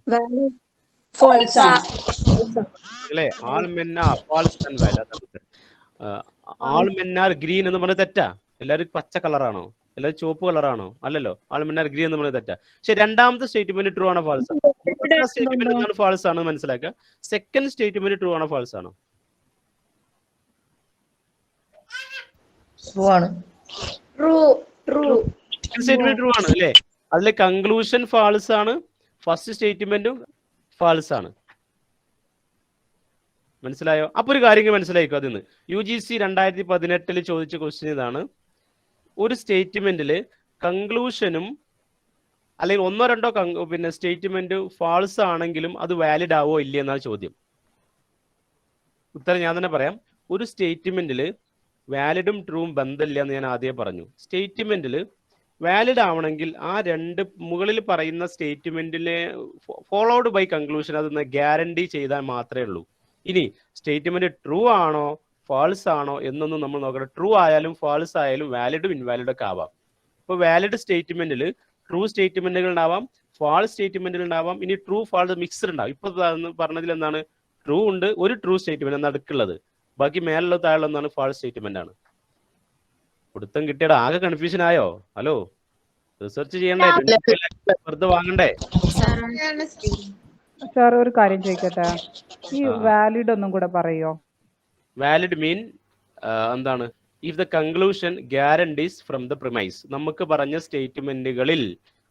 അല്ലേ? All men are false and valid. All men are green എന്ന് പറഞ്ഞത് തെറ്റാ. എല്ലാവരും പച്ച കളറാണോ? എല്ലാവരും ചുവപ്പ് കളറാണോ? അല്ലല്ലോ. ആൾ മെൻ ആർ ഗ്രീൻ എന്ന് പറഞ്ഞത് തെറ്റാ. പക്ഷെ രണ്ടാമത്തെ സ്റ്റേറ്റ്മെന്റ് ട്രൂ ആണോ ഫാൾസ് ആണോ? സ്റ്റേറ്റ്മെന്റ് എന്താണ് ഫാൾസ് ആണെന്ന് മനസ്സിലാക്കുക. സെക്കൻഡ് സ്റ്റേറ്റ്മെന്റ് ട്രൂ ആണോ ഫാൾസ് ആണോ? സ്റ്റേറ്റ്മെന്റ് ട്രൂ ആണ് അല്ലേ? അതിലെ കൺക്ലൂഷൻ ഫാൾസ് ആണ്, ഫസ്റ്റ് സ്റ്റേറ്റ്മെന്റും ഫാൾസ് ആണ്. മനസ്സിലായോ? അപ്പൊ ഒരു കാര്യം മനസ്സിലായിക്കോ. അതിന്ന് UGC 2018 ചോദിച്ച ക്വസ്റ്റ്യൻ ഇതാണ്. ഒരു സ്റ്റേറ്റ്മെന്റില് കൺക്ലൂഷനും അല്ലെങ്കിൽ ഒന്നോ രണ്ടോ സ്റ്റേറ്റ്മെന്റ് ഫാൾസ് ആണെങ്കിലും അത് വാലിഡ് ആവോ ഇല്ലേ എന്നാണ് ചോദ്യം. ഉത്തരം ഞാൻ തന്നെ പറയാം. ഒരു സ്റ്റേറ്റ്മെന്റില് വാലിഡും ട്രൂവും ബന്ധമില്ല എന്ന് ഞാൻ ആദ്യം പറഞ്ഞു. സ്റ്റേറ്റ്മെന്റിൽ വാലിഡ് ആവണമെങ്കിൽ ആ രണ്ട് മുകളിൽ പറയുന്ന സ്റ്റേറ്റ്മെന്റിനെ ഫോളോഡ് ബൈ കൺക്ലൂഷൻ അതൊന്ന് ഗ്യാരണ്ടി ചെയ്താൽ മാത്രമേ ഉള്ളൂ. ഇനി സ്റ്റേറ്റ്മെന്റ് ട്രൂ ആണോ ഫാൾസ് ആണോ എന്നൊന്നും നമ്മൾ നോക്കണം. ട്രൂ ആയാലും ഫാൾസ് ആയാലും വാലിഡും ഇൻവാലിഡും ഒക്കെ ആവാം. ഇപ്പോൾ വാലിഡ് സ്റ്റേറ്റ്മെന്റിൽ ട്രൂ സ്റ്റേറ്റ്മെന്റുകൾ ഉണ്ടാവാം, ഫാൾസ് സ്റ്റേറ്റ്മെന്റുകൾ ഉണ്ടാവാം. ഇനി ട്രൂ ഫാൾസ് മിക്സ്ഡ് ഉണ്ടാവും. ഇപ്പൊ പറഞ്ഞതിൽ എന്താണ്? ട്രൂ ഉണ്ട്, ഒരു ട്രൂ സ്റ്റേറ്റ്മെന്റ് നടുക്കുള്ളത്, ബാക്കി മേലുള്ള താഴെ എന്താണ്? ഫാൾസ് സ്റ്റേറ്റ്മെന്റ് ആണ്. കൊടുത്തം കിട്ടിയുടെ ആകെ കൺഫ്യൂഷൻ ആയോ? ഹലോ, റിസർച്ച് ചെയ്യണ്ടേ? വെറുതെ വാങ്ങണ്ടേ? സാർ ഒരു കാര്യം ചോദിക്കട്ടെ, ഈ വാലിഡ് ഒന്നും കൂടെ പറയോ? വാലിഡ് മീൻ എന്താണ്? If the conclusion guarantees from the premise. നമുക്ക് പറഞ്ഞ സ്റ്റേറ്റ്മെന്റുകളിൽ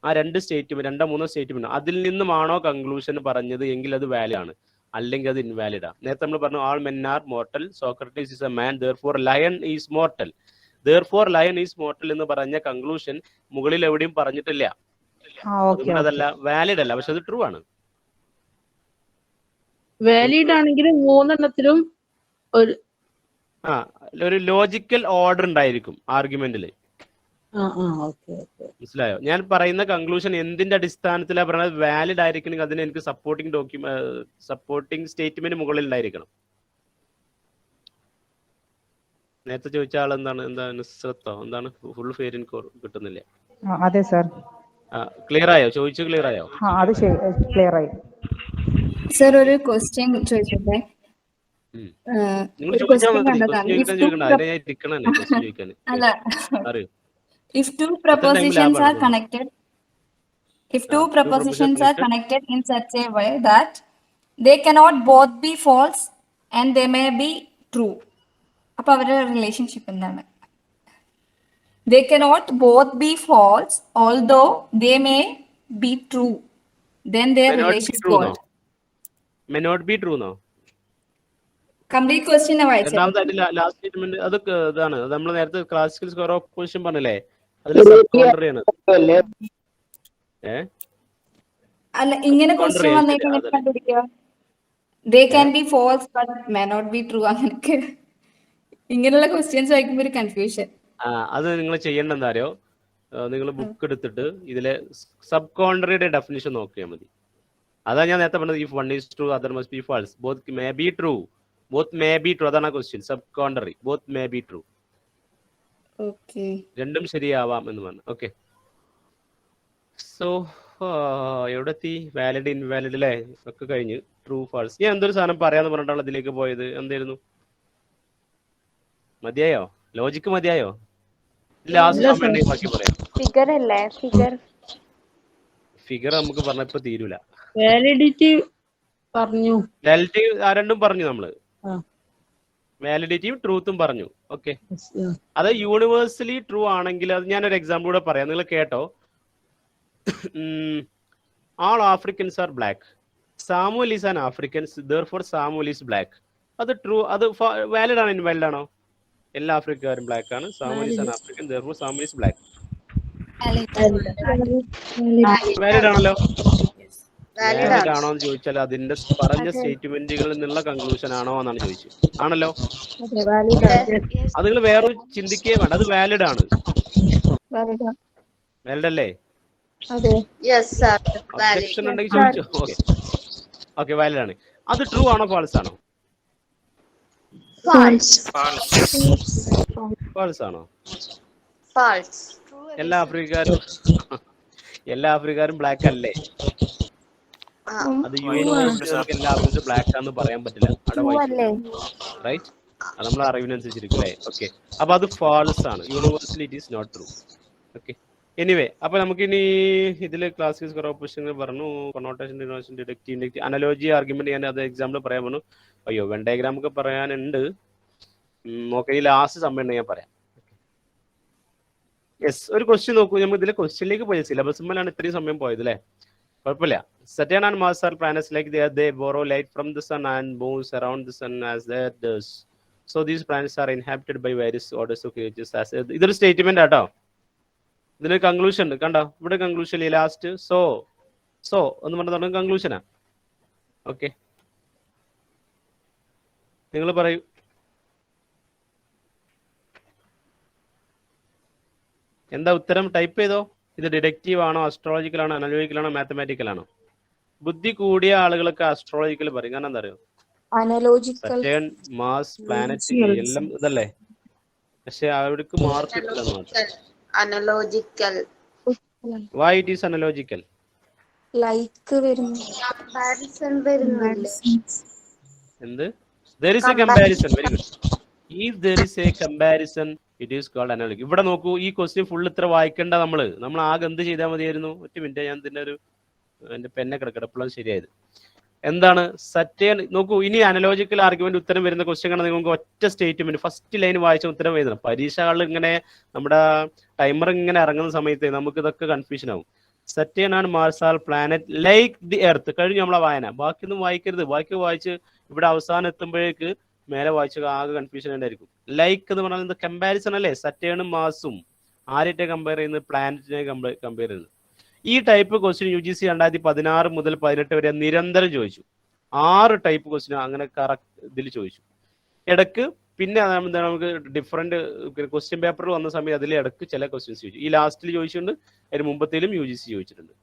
ആ രണ്ടോ മൂന്നോ സ്റ്റേറ്റ്മെന്റ് അതിൽ നിന്നുമാണോ കൺക്ലൂഷൻ പറഞ്ഞത് എങ്കിൽ അത് വാലിഡ് ആണ്, അല്ലെങ്കിൽ അത് ഇൻവാലിഡ് ആണ്. നേരത്തെ നമ്മൾ പറഞ്ഞു all men are mortal, Socrates is a man, therefore lion is mortal. therefore lion is mortal എന്ന് പറഞ്ഞ കൺക്ലൂഷൻ മുകളിൽ എവിടെയും പറഞ്ഞിട്ടില്ല. അതല്ല വാലിഡ് അല്ല, പക്ഷെ അത് ട്രൂ ആണ്. വാലിഡ് ആണെങ്കിൽ മൂന്നെണ്ണത്തിലും ഒരു ഒരു ലോജിക്കൽ ഓർഡർ ഉണ്ടായിരിക്കും ആർഗ്യുമെന്റിൽ. മനസ്സിലായോ? ഞാൻ പറയുന്ന കൺക്ലൂഷൻ എന്തിന്റെ അടിസ്ഥാനത്തിലാണ് പറയുന്നത്? വാലിഡ് ആയിരിക്കണമെങ്കിൽ അതിന് എനിക്ക് സപ്പോർട്ടിംഗ് സ്റ്റേറ്റ്മെന്റ് മുകളിൽ ഉണ്ടായിരിക്കണം. നേരത്തെ ചോദിച്ച ആൾ എന്താണ് ശ്രദ്ധ എന്താണ് ഫുൾ പേര് എനിക്ക് കിട്ടുന്നില്ല. അതെ സാർ. ക്ലിയർ ആയോ? ചോദിച്ചു ക്ലിയർ ആയോ? അത് ക്ലിയർ ആയി സർ. ഒരു ക്വസ്റ്റ്യൻ ചോദിച്ചോട്ടെ. നിങ്ങൾ ചോദിച്ചാൽ മതി. ക്വസ്റ്റ്യൻ ചോദിക്കണ്ട. അതിനെ ഞാൻ ഇരിക്കണല്ലേ ക്വസ്റ്റ്യൻ ചോദിക്കാൻ. അറിയോ? If two propositions are connected, in such a way that they cannot both be false and they may be true, appo avരുടെ relationship endana? They cannot both be false although they may be true, then their relation is called. May not be true no. Complete question last statement അത് ഇതാണ്. നമ്മൾ നേരത്തെ classical square of position പറഞ്ഞില്ലേ, അതിലെ sub contrary ആണ്. അല്ല, ഇങ്ങനെ question വന്നേക്കുന്നത് കണ്ടുപിടിക്കുക. They can be false but may not be true. അങ്ങനെയൊക്കെ ഇങ്ങനെയുള്ള ക്വസ്റ്റ്യൻസ് വായിക്കുമ്പോൾ ഒരു കൺഫ്യൂഷൻ. അത് നിങ്ങൾ ചെയ്യേണ്ട എന്താ അറിയോ? നിങ്ങൾ ബുക്ക് എടുത്തിട്ട് ഇതിലെ സബ് കോൺട്രിയുടെ ഡെഫിനിഷൻ നോക്കിയാൽ മതി. അതാ ഞാൻ നേരത്തെ പറഞ്ഞത്. If one is true other must be false. Both may be true. Both may be true. അതാണ് question. Subcontrary both may be true. രണ്ടും ശരിയാവാം എന്ന് പറഞ്ഞു. ഓക്കെ. സോ എവിടെ എത്തി? വാലിഡ് ഇൻവാലിഡ് അല്ലേ ഒക്കെ കഴിഞ്ഞ്. True false. ഞാൻ എന്തൊരു സാധനം പറയാന്ന് പറഞ്ഞിട്ടാണ് ഇതിലേക്ക് പോയത്. എന്തായിരുന്നു? മതിയായോ? ലോജിക്ക് മതിയായോ? ലാസ്റ്റ് ബാക്കി പറയാം. ഫിഗർ നമുക്ക് പറഞ്ഞപ്പോ തീരൂല. വാലിഡിറ്റി പറഞ്ഞു. വാലിഡിറ്റി രണ്ടും പറഞ്ഞു നമ്മള്. വാലിഡിറ്റിയും ട്രൂത്തും പറഞ്ഞു. ഓക്കെ. അത് യൂണിവേഴ്സലി ട്രൂ ആണെങ്കിൽ അത് ഞാനൊരു എക്സാമ്പിൾ കൂടെ പറയാം. നിങ്ങൾ കേട്ടോ. All Africans are black. Samuel is an African, therefore Samuel is black. അത് ട്രൂ. അത് വാലിഡ് ആണോ ഇൻവാലിഡ് ആണോ? എല്ലാ ആഫ്രിക്കക്കാരും ബ്ലാക്ക് ആണ്. Samuel is an African, therefore Samuel is black. Valid ആണല്ലോ. വാലിഡ് ആണോ എന്ന് ചോദിച്ചാൽ അതിന്റെ പറഞ്ഞ സ്റ്റേറ്റ്മെന്റുകളിൽ നിന്നുള്ള കൺക്ലൂഷൻ ആണോ എന്നാണ് ചോദിച്ചത്. ആണല്ലോ. അത് നിങ്ങൾ വേറെ ചിന്തിക്കുകയും വേണ്ട. അത് വാലിഡ് ആണ്. വാലിഡ് അല്ലേ? ഒബ്ജക്ഷൻ ഉണ്ടെങ്കിൽ ചോദിച്ചോ. ഓക്കെ. ഓക്കെ, വാലിഡ് ആണ്. അത് ട്രൂ ആണോ ഫാൾസ് ആണോ? ഫാൾസ് ആണോ? എല്ലാ ആഫ്രിക്കക്കാരും ബ്ലാക്ക് അല്ലേ? അത് യൂണിവേഴ്സിറ്റി എല്ലാ ആഫ്രിക്കൻസും ബ്ലാക്ക് ആണെന്ന് പറയാൻ പറ്റില്ല. റൈറ്റ്? അത് നമ്മളെ അറിവിനനുസരിച്ചിരിക്കും അല്ലേ? ഓക്കെ. അപ്പൊ അത് ഫാൾസ് ആണ്. Universally it is not true. Okay. Anyway, അപ്പൊ നമുക്കിനി ഇതില് ക്ലാസിക്കൽ സ്ക്വയർ ഓഫ് പൊസിഷൻ പറഞ്ഞു, connotation, denotation, deductive, analogy, argument. ഞാൻ അത് എക്സാമ്പിൾ പറയാൻ പറഞ്ഞു. അയ്യോ, വെൻ ഡയഗ്രാം ഒക്കെ പറയാനുണ്ട്. ഓക്കെ, ഈ ലാസ്റ്റ് സമയം ഞാൻ പറയാം. യെസ്, ഒരു ക്വസ്റ്റ്യൻ നോക്കൂ. നമ്മൾ ഇതിലെ ക്വസ്റ്റ്യനിലേക്ക് പോയത് സിലബസുമ്മലാണ് ഇത്രയും സമയം പോയത് അല്ലേ? കുഴപ്പമില്ല. Saturn and Mars are planets like they borrow light from the sun and moves around the sun as the Earth does. So these planets are inhabited by various orders of creatures. ഇതൊരു statement ആട്ടോ. ഇതിന് conclusion ഉണ്ട്. കണ്ടോ ഇവിടെ conclusion last so എന്ന് പറഞ്ഞ കൺക്ലൂഷനാ. Okay, നിങ്ങൾ പറയൂ. എന്താ ഉത്തരം? ടൈപ്പ് ചെയ്തോ. ഇത് ഡിഡക്റ്റീവ് ആണോ, അസ്ട്രോളജിക്കൽ ആണോ, അനലോജിക്കൽ ആണോ, മാത്തമാറ്റിക്കൽ ആണോ? ബുദ്ധി കൂടിയ ആളുകളൊക്കെ അസ്ട്രോളജിക്കൽ പറയും. കാരണം എന്താ അറിയോ? സറ്റേൺ, മാസ്, പ്ലാനറ്റ് എല്ലാം ഇതല്ലേ. പക്ഷെ അവർക്ക് മാർക്ക് കിട്ടില്ലെന്ന് മാത്രം. അനലോജിക്കൽ. Why it is analogical? Comparison വരുന്നില്ല. എന്ത്? There is a comparison. Very good. If there is a comparison, it is called analogy. ഇവിടെ നോക്കൂ, ഈ ക്വസ്റ്റ്യൻ ഫുൾ ഇത്ര വായിക്കേണ്ട. നമ്മൾ ആകെ എന്ത് ചെയ്താൽ മതിയായിരുന്നു? ഒറ്റ മിനിറ്റ്, ഞാൻ ഇതിന്റെ എന്റെ പെന്നെ കിടക്കടപ്പോഴാണ് ശരിയായത്. എന്താണ് സറ്റേൺ? നോക്കൂ, ഇനി അനലോജിക്കൽ ആർഗ്യുമെന്റ് ഉത്തരം വരുന്ന ക്വസ്റ്റ്യൻ കണ്ടാൽ നിങ്ങൾക്ക് ഒറ്റ സ്റ്റേറ്റ്മെന്റ് ഫസ്റ്റ് ലൈൻ വായിച്ച ഉത്തരം വരുന്നത്. പരീക്ഷകളിൽ ഇങ്ങനെ നമ്മുടെ ടൈമർ ഇങ്ങനെ ഇറങ്ങുന്ന സമയത്ത് നമുക്ക് ഇതൊക്കെ കൺഫ്യൂഷൻ ആവും. Saturn and Mars are planet like the earth. കഴിഞ്ഞു നമ്മളെ വായന. ബാക്കിയൊന്നും വായിക്കരുത്. ബാക്കി വായിച്ച് ഇവിടെ അവസാനം എത്തുമ്പോഴേക്ക് മേലെ വായിച്ച ആകെ കൺഫ്യൂഷൻ ഉണ്ടായിരിക്കും. ലൈക്ക് എന്ന് പറഞ്ഞാൽ കമ്പാരിസൺ അല്ലേ? സറ്റേണും മാസും ആരായിട്ട് കമ്പയർ ചെയ്യുന്നത്? പ്ലാനറ്റിനെ കമ്പയർ ചെയ്യുന്നത്. ഈ ടൈപ്പ് ക്വസ്റ്റ്യൻ UGC 2016 മുതൽ 18 വരെ നിരന്തരം ചോദിച്ചു. 6 ടൈപ്പ് ക്വസ്റ്റ്യൻ അങ്ങനെ കറക്റ്റ് ഇതിൽ ചോദിച്ചു. ഇടക്ക് പിന്നെ നമുക്ക് ഡിഫറെന്റ് ക്വസ്റ്റ്യൻ പേപ്പറിൽ വന്ന സമയം അതിൽ ഇടക്ക് ചില ക്വസ്റ്റ്യൻസ് ചോദിച്ചു. ഈ ലാസ്റ്റിൽ ചോദിച്ചിട്ടുണ്ട്, അതിന് മുമ്പത്തേലും UGC ചോദിച്ചിട്ടുണ്ട്.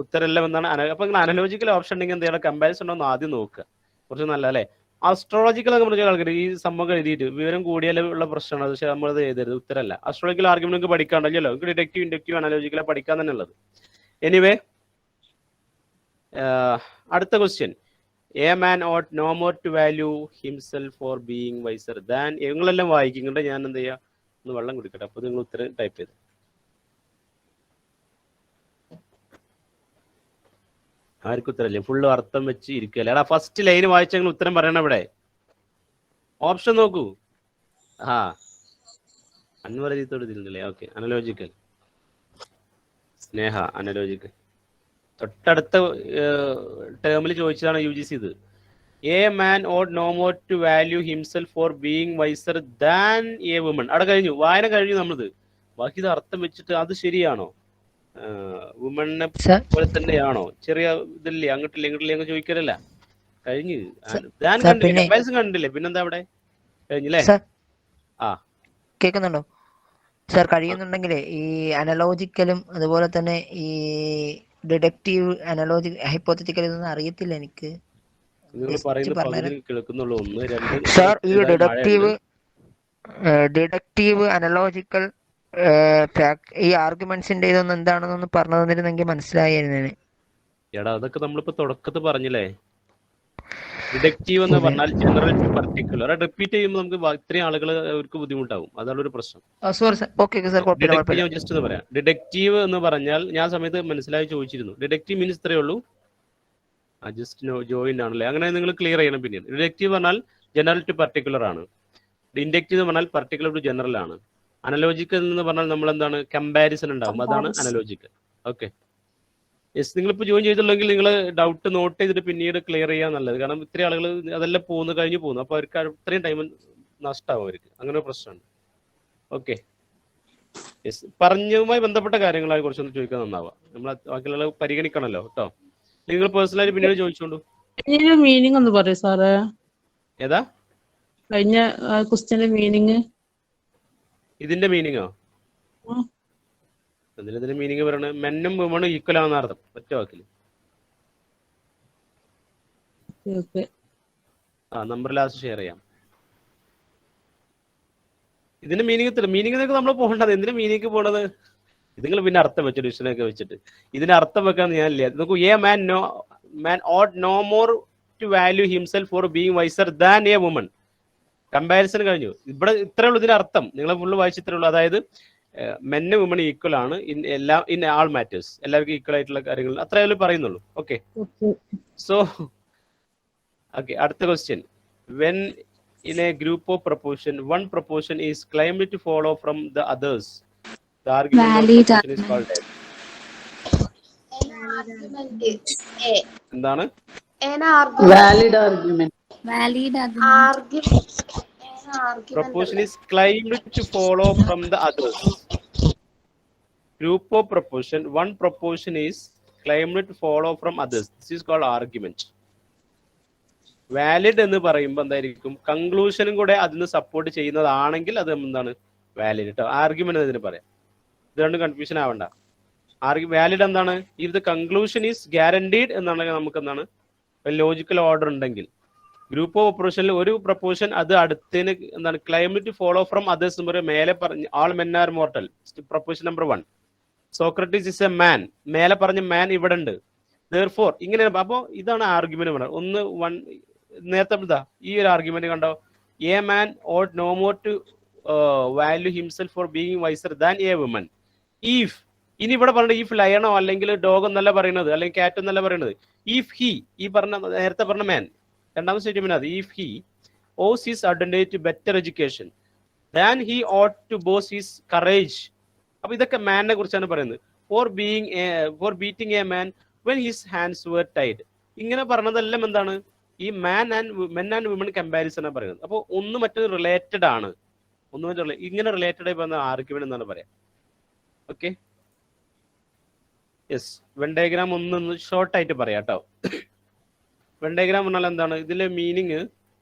ഉത്തരമെല്ലാം എന്താണ് അപ്പൊ നിങ്ങൾ അനലോജിക്കൽ ഓപ്ഷൻ ഉണ്ടെങ്കിൽ എന്ത് ചെയ്യണം, കമ്പാരിസൺ ഉണ്ടോ ആദ്യം നോക്കുക. കുറച്ച് നല്ല അല്ലേ. അസ്ട്രോളജിക്കൽ നമ്മൾ ആൾക്കാർ ഈ സംഭവം എഴുതിയിട്ട് വിവരം കൂടിയാലും ഉള്ള പ്രശ്നമാണ്. പക്ഷെ നമ്മളത് എഴുതരുത്, ഉത്തരമല്ല. അസ്ട്രോളജിക്കൽ ആർഗ്യുമെന്റ് നിങ്ങൾക്ക് പഠിക്കാണ്ടല്ലോ, നിങ്ങൾക്ക് ഡിഡക്റ്റീവ് ഇൻഡക്റ്റീവ് അനലോജിക്കൽ പഠിക്കാൻ തന്നെ ഉള്ളത്. എനിവേ, അടുത്ത question. A man ought no more to value himself for being wiser than. നിങ്ങളെല്ലാം വായിക്കുന്നുണ്ട്, ഞാൻ എന്ത് ചെയ്യാം, ഒന്ന് വെള്ളം കുടിക്കട്ടെ. അപ്പൊ നിങ്ങൾ ഉത്തരം ടൈപ്പ് ചെയ്ത്. ആർക്കും ഉത്തരല്ലേ, ഫുള്ള് അർത്ഥം വെച്ച് ഇരിക്കല്ലേ. എടാ ഫസ്റ്റ് ലൈന് വായിച്ചെങ്കിൽ ഉത്തരം പറയണം. ഇവിടെ ഓപ്ഷൻ നോക്കൂ. അൻവരജിത്തോട് ഇതില്ലേ. ഓക്കെ, അനലോജിക്കൽ. സ്നേഹ അനലോജിക്കൽ തൊട്ടടുത്ത ടേമിൽ ചോദിച്ചതാണ് UGC ഇത്. A man ought no more to value himself for being wiser than a woman. അവിടെ കഴിഞ്ഞു, വായന കഴിഞ്ഞു നമ്മളത്. ബാക്കി ഇത് അർത്ഥം വെച്ചിട്ട് അത് ശരിയാണോ, വുമണിനെ പോലെ തന്നെയാണോ, ചെറിയ ഇതില്ലേ, അങ്ങോട്ടില്ലേ ഇങ്ങോട്ടില്ലേ അങ്ങ് ചോദിക്കലല്ല. കഴിഞ്ഞു. കമ്പാരിസൺ കണ്ടില്ലേ, പിന്നെന്താ അവിടെ കഴിഞ്ഞില്ലേ. കേൾക്കുന്നുണ്ടോ സാർ? കഴിയുന്നുണ്ടെങ്കിലേ ഈ അനലോജിക്കലും അതുപോലെ തന്നെ ഈ ഡിഡക്റ്റീവ് ഹൈപ്പോത്തറ്റിക്കൽ ഇതൊന്നും അറിയത്തില്ല എനിക്ക്. സാർ ഈ ഡിഡക്റ്റീവ് അനലോജിക്കൽ ഈ ആർഗ്യുമെന്റ്സിന്റെ ഇതൊന്നും എന്താണെന്നൊന്ന് പറഞ്ഞു തന്നിരുന്നെങ്കിൽ മനസ്സിലായിരുന്നേനെ. എടാ അതൊക്കെ നമ്മളിപ്പോ തുടക്കത്തിൽ പറഞ്ഞില്ലേ. ഡിഡക്റ്റീവ് എന്ന് പറഞ്ഞാൽ ജനറൽ ടു പർട്ടിക്കുലർ. റിപ്പീറ്റ് ചെയ്യുമ്പോൾ നമുക്ക് ഇത്രയും ആളുകൾ അവർക്ക് ബുദ്ധിമുട്ടാവും, അതാണ് ഒരു പ്രശ്നം. ജസ്റ്റ് എന്ന് പറയാം. ഡിഡക്റ്റീവ് എന്ന് പറഞ്ഞാൽ ഞാൻ സമയത്ത് മനസ്സിലായി ചോദിച്ചിരുന്നു. ഡിഡക്റ്റീവ് മീൻസ് ഇത്രയേ ഉള്ളൂ, ജസ്റ്റ് ജോയിന്റ് ആണല്ലേ, അങ്ങനെ നിങ്ങൾ ക്ലിയർ ചെയ്യണം. പിന്നീട് ഡിഡക്റ്റീവ് പറഞ്ഞാൽ ജനറൽ ടു പർട്ടിക്കുലർ ആണ്. ഇൻഡക്റ്റീവ് എന്ന് പറഞ്ഞാൽ പർട്ടിക്കുലർ ടു ജനറൽ ആണ്. അനലോജിക്കൽ എന്ന് പറഞ്ഞാൽ നമ്മൾ എന്താണ്, കമ്പാരിസൺ ഉണ്ടാവും, അതാണ് അനലോജിക്കൽ. Okay, yes. നിങ്ങളിപ്പോൾ ജോയിൻ ചെയ്തിട്ടുണ്ടെങ്കിൽ നിങ്ങൾ ഡൗട്ട് നോട്ട് ചെയ്തിട്ട് പിന്നീട് ക്ലിയർ ചെയ്യാൻ നല്ലത്. കാരണം ഇത്രയും ആളുകൾ അതെല്ലാം കഴിഞ്ഞു പോകുന്നു, അപ്പോൾ അവർക്ക് അത്രയും ടൈം നഷ്ടമാവും അവർക്ക്. അങ്ങനെ ഒരു പ്രശ്നമാണ്. Okay, yes. പറഞ്ഞതുമായി ബന്ധപ്പെട്ട കാര്യങ്ങളായി കുറച്ചൊന്ന് ചോദിക്കാൻ നന്നാവാം. നമ്മൾ ബാക്കിയുള്ള പരിഗണിക്കണമല്ലോ കേട്ടോ. നിങ്ങൾ പേഴ്സണലായിട്ട് പിന്നീട് ചോദിച്ചോളൂ. മീനിങ് ഒന്ന് പറയൂ സാറേ. ഏതാ കഴിഞ്ഞ ക്വസ്റ്റ്യന്റെ മീനിങ്? ഇതിന്റെ മീനിങ്ങോ? ഇതിന്റെ മീനിങ് പറയണത് മെന്നും വുമണും ഈക്വൽ ആണെന്ന അർത്ഥം, ഒറ്റ വാക്കില്. നമ്പർ ലാസ്റ്റ് ഷെയർ ചെയ്യാം. ഇതിന്റെ മീനിങ്ങിനൊക്കെ നമ്മൾ പോകേണ്ടത്. എന്തിനാ മീനിങ് പോണത്? ഇത് നിങ്ങൾ പിന്നെ അർത്ഥം വെച്ചു, ഡിക്ഷനൊക്കെ വെച്ചിട്ട്. ഇതിന്റെ അർത്ഥം വെക്കാൻ ഞാനില്ല. നോക്കൂ, A man ought no more to value himself for being wiser than a woman. Comparison കഴിഞ്ഞു. ഇവിടെ ഇത്രേ ഉള്ളൂ ഇതിന്റെ അർത്ഥം. നിങ്ങളെ ഫുള്ള് വായിച്ചിത്രേ ഉള്ളൂ. അതായത് മെന്ന് വുമൺ ഈക്വൽ ആണ് ഇൻ ആൾ മാറ്റേഴ്സ്. എല്ലാവർക്കും ഈക്വൽ ആയിട്ടുള്ള കാര്യങ്ങൾ അത്രയേ പറയുന്നുള്ളൂ. ഓക്കെ, സോ ഓക്കെ, അടുത്ത question. When in a group of proportion, one proportion is claimed to follow from the others, the argument of proportion is called as. എന്താണ്? Valid argument. Proportion is claimed to follow from the others. Group of proportion, one proportion is claimed to follow from others. This is called argument. Valid എന്ന് പറയുമ്പോൾ എന്തായിരിക്കും, കൺക്ലൂഷനും കൂടെ അതിന് support ചെയ്യുന്നതാണെങ്കിൽ അത് എന്താണ്, valid കേട്ടോ. Argument ഇതിന് പറയാം. ഇതുകൊണ്ട് കൺഫ്യൂഷൻ ആവണ്ട. വാലിഡ് എന്താണ്, if the conclusion is guaranteed എന്നാണെങ്കിൽ നമുക്ക് എന്താണ്, ലോജിക്കൽ ഓർഡർ ഉണ്ടെങ്കിൽ. ഗ്രൂപ്പ് ഓഫ് പ്രൊപ്പോഷനിൽ ഒരു പ്രൊപ്പോഷൻ അത് അടുത്തതിന് എന്താണ്, claimed to follow from others എന്ന് പറയുമ്പോൾ മേലെ പറഞ്ഞ all men are mortal, proposition number 1. Socrates is a man, മേലെ പറഞ്ഞ മാൻ ഇവിടെ ഉണ്ട്. Therefore ഇങ്ങനെ. അപ്പോൾ ഇതാണ് ആർഗ്യുമെന്റ് പറയുന്നത്. ഒന്ന് നേരത്തെ ഈ ഒരു ആർഗ്യുമെന്റ് കണ്ടോ, a man ought no more to value himself for being wiser than a woman if. ഇനി ഇവിടെ പറഞ്ഞ if ലയണോ അല്ലെങ്കിൽ ഡോഗ് എന്നല്ല പറയുന്നത്, അല്ലെങ്കിൽ കാറ്റ് എന്നല്ല പറയുന്നത്. if he, ഈ പറഞ്ഞ നേരത്തെ പറഞ്ഞ മാൻ, രണ്ടാമത്തെ സ്റ്റേറ്റ്മെന്റ് അത്, if he owes his advantage to better education then he ought to boast his courage. അപ്പൊ ഇതൊക്കെ മാനിനെ കുറിച്ചാണ് പറയുന്നത്. for beating a man when his hands were tied. ഇങ്ങനെ പറഞ്ഞതെല്ലാം എന്താണ്, ഈ മെൻ ആൻഡ് വുമൺ കമ്പാരിസൺ ആണ് പറയുന്നത്. അപ്പോൾ ഒന്ന് മറ്റൊരു റിലേറ്റഡ് ആണ്, ഒന്ന് മറ്റേ ഇങ്ങനെ റിലേറ്റഡ് ആയി പറയുന്ന ആർഗ്യുമെന്റ് എന്നാണ് പറയാം. Okay, yes. വെൻ ഡയഗ്രാം ഒന്ന് ഷോർട്ട് ആയിട്ട് പറയാം കേട്ടോ. വെൻ ഡയഗ്രാം പറഞ്ഞാൽ എന്താണ് ഇതിലെ മീനിങ്?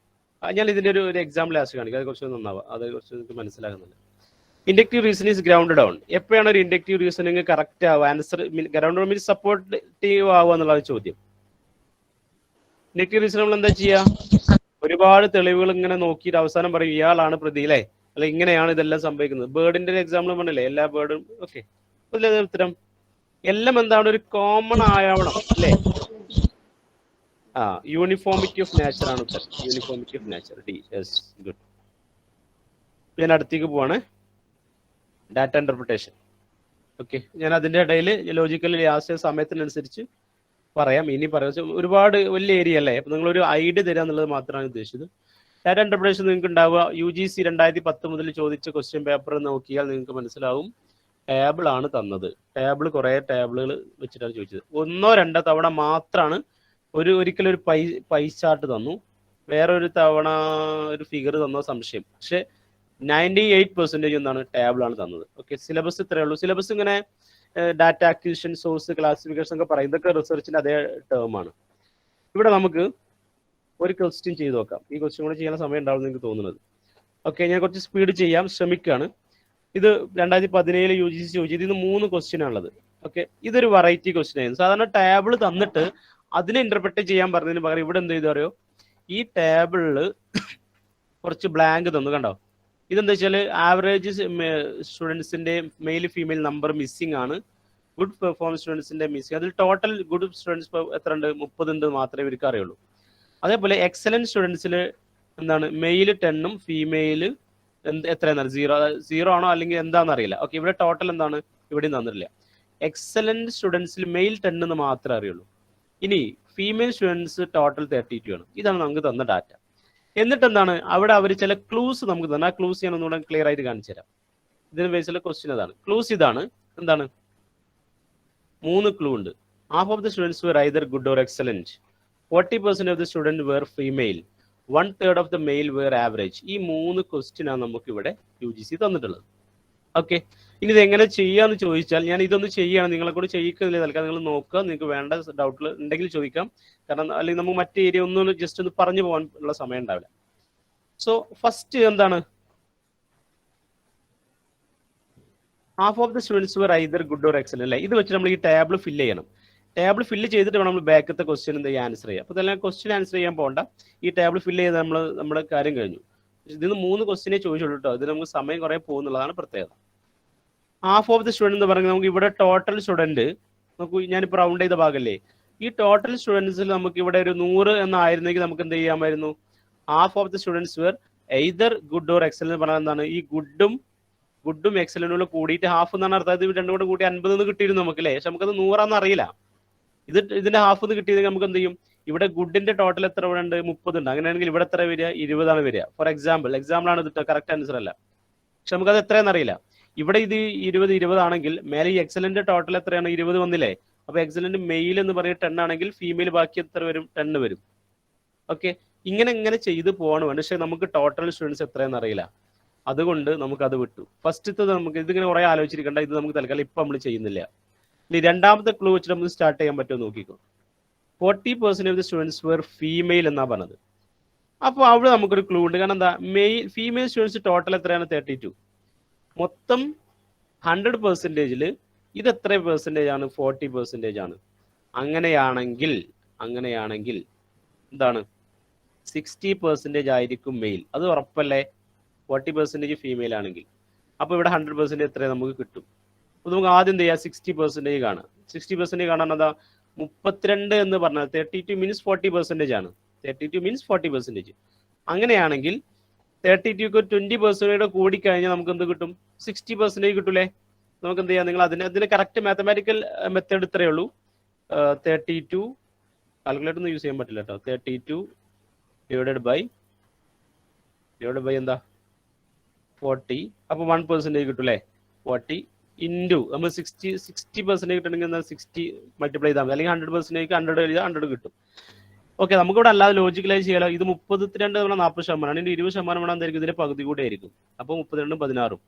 ഞാൻ ഇതിന്റെ ഒരു എക്സാമ്പിൾ ലാസ്റ്റ് കാണിക്കാം, അത് കുറച്ച് നന്നാവുക, അത് കുറച്ച് നിങ്ങൾക്ക് മനസ്സിലാകുന്നുണ്ട്. Inductive reasoning is grounded on. എപ്പോഴാണ് ഒരു ഇൻഡക്റ്റീവ് റീസണിങ് കറക്റ്റ് ആവുക? ആൻസർ ഗ്രൗണ്ടഡ് മീൻസ് സപ്പോർട്ടീവ് ആവുക എന്നുള്ളതാണ് ചോദ്യം. ഇൻഡക്റ്റീവ് റീസണിങ് നമ്മൾ എന്താ ചെയ്യുക? ഒരുപാട് തെളിവുകൾ ഇങ്ങനെ നോക്കിയിട്ട് അവസാനം പറയും ഇയാളാണ് പ്രതി അല്ലേ, അല്ല ഇങ്ങനെയാണ് ഇതെല്ലാം സംഭവിക്കുന്നത്. ബേർഡിന്റെ എക്സാമ്പിൾ പറഞ്ഞില്ലേ, എല്ലാ ബേർഡും ഓക്കെ. ഉത്തരം എല്ലാം എന്താണ്? ഒരു കോമൺ ആവണം അല്ലേ? യൂണിഫോമിറ്റി ഓഫ് നേച്ചർ ആണ് ഉത്തരം. Uniformity of nature, D. Yes, good. ഞാൻ അടുത്തേക്ക് പോവാണ്, ഡാറ്റ ഇന്റർപ്രിട്ടേഷൻ. ഓക്കെ, ഞാൻ അതിന്റെ ഇടയിൽ ലോജിക്കൽ ലാസ്റ്റ് സമയത്തിനനുസരിച്ച് പറയാം. ഇനി പറയാം, ഒരുപാട് വലിയ ഏരിയ അല്ലേ, അപ്പൊ നിങ്ങളൊരു ഐഡിയ തരിക എന്നുള്ളത് മാത്രമാണ് ഉദ്ദേശിച്ചത്. ഡാറ്റ ഇന്റർപ്രിട്ടേഷൻ നിങ്ങൾക്ക് ഉണ്ടാവുക UGC 2010 മുതൽ ചോദിച്ച ക്വസ്റ്റ്യൻ പേപ്പർ നോക്കിയാൽ നിങ്ങൾക്ക് മനസ്സിലാവും. ടേബിൾ ആണ് തന്നത്. ടേബിൾ കുറെ ടേബിളുകൾ വെച്ചിട്ടാണ് ചോദിച്ചത്. 1-2 തവണ മാത്രമാണ് ഒരിക്കലും ഒരു പൈ ചാർട്ട് തന്നു, വേറൊരു തവണ ഒരു ഫിഗർ തന്നോ സംശയം. പക്ഷെ 98% എന്താണ്? ടേബിൾ ആണ് തന്നത്. ഓക്കെ, സിലബസ് ഇത്രയേ ഉള്ളൂ. സിലബസ് ഇങ്ങനെ ഡാറ്റ അക്വിസിഷൻ, സോഴ്സ്, ക്ലാസിഫിക്കേഷൻ ഒക്കെ പറയും. ഇതൊക്കെ റിസർച്ചിന്റെ അതേ ടേം ആണ്. ഇവിടെ നമുക്ക് ഒരു ക്വസ്റ്റ്യൻ ചെയ്ത് നോക്കാം. ഈ ക്വസ്റ്റ്യൻ കൂടെ ചെയ്യാൻ സമയം ഉണ്ടാവും എനിക്ക് തോന്നുന്നത്. ഓക്കെ, ഞാൻ കുറച്ച് സ്പീഡ് ചെയ്യാൻ ശ്രമിക്കുകയാണ്. ഇത് 2017 UGC ചോദിച്ചത്. ഇത് 3 ക്വസ്റ്റ്യൻ ആണുള്ളത്. ഓക്കെ, ഇതൊരു വെറൈറ്റി ക്വസ്റ്റ്യൻ ആയിരുന്നു. സാധാരണ ടേബിൾ തന്നിട്ട് അതിനെ ഇന്റർപ്രറ്റ് ചെയ്യാൻ പറഞ്ഞതിന് പകരം ഇവിടെ എന്ത് ചെയ്തു അറിയോ? ഈ ടേബിളിൽ കുറച്ച് ബ്ലാങ്ക് തന്നു. കണ്ടോ? ഇതെന്താ വെച്ചാൽ ആവറേജ് സ്റ്റുഡൻസിന്റെ മെയിൽ ഫീമെയിൽ നമ്പർ മിസ്സിംഗ് ആണ്, ഗുഡ് പെർഫോമൻസ് സ്റ്റുഡൻസിന്റെ മിസ്സിംഗ്. അതിൽ ടോട്ടൽ ഗുഡ് സ്റ്റുഡൻസ് എത്ര ഉണ്ട്? 30 ഉണ്ട് മാത്രമേ ഇവർക്ക് അറിയുള്ളൂ. അതേപോലെ എക്സലന്റ് സ്റ്റുഡൻസിൽ എന്താണ്? മെയിൽ 10ഉം ഫീമെയിൽ എത്രയാണ്? 0 ആണോ അല്ലെങ്കിൽ എന്താണെന്ന് അറിയില്ല. ഓക്കെ, ഇവിടെ ടോട്ടൽ എന്താണ്? ഇവിടെയും തന്നിട്ടില്ല. എക്സലന്റ് സ്റ്റുഡൻസിൽ മെയിൽ 10 എന്ന് മാത്രമേ അറിയുള്ളൂ. ഇനി ഫീമെയിൽ സ്റ്റുഡൻസ് ടോട്ടൽ 32 ആണ്. ഇതാണ് നമുക്ക് തന്ന ഡാറ്റ. എന്നിട്ട് എന്താണ്? അവിടെ അവർ ചില ക്ലൂസ് നമുക്ക് തന്നെ. ആ ക്ലൂസ് ഞാൻ ഒന്നുകൂടെ ക്ലിയർ ആയിട്ട് കാണിച്ചു തരാം. ഇതിന് ബേസിലെ ക്വസ്റ്റ്യൻ അതാണ്. ക്ലൂസ് ഇതാണ്. എന്താണ്? 3 ക്ലൂ ഉണ്ട്. Half of the students were either good or excellent, 40% of the student were female, 1/3 of the male were average. ഈ 3 ക്വസ്റ്റ്യൻ ആണ് നമുക്ക് ഇവിടെ UGC തന്നിട്ടുള്ളത്. ഓക്കെ, ഇനി ഇത് എങ്ങനെ ചെയ്യാന്ന് ചോദിച്ചാൽ ഞാൻ ഇതൊന്ന് ചെയ്യാണ്, നിങ്ങളെ കൂടെ ചെയ്യിക്കുന്നില്ല. തൽക്കാലം നിങ്ങൾ നോക്കുക, നിങ്ങൾക്ക് വേണ്ട ഡൗട്ടിൽ ഉണ്ടെങ്കിൽ ചോദിക്കാം. കാരണം അല്ലെങ്കിൽ നമുക്ക് മറ്റേ ഏരിയ ഒന്നും ജസ്റ്റ് ഒന്ന് പറഞ്ഞു പോകാൻ ഉള്ള സമയം ഉണ്ടാവില്ല. സോ ഫസ്റ്റ് എന്താണ്? Half of the students were either good or excellent അല്ലേ? ഇത് വെച്ച് നമ്മൾ ഈ ടേബിൾ ഫില്ല് ചെയ്യണം. ടേബിൾ ഫില്ല് ചെയ്തിട്ട് വേണം നമ്മൾ ബാക്കത്തെ ക്വസ്റ്റ്യൻ എന്ത് ചെയ്യാൻ ആൻസർ ചെയ്യാം. അപ്പോൾ ഇതെല്ലാം ക്വസ്റ്റ്യൻ ആൻസർ ചെയ്യാൻ പോകണ്ട, ഈ ടേബിൾ ഫില്ല് ചെയ്ത് നമ്മുടെ കാര്യം കഴിഞ്ഞു. ഇതിന് 3 ക്വസ്റ്റ്യനെ ചോദിച്ചുള്ളൂ കേട്ടോ. ഇത് നമുക്ക് സമയം കുറെ പോകുന്നുള്ളതാണ് പ്രത്യേകത. ഹാഫ് ഓഫ് ദ സ്റ്റുഡൻറ് എന്ന് പറയുന്നത് നമുക്ക് ഇവിടെ ടോട്ടൽ സ്റ്റുഡന്റ് നമുക്ക് ഞാനിപ്പോൾ റൗണ്ട് ചെയ്ത ഭാഗമല്ലേ, ഈ ടോട്ടൽ സ്റ്റുഡൻസിൽ നമുക്ക് ഇവിടെ ഒരു 100 എന്നായിരുന്നെങ്കിൽ നമുക്ക് എന്ത് ചെയ്യാമായിരുന്നു? Half of the students were either good or excellent പറഞ്ഞാൽ എന്താണ്? ഈ ഗുഡും എക്സലന്റും കൂടിയിട്ട് ഹാഫ് എന്നാണ് അർത്ഥം. ഇത് രണ്ടും കൂടെ കൂട്ടി 50 എന്ന് കിട്ടിയിരുന്നു നമുക്ക് അല്ലേ. പക്ഷെ നമുക്കത് 100 അറിയില്ല. ഇതിന്റെ ഹാഫ് എന്ന് കിട്ടിയത് നമുക്ക് എന്ത് ചെയ്യും? ഇവിടെ ഗുഡിന്റെ ടോട്ടൽ എത്ര ഇവിടെ ഉണ്ട്? 30 ഉണ്ട്. അങ്ങനെയാണെങ്കിൽ ഇവിടെ എത്ര വരിക? 20 ആണ് വരിക. ഫോർ എക്സാമ്പിൾ ആണ് ഇത്, കറക്റ്റ് ആൻസർ അല്ല. പക്ഷെ നമുക്കത് എത്രയെന്ന് അറിയില്ല. ഇവിടെ ഇത് 20 ആണെങ്കിൽ മേലെ ഈ എക്സലന്റ് ടോട്ടൽ എത്രയാണ്? 20 വന്നില്ലേ? അപ്പൊ എക്സലന്റ് മെയിൽ എന്ന് പറയുന്നത് 10 ആണെങ്കിൽ ഫീമെയിൽ ബാക്കി എത്ര വരും? 10 വരും. ഓക്കെ, ഇങ്ങനെ ചെയ്ത് പോവാണ് വേണ്ടത്. പക്ഷെ നമുക്ക് ടോട്ടൽ സ്റ്റുഡൻസ് എത്രയെന്ന് അറിയില്ല. അതുകൊണ്ട് നമുക്ക് അത് വിട്ടു. ഫസ്റ്റത്തെ നമുക്ക് ഇതിങ്ങനെ കുറെ ആലോചിച്ചിരിക്കേണ്ട, ഇത് നമുക്ക് തൽക്കാലം ഇപ്പൊ നമ്മൾ ചെയ്യുന്നില്ല. ഇനി രണ്ടാമത്തെ ക്ലൂ വെച്ചിട്ട് നമുക്ക് സ്റ്റാർട്ട് ചെയ്യാൻ പറ്റുമോ നോക്കിക്കോ. 40% of the students were female എന്നാ പറഞ്ഞത്. അപ്പോൾ അവിടെ നമുക്കൊരു ക്ലൂ ഉണ്ട്. കാരണം എന്താ? ഫീമെയിൽ സ്റ്റുഡൻസ് ടോട്ടൽ എത്രയാണ്? 32. മൊത്തം 100%-ൽ ഇത് എത്ര പെർസെൻറ്റേജ് ആണ്? 40% ആണ്. അങ്ങനെയാണെങ്കിൽ എന്താണ്? 60% ആയിരിക്കും മെയിൽ. അത് ഉറപ്പല്ലേ? 40% ഫീമെയിൽ ആണെങ്കിൽ. അപ്പോൾ ഇവിടെ 100% എത്ര നമുക്ക് കിട്ടും? അപ്പോൾ നമുക്ക് ആദ്യം എന്ത് ചെയ്യാം? 60% കാണാം. 60% കാണാൻ എന്താ? 32 എന്ന് പറഞ്ഞാൽ 32 മീൻസ് 40% ആണ്. 32 മീൻസ് 40%. അങ്ങനെയാണെങ്കിൽ 32ക്ക് 20% കൂടിക്കഴിഞ്ഞാൽ നമുക്ക് എന്ത് കിട്ടും? 60% കിട്ടൂലേ? നമുക്ക് എന്ത് ചെയ്യാം? നിങ്ങൾ അതിന് കറക്റ്റ് മാത്തമാറ്റിക്കൽ മെത്തേഡ് ഇത്രയേ ഉള്ളൂ. 32 കാൽക്കുലേറ്റർ ഒന്നും യൂസ് ചെയ്യാൻ പറ്റില്ല കേട്ടോ. 32 ഡിവൈഡഡ് ബൈ എന്താ? 40. അപ്പോൾ 1% കിട്ടൂലേ? 40 ഇൻറ്റു നമ്മൾ 60% കിട്ടണമെങ്കിൽ എന്താ? 60 മൾട്ടിപ്ലൈ ചെയ്താൽ മതി. അല്ലെങ്കിൽ 100% 100 എഴുതിയാൽ 100 കിട്ടും. ഓക്കെ, നമുക്കിവിടെ അല്ലാതെ ലോജിക്കലായി ചെയ്യാലോ. ഇത് 32 40%. ഇതിന്റെ 20% എന്തായിരിക്കും? ഇതിന്റെ പകുതി കൂടെ ആയിരിക്കും. അപ്പോൾ 32 16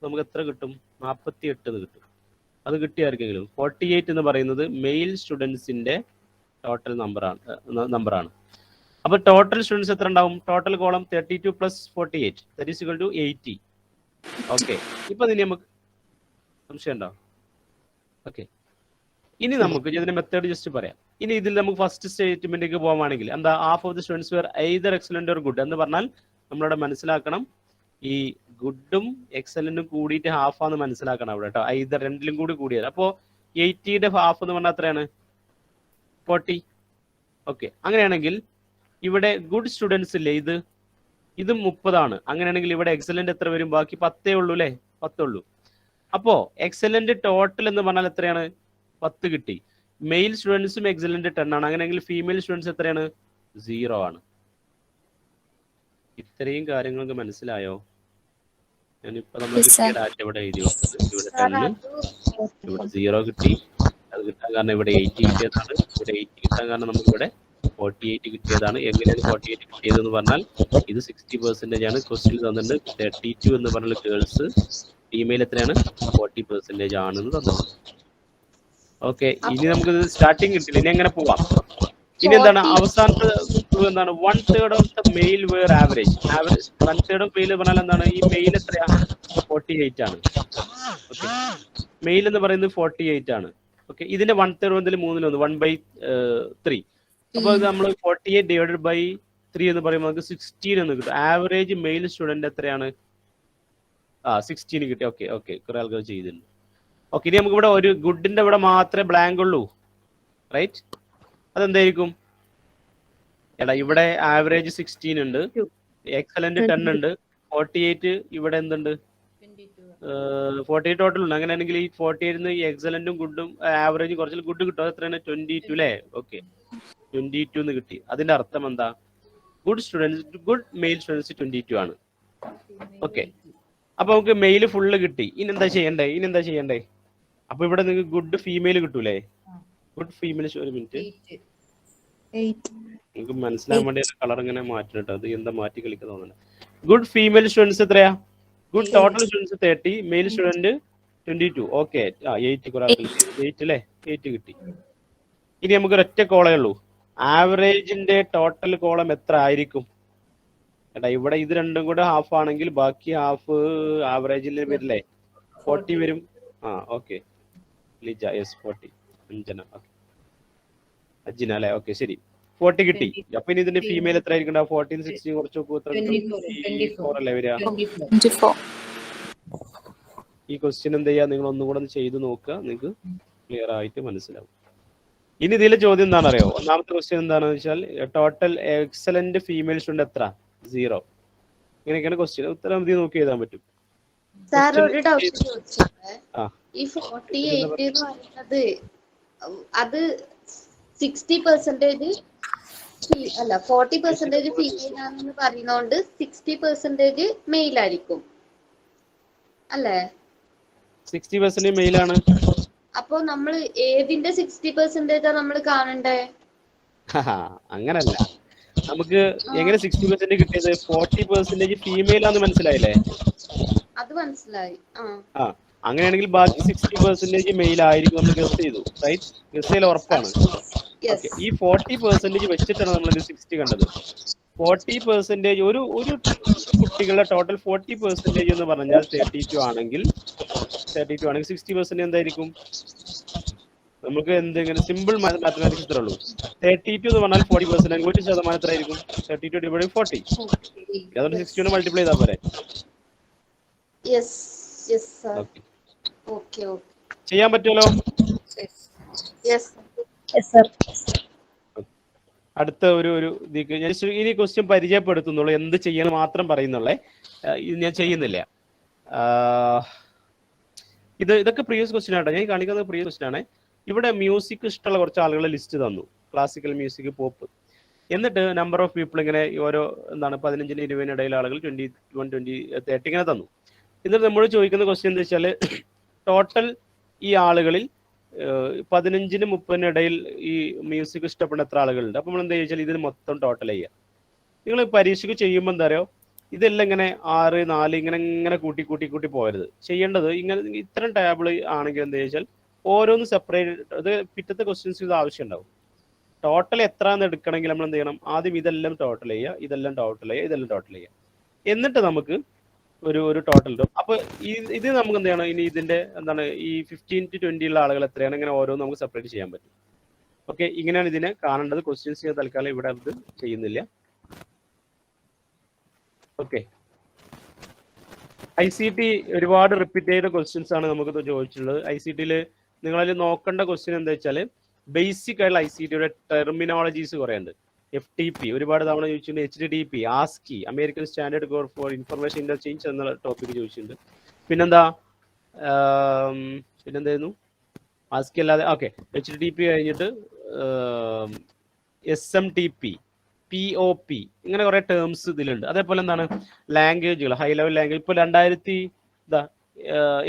നമുക്ക് എത്ര കിട്ടും? 48 കിട്ടും. അത് കിട്ടിയായിരിക്കെങ്കിലും 48 എന്ന് പറയുന്നത് മെയിൽ സ്റ്റുഡൻസിന്റെ ടോട്ടൽ നമ്പറാണ്. അപ്പോൾ ടോട്ടൽ സ്റ്റുഡൻസ് എത്ര ഉണ്ടാവും? Total column 32 + 48 that is equal to 80. Okay, ഇപ്പൊ ഇനി നമുക്ക് സംശയം ഉണ്ടോ? ഓക്കെ, ഇനി നമുക്ക് ഇതിന്റെ മെത്തേഡ് ജസ്റ്റ് പറയാം. ഇനി ഇതിൽ നമുക്ക് ഫസ്റ്റ് സ്റ്റേറ്റ്മെന്റിലേക്ക് പോകാണെങ്കിൽ എന്താ? Half of the students were either excellent or good എന്ന് പറഞ്ഞാൽ നമ്മളിവിടെ മനസ്സിലാക്കണം, ഈ ഗുഡും എക്സലന്റും കൂടിയിട്ട് ഹാഫ് ആണെന്ന് മനസ്സിലാക്കണം അവിടെ കേട്ടോ. ഐതർ രണ്ടിലും കൂടി കൂടിയത്. അപ്പോൾ 80യുടെ ഹാഫ് എന്ന് പറഞ്ഞാൽ എത്രയാണ്? 40. ഓക്കെ, അങ്ങനെയാണെങ്കിൽ ഇവിടെ ഗുഡ് സ്റ്റുഡൻസ് ഇല്ലേ, ഇത് 30 അങ്ങനെയാണെങ്കിൽ ഇവിടെ എക്സലന്റ് എത്ര വരും? ബാക്കി 10 ഉള്ളൂ അല്ലേ? 10 ഉള്ളൂ. അപ്പോ എക്സലന്റ് ടോട്ടൽ എന്ന് പറഞ്ഞാൽ എത്രയാണ്? 10 കിട്ടി. മെയിൽ സ്റ്റുഡൻസും എക്സലന്റ് 10 ആണ്. അങ്ങനെയെങ്കിൽ ഫീമെയിൽ സ്റ്റുഡൻസ് എത്രയാണ്? 0 ആണ്. ഇത്രയും കാര്യങ്ങൾക്ക് മനസ്സിലായോ? ഞാനിപ്പോ നമ്മൾ കിട്ടിയ ഡാറ്റ ഇവിടെ എഴുതി വെച്ചത്. ഇവിടെ 10, ഇവിടെ 0 കിട്ടി. അത് കിട്ടാൻ കാരണം ഇവിടെ 80 കിട്ടിയതാണ്. ഇവിടെ 80 കിട്ടാൻ കാരണം നമുക്ക് ഇവിടെ 48 കിട്ടിയതാണ്. എങ്ങനെയാണ് 48 കിട്ടിയതെന്ന് പറഞ്ഞാൽ ഇത് 60% ആണ്. ക്വസ്റ്റ്യൻ തന്നിട്ടുണ്ട് 32 എന്ന് പറഞ്ഞാൽ ഗേൾസ്, ഫീമെയിൽ എത്രയാണ്? 40% ആണെന്ന് തന്നു. ഓക്കെ, ഇനി നമുക്ക് സ്റ്റാർട്ടിങ് കിട്ടില്ല. ഇനി എങ്ങനെ പോവാം? ഇനി എന്താണ് അവസാനത്തെ എന്താണ്? 1/3 of the male were average. 1/3 of male പറഞ്ഞാൽ എന്താണ്? ഈ മെയിൽ എത്രയാ? 48 ആണ്. ഓക്കെ, മെയിൽ എന്ന് പറയുന്നത് 48 ആണ്. ഓക്കെ, ഇതിന്റെ 1/3 എന്നതിൽ 3 1/3. അപ്പോൾ നമ്മൾ 48 ഡിവൈഡഡ് ബൈ 3 എന്ന് പറയുമ്പോൾ നമുക്ക് 16 എന്ന് കിട്ടും. ആവറേജ് മെയിൽ സ്റ്റുഡന്റ് എത്രയാണ്? 16 കിട്ടി. ഓക്കെ, കുറെ ആൾക്കാർ ചെയ്തിട്ടുണ്ട്. ഓക്കെ, ഇനി നമുക്ക് ഇവിടെ ഒരു ഗുഡിന്റെ ഇവിടെ മാത്രമേ ബ്ലാങ്ക് ഉള്ളൂ, റൈറ്റ്? അതെന്തായിരിക്കും? എടാ ഇവിടെ ആവറേജ് 16 ഉണ്ട്, എക്സലന്റ് 10 ഉണ്ട്, 48 ഇവിടെ എന്തുണ്ട്? 48 ടോട്ടൽ ഉണ്ട്. അങ്ങനെയാണെങ്കിൽ ഈ 48 ഈ എക്സലന്റും ഗുഡും ആവറേജ് കുറച്ച് ഗുഡ് കിട്ടും. അത് എത്രയാണ്? 22 അല്ലേ? ഓക്കെ, 22 എന്ന് കിട്ടി. അതിന്റെ അർത്ഥം എന്താ? ഗുഡ് മെയിൽ സ്റ്റുഡൻസ് 22 ആണ്. ഓക്കെ, അപ്പൊ നമുക്ക് മെയിൽ ഫുള്ള് കിട്ടി. ഇനി എന്താ ചെയ്യണ്ടേ? അപ്പൊ ഇവിടെ നിങ്ങൾക്ക് ഗുഡ് ഫീമെയിൽ കിട്ടൂലേ? ഗുഡ് ഫീമെയിൽ, ഒരു മിനിറ്റ് നിങ്ങൾക്ക് മനസ്സിലാൻ വേണ്ടി കളർ ഇങ്ങനെ മാറ്റണം കേട്ടോ. അത് എന്താ മാറ്റി കളിക്കാൻ തോന്നുന്നത്. ഗുഡ് ഫീമെയിൽ സ്റ്റുഡൻസ് എത്രയാ? Good total students 30, male student 22. Okay, 8 കുറെ 8 അല്ലേ? 8 കിട്ടി. ഇനി നമുക്ക് ഒരൊറ്റ കോളേ ഉള്ളൂ. ആവറേജിന്റെ ടോട്ടൽ കോളം എത്ര ആയിരിക്കും? എടാ ഇവിടെ ഇത് രണ്ടും കൂടെ ഹാഫ് ആണെങ്കിൽ ബാക്കി ഹാഫ് ആവറേജിൽ വരില്ലേ? 40 വരും. Okay, Lija, yes 40. Anjana, okay, Anjana അല്ലേ? ഓക്കെ, ശരി, 40 കിട്ടി. അപ്പൊ ഇനി ഇതിന്റെ ഫീമെയിൽ എത്ര ആയിരിക്കും? 14 16 കുറച്ച് നോക്കൂ, എത്ര? 24 അല്ലേ വരിക? ഈ ക്വസ്റ്റ്യൻ എന്ത് ചെയ്യാ? നിങ്ങൾ ഒന്നുകൂടെ ഒന്ന് ചെയ്ത് നോക്കുക, നിങ്ങൾക്ക് ക്ലിയർ ആയിട്ട് മനസ്സിലാവും. ഇനി ഇതിലെ ചോദ്യം എന്താണെന്ന് അറിയോ? ഒന്നാമത്തെ ക്വസ്റ്റ്യൻ എന്താണെന്ന് വെച്ചാൽ ടോട്ടൽ എക്സലന്റ് ഫീമെയിൽ സ്റ്റുഡന്റ് എത്ര? 0. ഇങ്ങനെയൊക്കെയാണ് ക്വസ്റ്റ്യൻ. ഉത്തരം മതി നോക്കി എഴുതാൻ പറ്റും. സാർ ഒരു ഡൗട്ട് ചോദിച്ചോട്ടെ. ഈ 48 എന്ന് പറയുന്നത് അത് 60% അല്ല 40% ഫീമെയിൽ ആണെന്ന് പറയുന്നോണ്ട് 60% മെയിൽ ആയിരിക്കും അല്ലേ? 60% മെയിൽ ആണ്. അപ്പൊ നമ്മൾ ഏതിന്റെ 60% നമ്മൾ കാണണ്ടേ? അങ്ങനല്ല, നമുക്ക് എങ്ങനെ 60% കിട്ടിയത്? 40% ഫീമെയിൽ ആണെന്ന് മനസ്സിലായില്ലേ? അത് മനസ്സിലായി. അങ്ങനെയാണെങ്കിൽ ബാക്കി 60% മെയിൽ ആയിരിക്കും. നമ്മൾ ഗസ് ചെയ്തു, റൈറ്റ്? ഗസ് ചെയ്യൽ ഉറപ്പാണ്. ഈ 40% വെച്ചിട്ടാണ് നമ്മൾ 60 കണ്ടത്. 40% ഒരു കുട്ടികളുടെ ടോട്ടൽ 40% എന്ന് പറഞ്ഞാൽ 32 ആണെങ്കിൽ 60% എന്തായിരിക്കും? നമുക്ക് എന്തെങ്കിലും സിമ്പിൾ മാത്തമാറ്റിക്സ് ഇത്രേ ഉള്ളൂ. 32 എന്ന് പറഞ്ഞാൽ 40%, 1% എത്ര ആയിരിക്കും? 32 ഡിവൈഡ് 40. അതുകൊണ്ട് 60 മൾട്ടിപ്ലൈ ചെയ്താൽ പോരെ? ചെയ്യാൻ പറ്റുമല്ലോ? അടുത്ത ഒരു ഇനി ക്വസ്റ്റ്യൻ പരിചയപ്പെടുത്തുന്നുള്ളൂ, എന്ത് ചെയ്യണം മാത്രം പറയുന്നുള്ളേ. ഇത് ഞാൻ ചെയ്യുന്നില്ല. ഇതൊക്കെ പ്രീവിയസ് ക്വസ്റ്റ്യൻ ആട്ടോ. ഞാൻ കാണിക്കുന്നത് പ്രീവിയസ് ക്വസ്റ്റ്യൻ ആണ്. ഇവിടെ മ്യൂസിക് ഇഷ്ടമുള്ള കുറച്ച് ആളുകളെ ലിസ്റ്റ് തന്നു, ക്ലാസിക്കൽ മ്യൂസിക്, പോപ്പ്. എന്നിട്ട് നമ്പർ ഓഫ് പീപ്പിൾ ഇങ്ങനെ ഓരോ 15-ന് 20-ന് ഇടയിൽ ആളുകൾ 21 20 30 ഇങ്ങനെ തന്നു. എന്നിട്ട് നമ്മൾ ചോദിക്കുന്ന ക്വസ്റ്റ്യൻ എന്താ വെച്ചാൽ ടോട്ടൽ ഈ ആളുകളിൽ 15-ന് 30-ന് ഇടയിൽ ഈ മ്യൂസിക് ഇഷ്ടപ്പെടുന്ന എത്ര ആളുകളുണ്ട്? അപ്പോൾ നമ്മൾ എന്താ ചോദിച്ചാൽ ഇതിന് മൊത്തം ടോട്ടൽ ചെയ്യുക. നിങ്ങൾ പരീക്ഷയ്ക്ക് ചെയ്യുമ്പോൾ എന്താ അറിയോ, ഇതെല്ലാം ഇങ്ങനെ 6 4 ഇങ്ങനെ കൂട്ടി പോകരുത്. ചെയ്യേണ്ടത് ഇങ്ങനെ ഇത്തരം ടേബിൾ ആണെങ്കിൽ എന്താ ചോദിച്ചാൽ ഓരോന്ന് സെപ്പറേറ്റ്, അത് പിറ്റത്തെ ക്വസ്റ്റ്യൻസ് ഇത് ആവശ്യം ഉണ്ടാവും. ടോട്ടൽ എത്രയെന്ന് എടുക്കണമെങ്കിൽ നമ്മൾ എന്ത് ചെയ്യണം? ആദ്യം ഇതെല്ലാം ടോട്ടൽ ചെയ്യുക, ഇതെല്ലാം ടോട്ടൽ ചെയ്യുക, ഇതെല്ലാം ടോട്ടൽ ചെയ്യുക. എന്നിട്ട് നമുക്ക് ഒരു ടോട്ടൽ കിട്ടും. അപ്പോൾ ഇത് നമുക്ക് എന്ത് ചെയ്യണം? ഇനി ഇതിന്റെ എന്താണ് ഈ 15 to 20 ഉള്ള ആളുകൾ എത്രയാണ്, ഇങ്ങനെ ഓരോന്ന് നമുക്ക് സെപ്പറേറ്റ് ചെയ്യാൻ പറ്റും. ഓക്കെ, ഇങ്ങനെയാണ് ഇതിനെ കാണേണ്ടത്. ക്വസ്റ്റ്യൻസ് തൽക്കാലം ഇവിടെ അത് ചെയ്യുന്നില്ല. ഓക്കെ, ICT ഒരുപാട് റിപ്പീറ്റ് ചെയ്ത ക്വസ്റ്റ്യൻസ് ആണ് നമുക്ക് ചോദിച്ചിട്ടുള്ളത്. ICTയിൽ നിങ്ങളതിൽ നോക്കേണ്ട ക്വസ്റ്റ്യൻ എന്താ വെച്ചാൽ ബേസിക് ആയിട്ടുള്ള ICTയുടെ ടെർമിനോളജീസ് കുറേ ഉണ്ട്. FTP ഒരുപാട് തവണ ചോദിച്ചിട്ടുണ്ട്. HTTP, ASCII American standard code for information interchange എന്ന ടോപ്പിക് ചോദിച്ചിട്ടുണ്ട്. പിന്നെന്തായിരുന്നു? ASCII അല്ലാതെ ഓക്കെ, HTTP കഴിഞ്ഞിട്ട് SMTP, POP, ഇങ്ങനെ കുറെ ടേംസ് ഇതിലുണ്ട്. അതേപോലെ എന്താണ് ലാംഗ്വേജുകൾ, ഹൈ ലെവൽ ലാംഗ്വേജ്. ഇപ്പോൾ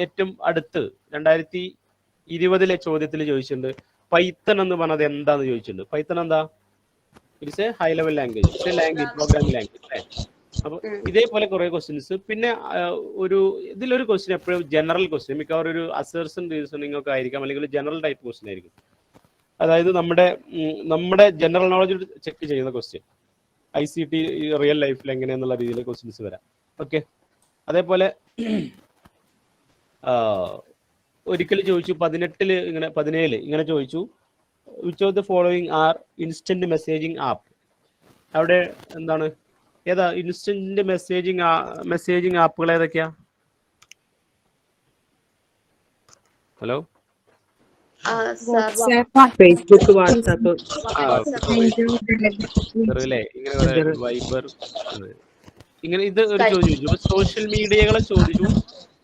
ഏറ്റവും അടുത്ത് 2020 ചോദ്യത്തിൽ ചോദിച്ചിട്ടുണ്ട് പൈത്തൺ എന്ന് പറഞ്ഞത് എന്താന്ന് ചോദിച്ചിട്ടുണ്ട്. പൈത്തൺ എന്താ? It's A high level language, it's A language, programming language അല്ലേ? അപ്പോൾ ഇതേപോലെ കുറെ ക്വസ്റ്റ്യൻസ്. പിന്നെ ഇതിലൊരു ക്വസ്റ്റ്യൻ എപ്പോഴും ജനറൽ ക്വസ്റ്റ്യൻ, മിക്കവാറും ഒരു അസേർഷൻ റീസണിംഗ് ഒക്കെ ആയിരിക്കാം, അല്ലെങ്കിൽ ജനറൽ ടൈപ്പ് ക്വസ്റ്റ്യൻ ആയിരിക്കും. അതായത് നമ്മുടെ ജനറൽ നോളജ് ചെക്ക് ചെയ്യുന്ന ക്വസ്റ്റ്യൻ, ICT റിയൽ ലൈഫിൽ എങ്ങനെയെന്നുള്ള രീതിയിൽ ക്വസ്റ്റ്യൻസ് വരാം. ഓക്കെ, അതേപോലെ ഒരിക്കൽ ചോദിച്ചു 17 ഇങ്ങനെ ചോദിച്ചു, which of the following are instant messaging app? അവിടെ എന്താണ്, ഏതാ ഇൻസ്റ്റന്റ് മെസ്സേജിങ് ആപ്പുകൾ ഏതൊക്കെയാ? ഹലോ, ഫേസ്ബുക്ക്, വാട്സാപ്പ്, ഇങ്ങനെ വൈബർ, ഇങ്ങനെ ഇത് ഒരു ചോദിച്ചു. സോഷ്യൽ മീഡിയകളെ ചോദിച്ചു.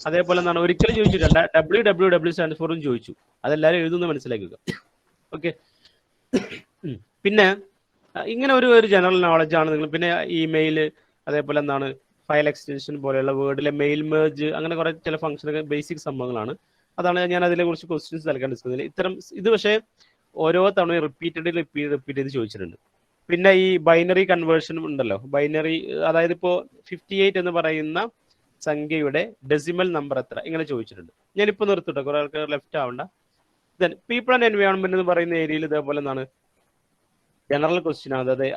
അതേപോലെ എന്താണ് ഒരിക്കലും ചോദിച്ചിട്ടുണ്ട് WWW സ്റ്റാൻഡ് ഫോറും ചോദിച്ചു. അതെല്ലാവരും എഴുതുന്ന മനസ്സിലാക്കുക. ഓക്കെ, പിന്നെ ഇങ്ങനെ ഒരു ജനറൽ നോളജ് ആണ് നിങ്ങൾ. പിന്നെ ഇമെയിൽ, അതേപോലെ എന്താണ് ഫയൽ എക്സ്റ്റൻഷൻ പോലെയുള്ള വേർഡിലെ മെയിൽ മേർജ്, അങ്ങനെ കുറെ ചില ഫംഗ്ഷനൊക്കെ ബേസിക് സംഭവങ്ങളാണ്. അതാണ് ഞാൻ അതിലെ കുറിച്ച് ക്വസ്റ്റ്യൻസ് നൽകാൻ ഡിസ്കസ് ഇത് പക്ഷേ ഓരോ തവണ റിപ്പീറ്റ് ചെയ്ത് ചോദിച്ചിട്ടുണ്ട്. പിന്നെ ഈ ബൈനറി കൺവേർഷൻ ഉണ്ടല്ലോ, ബൈനറി, അതായത് ഇപ്പോൾ 58 എന്ന് പറയുന്ന സംഖ്യയുടെ ഡെസിമൽ നമ്പർ എത്ര, ഇങ്ങനെ ചോദിച്ചിട്ടുണ്ട്. ഞാനിപ്പോൾ നിർത്തിട്ടോ, കുറെ ആൾക്കാർ ലെഫ്റ്റ് ആവണ്ട. ദെൻ പീപ്പിൾ ആൻഡ് എൻവയോൺമെന്റ് എന്ന് പറയുന്ന ഏരിയയിൽ ഇതേപോലെ എന്താണ് ജനറൽ ക്വസ്റ്റ്യൻ, അതായത്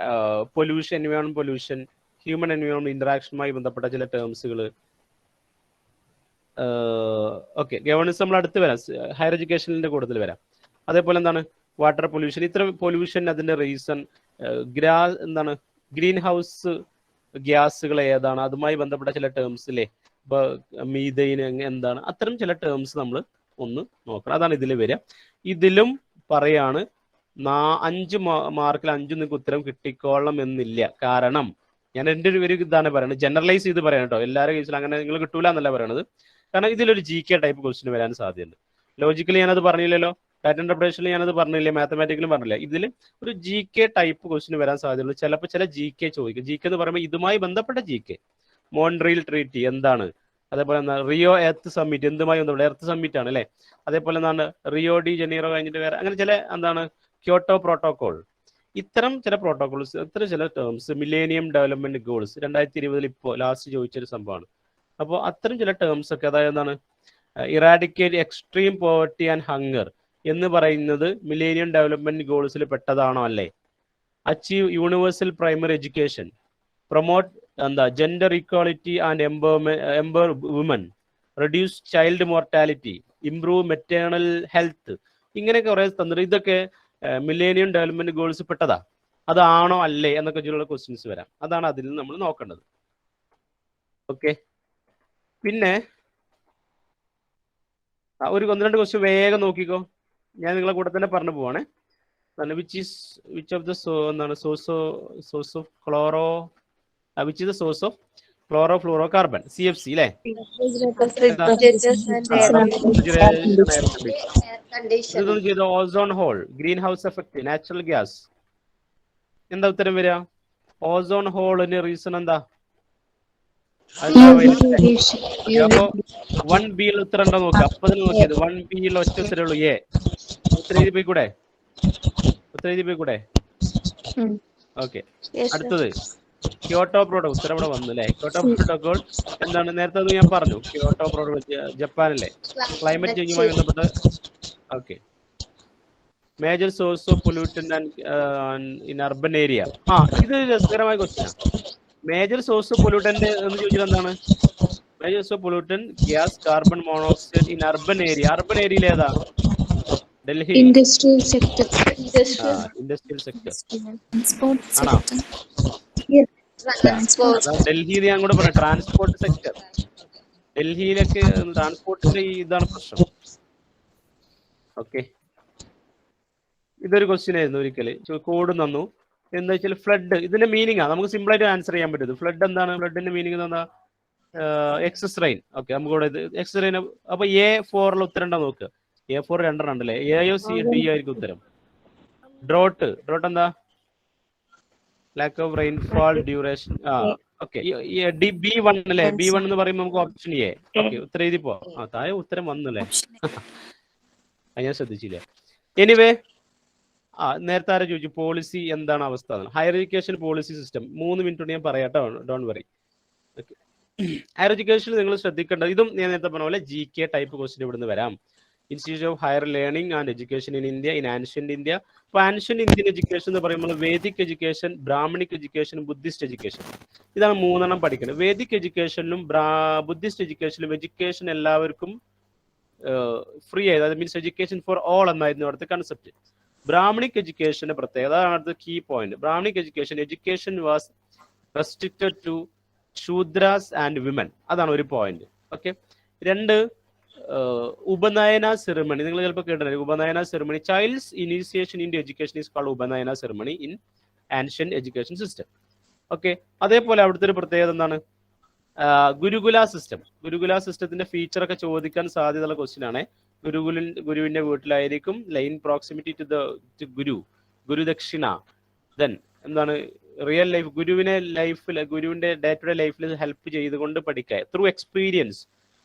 pollution, environment pollution, human environment ഇന്ററാക്ഷനുമായി ബന്ധപ്പെട്ട ചില ടേംസുകൾ. ഓക്കെ, ഗവേണൻസ് നമ്മൾ അടുത്ത് വരാം, ഹയർ എഡ്യൂക്കേഷനിന്റെ കൂട്ടത്തിൽ വരാം. അതേപോലെ എന്താണ് വാട്ടർ പൊല്യൂഷൻ, ഇത്തരം പൊല്യൂഷൻ, അതിന്റെ റീസൺ, എന്താണ് ഗ്രീൻ ഹൗസ് ഗ്യാസുകൾ ഏതാണ്, അതുമായി ബന്ധപ്പെട്ട ചില ടേംസ് ഇല്ലേ, ഇപ്പൊ മീഥൈൻ എന്താണ്, അത്തരം ചില ടേംസ് നമ്മൾ ഒന്ന് നോക്കണം. അതാണ് ഇതിൽ വരിക. ഇതിലും പറയാണ് 5 മാർക്കിൽ 5 നിങ്ങൾക്ക് ഉത്തരം കിട്ടിക്കോളണം എന്നില്ല. കാരണം ഞാൻ എൻ്റെ ഒരു ഇതാണ് പറയുന്നത്, ജനറലൈസ് ചെയ്ത് പറയാം കേട്ടോ. എല്ലാവരുടെ കേസിലും അങ്ങനെ നിങ്ങൾ കിട്ടൂല എന്നല്ല പറയണത്. കാരണം ഇതിലൊരു GK ടൈപ്പ് ക്വസ്റ്റ്യൻ വരാൻ സാധ്യതയുണ്ട്. ലോജിക്കലി ഞാനത് പറഞ്ഞില്ലല്ലോ, ഡാറ്റ ഇന്റർപ്രിട്ടേഷനിൽ ഞാനത് പറഞ്ഞില്ലേ, മാത്തമാറ്റിക്കലും പറഞ്ഞില്ല. ഇതിൽ ഒരു GK ടൈപ്പ് ക്വസ്റ്റ്യൻ വരാൻ സാധ്യതയുള്ളൂ. ചിലപ്പോൾ ചില GK ചോദിക്കും. GK എന്ന് പറയുമ്പോൾ ഇതുമായി ബന്ധപ്പെട്ട GK. മോൺട്രിയൽ ട്രീറ്റി എന്താണ്, അതേപോലെ എന്താണ് റിയോ എർത്ത് സമ്മിറ്റ്, എന്തുമായി ബന്ധപ്പെട്ട എർത്ത് സമ്മിറ്റ് ആണ് അല്ലേ. അതേപോലെ എന്താണ് റിയോ ഡി ജനീറോ കഴിഞ്ഞിട്ട് വേറെ അങ്ങനെ ചില എന്താണ് ക്യോട്ടോ പ്രോട്ടോകോൾ, ഇത്തരം ചില പ്രോട്ടോകോൾസ്, ഇത്തരം ചില ടേംസ്, മില്ലേനിയം ഡെവലപ്മെന്റ് ഗോൾസ് 2020 ഇപ്പോൾ ലാസ്റ്റ് ചോദിച്ചൊരു സംഭവമാണ്. അപ്പോൾ അത്തരം ചില ടേംസ് ഒക്കെ, അതായത് എന്താണ് eradicate extreme poverty and hunger എന്ന് പറയുന്നത് മില്ലേനിയം ഡെവലപ്മെന്റ് ഗോൾസിൽ പെട്ടതാണോ അല്ലേ? Achieve universal primary education, promote gender equality and empower woman, reduce child mortality, improve maternal health, ഇങ്ങനെയൊക്കെ കുറെ തന്നിട്ട് ഇതൊക്കെ മില്ലേനിയം ഡെവലപ്മെന്റ് ഗോൾസ് പെട്ടതാ, അതാണോ അല്ലേ എന്നൊക്കെ ചില ക്വസ്റ്റ്യൻസ് വരാം. അതാണ് അതിൽ നമ്മൾ നോക്കേണ്ടത്. ഓക്കെ, പിന്നെ ഒരു 1-2 ക്വസ്റ്റ്യൻ വേഗം നോക്കിക്കോ. ഞാൻ നിങ്ങളെ കൂടെ തന്നെ പറഞ്ഞു പോവാണേ. Which of the source of chloro, which is the source of chloro fluoro carbon, CFC അല്ലേ? ഇതൊന്നും ചെയ്ത ozone whole, green house effect, natural gas. എന്താ ഉത്തരം വരിക? ഓസോൺ ഹോളിന് റീസൺ എന്താ? അപ്പോ 1B ഉത്തരം ഉണ്ടോ നോക്കുക. അപ്പൊ തന്നെ നോക്കിയത് 1B ഒറ്റ ഉത്തരേ ഉള്ളൂ, A. ഉത്തരം എഴുതി പോയിക്കൂടെ? ഓക്കെ, അടുത്തത് ക്യോട്ടോ പ്രോട്ടോകോൾ. ഉത്തരം ഇവിടെ വന്നു അല്ലേ? ക്യോട്ടോ പ്രോട്ടോകോൾ എന്താണ്? നേരത്തെ അത് ഞാൻ പറഞ്ഞു. ക്യോട്ടോ പ്രോട്ടോകോൾ ജപ്പാനല്ലേ, ക്ലൈമറ്റ് ചേഞ്ചുമായി ബന്ധപ്പെട്ട്. Okay, major source of pollutant in urban area. ഇത് രസകരമായ ക്വസ്റ്റ്യനാണ്. മേജർ സോഴ്സ് ഓഫ് പൊല്യൂട്ടന്റ് എന്ന് ചോദിച്ചാൽ എന്താണ്? Major source of pollutant gas, carbon monoxide in urban area. Urban ഏരിയയിൽ ഏതാ? Delhi. Industrial sector. Industrial sector transport ആണോ? ട്രാൻസ്പോർട്ട് ഡൽഹിയിൽ ഞാൻ കൂടെ പറയാം, ട്രാൻസ്പോർട്ട് സെക്ടർ. ഡൽഹിയിലൊക്കെ ട്രാൻസ്പോർട്ടിന്റെ ഇതാണ് പ്രശ്നം. ഓക്കെ, ഇതൊരു ക്വസ്റ്റ്യൻ ആയിരുന്നു ഒരിക്കല്. കോഡ് തന്നു. എന്താ വെച്ചാൽ ഫ്ലഡ്, ഇതിന്റെ മീനിങ് ആണ് നമുക്ക് സിമ്പിൾ ആയിട്ട് ആൻസർ ചെയ്യാൻ പറ്റും. ഫ്ലഡ് എന്താണ്? ഫ്ലഡിന്റെ മീനിങ് എന്താ? Excess rain. ഓക്കെ, നമുക്ക് ഇവിടെ എക്സസ് റെയിൻ. അപ്പൊ A4 ഉത്തരം ഉണ്ടോ നോക്കുക. A4 രണ്ടെണ്ണം ഉണ്ടല്ലേ? എയോ സി ഡി ആയിരിക്കും ഉത്തരം. ഡ്രോട്ട് എന്താ? Lack of rainfall duration. Okay, B1 അല്ലേ? B1 എന്ന് പറയുമ്പോൾ നമുക്ക് ഓപ്ഷൻ എ. ഓക്കെ, ഉത്തരം എഴുതിപ്പോ. താഴെ ഉത്തരം വന്നല്ലേ? ഞാൻ ശ്രദ്ധിച്ചില്ല. എനിവേ, നേരത്തെ ആരെ ചോദിച്ചു പോളിസി എന്താണ് അവസ്ഥ? Higher education policy system 3 minute കൊണ്ട് ഞാൻ പറയാട്ടോ, ഡോണ്ട് വറി. ഓക്കെ, ഹയർ എഡ്യൂക്കേഷനിൽ നിങ്ങൾ ശ്രദ്ധിക്കേണ്ടത്, ഇതും ഞാൻ നേരത്തെ പറഞ്ഞ പോലെ GK ടൈപ്പ് ക്വസ്റ്റ്യൻ ഇവിടുന്ന് വരാം. Institute of higher learning and education in India in ancient India. അപ്പോൾ ആൻഷ്യന്റ് ഇന്ത്യൻ എഡ്യൂക്കേഷൻ എന്ന് പറയുമ്പോൾ Vedic education, Brahmanic education, Buddhist education. ഇതാണ് 3 പഠിക്കുന്നത്. വേദിക് എഡ്യൂക്കേഷനിലും ബുദ്ധിസ്റ്റ് എഡ്യൂക്കേഷനിലും എഡ്യൂക്കേഷൻ എല്ലാവർക്കും ഫ്രീ ആയത്. അത് മീൻസ് എഡ്യൂക്കേഷൻ ഫോർ ഓൾ എന്നായിരുന്നു അവിടുത്തെ കൺസെപ്റ്റ്. ബ്രാഹ്മണിക് എഡ്യൂക്കേഷന്റെ പ്രത്യേകത, അതാണ് അടുത്ത key point. Brahmanic education was restricted to Shudras and women. അതാണ് ഒരു പോയിന്റ്. Okay, 2 ഉപനയന ceremony. നിങ്ങൾ ചിലപ്പോൾ കേട്ടിട്ടുണ്ട് upanayana ceremony. Child's initiation in education is called upanayana ceremony in ancient education system. Okay, അതേപോലെ അവിടുത്തെ ഒരു പ്രത്യേകത എന്താണ്? ഗുരുകുല സിസ്റ്റം. ഗുരുകുല സിസ്റ്റത്തിന്റെ ഫീച്ചറൊക്കെ ചോദിക്കാൻ സാധ്യതയുള്ള ക്വസ്റ്റ്യൻ ആണ്. ഗുരുവിന്റെ വീട്ടിലായിരിക്കും, line proximity to the gurudakshina. Then എന്താണ്? റിയൽ ലൈഫ്, ഗുരുവിന്റെ ഡേ ടു ഡേ ലൈഫിൽ ഹെൽപ്പ് ചെയ്തുകൊണ്ട് പഠിക്കുക through experience.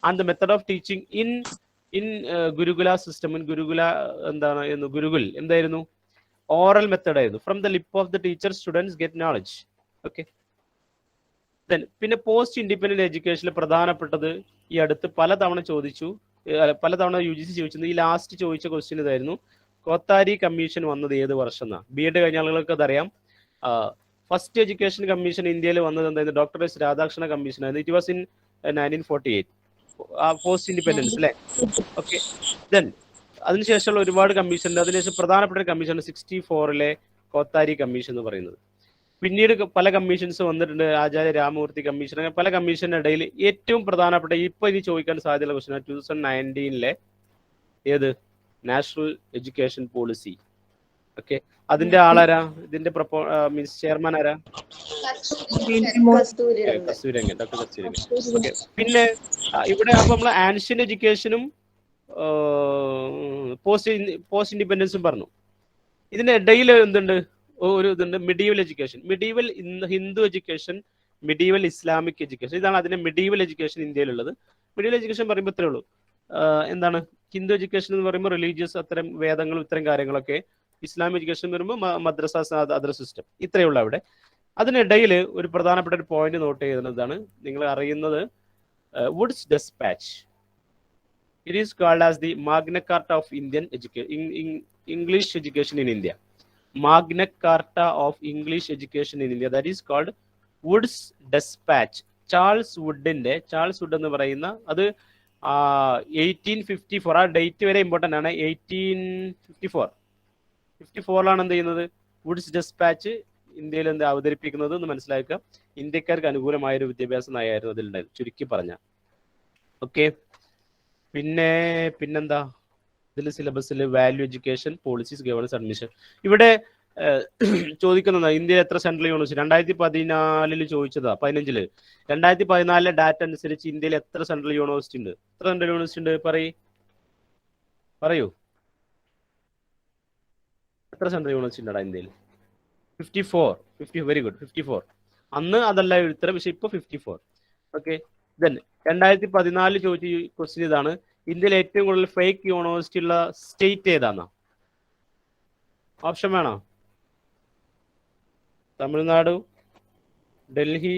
And the method of teaching in gurukula system. In gurukula എന്താണ്? ഗുരുകുൽ എന്തായിരുന്നു? ഓറൽ മെത്തഡ് ആയിരുന്നു. From the lip of the teacher students get knowledge. Okay, പിന്നെ post independent എഡ്യൂക്കേഷനിൽ പ്രധാനപ്പെട്ടത് ഈ അടുത്ത് പലതവണ UGC ചോദിച്ചത്, ഈ ലാസ്റ്റ് ചോദിച്ച ക്വസ്റ്റ്യൻ ഇതായിരുന്നു. കോത്താരി കമ്മീഷൻ വന്നത് ഏത് വർഷം എന്നാ? B.Ed കഴിഞ്ഞ ആളുകൾക്ക് അതറിയാം. ഫസ്റ്റ് എഡ്യൂക്കേഷൻ കമ്മീഷൻ ഇന്ത്യയിൽ വന്നത് എന്തായിരുന്നു? ഡോക്ടർ എസ് രാധാകൃഷ്ണ കമ്മീഷൻ ആയിരുന്നു. It was in 1948. Post independence അല്ലേ? ഓക്കെ, ദെൻ അതിനുശേഷമുള്ള ഒരുപാട് കമ്മീഷൻ ഉണ്ട്. അതിനുശേഷം പ്രധാനപ്പെട്ട കമ്മീഷൻ 64 കോത്താരി കമ്മീഷൻ എന്ന് പറയുന്നത്. പിന്നീട് പല കമ്മീഷൻസ് വന്നിട്ടുണ്ട്. ആചാര്യ രാമമൂർത്തി കമ്മീഷൻ, അങ്ങനെ പല കമ്മീഷന്റെ ഇടയിൽ ഏറ്റവും പ്രധാനപ്പെട്ട ഇപ്പൊ ഇനി ചോദിക്കാൻ സാധ്യതയുള്ള ക്വസ്റ്റ്യൻ 2019 ഏത്? National education policy. ഓക്കെ, അതിന്റെ ആളാരാ? ഇതിന്റെ മീൻസ് ചെയർമാൻ ആരാ? കസ്തൂരിരംഗൻ, ഡോക്ടർ കസ്തൂരിരംഗൻ. ഓക്കെ, പിന്നെ ഇവിടെ അപ്പൊ നമ്മൾ ആൻഷ്യന്റ് എഡ്യൂക്കേഷനും പോസ്റ്റ് ഇൻഡിപെൻഡൻസും പറഞ്ഞു. ഇതിന്റെ ഇടയിൽ എന്തുണ്ട്? ഒരു ഇതുണ്ട്, medieval education. Medieval Hindu education, medieval Islamic education. ഇതാണ് അതിന്റെ മിഡീവൽ എഡ്യൂക്കേഷൻ ഇന്ത്യയിലുള്ളത്. മിഡീവൽ എഡ്യൂക്കേഷൻ പറയുമ്പോൾ ഇത്രേ ഉള്ളൂ. എന്താണ്? ഹിന്ദു എഡ്യൂക്കേഷൻ എന്ന് പറയുമ്പോൾ റിലീജിയസ്, അത്തരം വേദങ്ങളും ഇത്തരം കാര്യങ്ങളൊക്കെ. ഇസ്ലാമിക് എഡ്യൂക്കേഷൻ വരുമ്പോൾ മദ്രസ, അതർ സിസ്റ്റം. ഇത്രയേ ഉള്ളൂ അവിടെ. അതിനിടയിൽ ഒരു പ്രധാനപ്പെട്ട ഒരു പോയിന്റ് നോട്ട് ചെയ്യുന്നതാണ് നിങ്ങൾ അറിയുന്നത്. Wood's Despatch. It is called as the Magna Carta of Indian English education in India. Magna Carta of English Education in India, that is called Wood's Dispatch. Charles Wood എന്ന് പറയുന്ന അത് 1854. ആ date വരെ important ആണ്. 1854 എന്ത് ചെയ്യുന്നത്? Woods dispatch ഇന്ത്യയിൽ അവതരിപ്പിക്കുന്നത് എന്ന് മനസ്സിലാക്കുക. ഇന്ത്യക്കാർക്ക് അനുകൂലമായ ഒരു വിദ്യാഭ്യാസ നയമായിരുന്നു അതിലുണ്ടായത്, ചുരുക്കി പറഞ്ഞ. ഓക്കെ, പിന്നെന്താ ഇതിൽ സിലബസിൽ? Value education, policies, governance, admission. ഇവിടെ ചോദിക്കുന്നത് ഇന്ത്യയിൽ എത്ര സെൻട്രൽ യൂണിവേഴ്സിറ്റി? 2014 ചോദിച്ചതാ, 15. 2014 ഡാറ്റ അനുസരിച്ച് ഇന്ത്യയിൽ എത്ര സെൻട്രൽ യൂണിവേഴ്സിറ്റി ഉണ്ട്? എത്ര സെൻട്രൽ യൂണിവേഴ്സിറ്റി ഉണ്ട്? പറയൂ, എത്ര സെൻട്രൽ യൂണിവേഴ്സിറ്റി ഉണ്ടാ ഇന്ത്യയിൽ? 54. Very good, 54. അന്ന് അതല്ല ഉത്തരം, പക്ഷെ ഇപ്പൊ 54. ഓക്കെ, ദെൻ 2014 ചോദിച്ച ക്വസ്റ്റ്യൻ ഇതാണ്. ഇന്ത്യയിൽ ഏറ്റവും കൂടുതൽ ഫേക്ക് യൂണിവേഴ്സിറ്റി ഉള്ള സ്റ്റേറ്റ് ഏതാന്നാ? ഓപ്ഷൻ വേണോ? തമിഴ്നാട്, ഡൽഹി,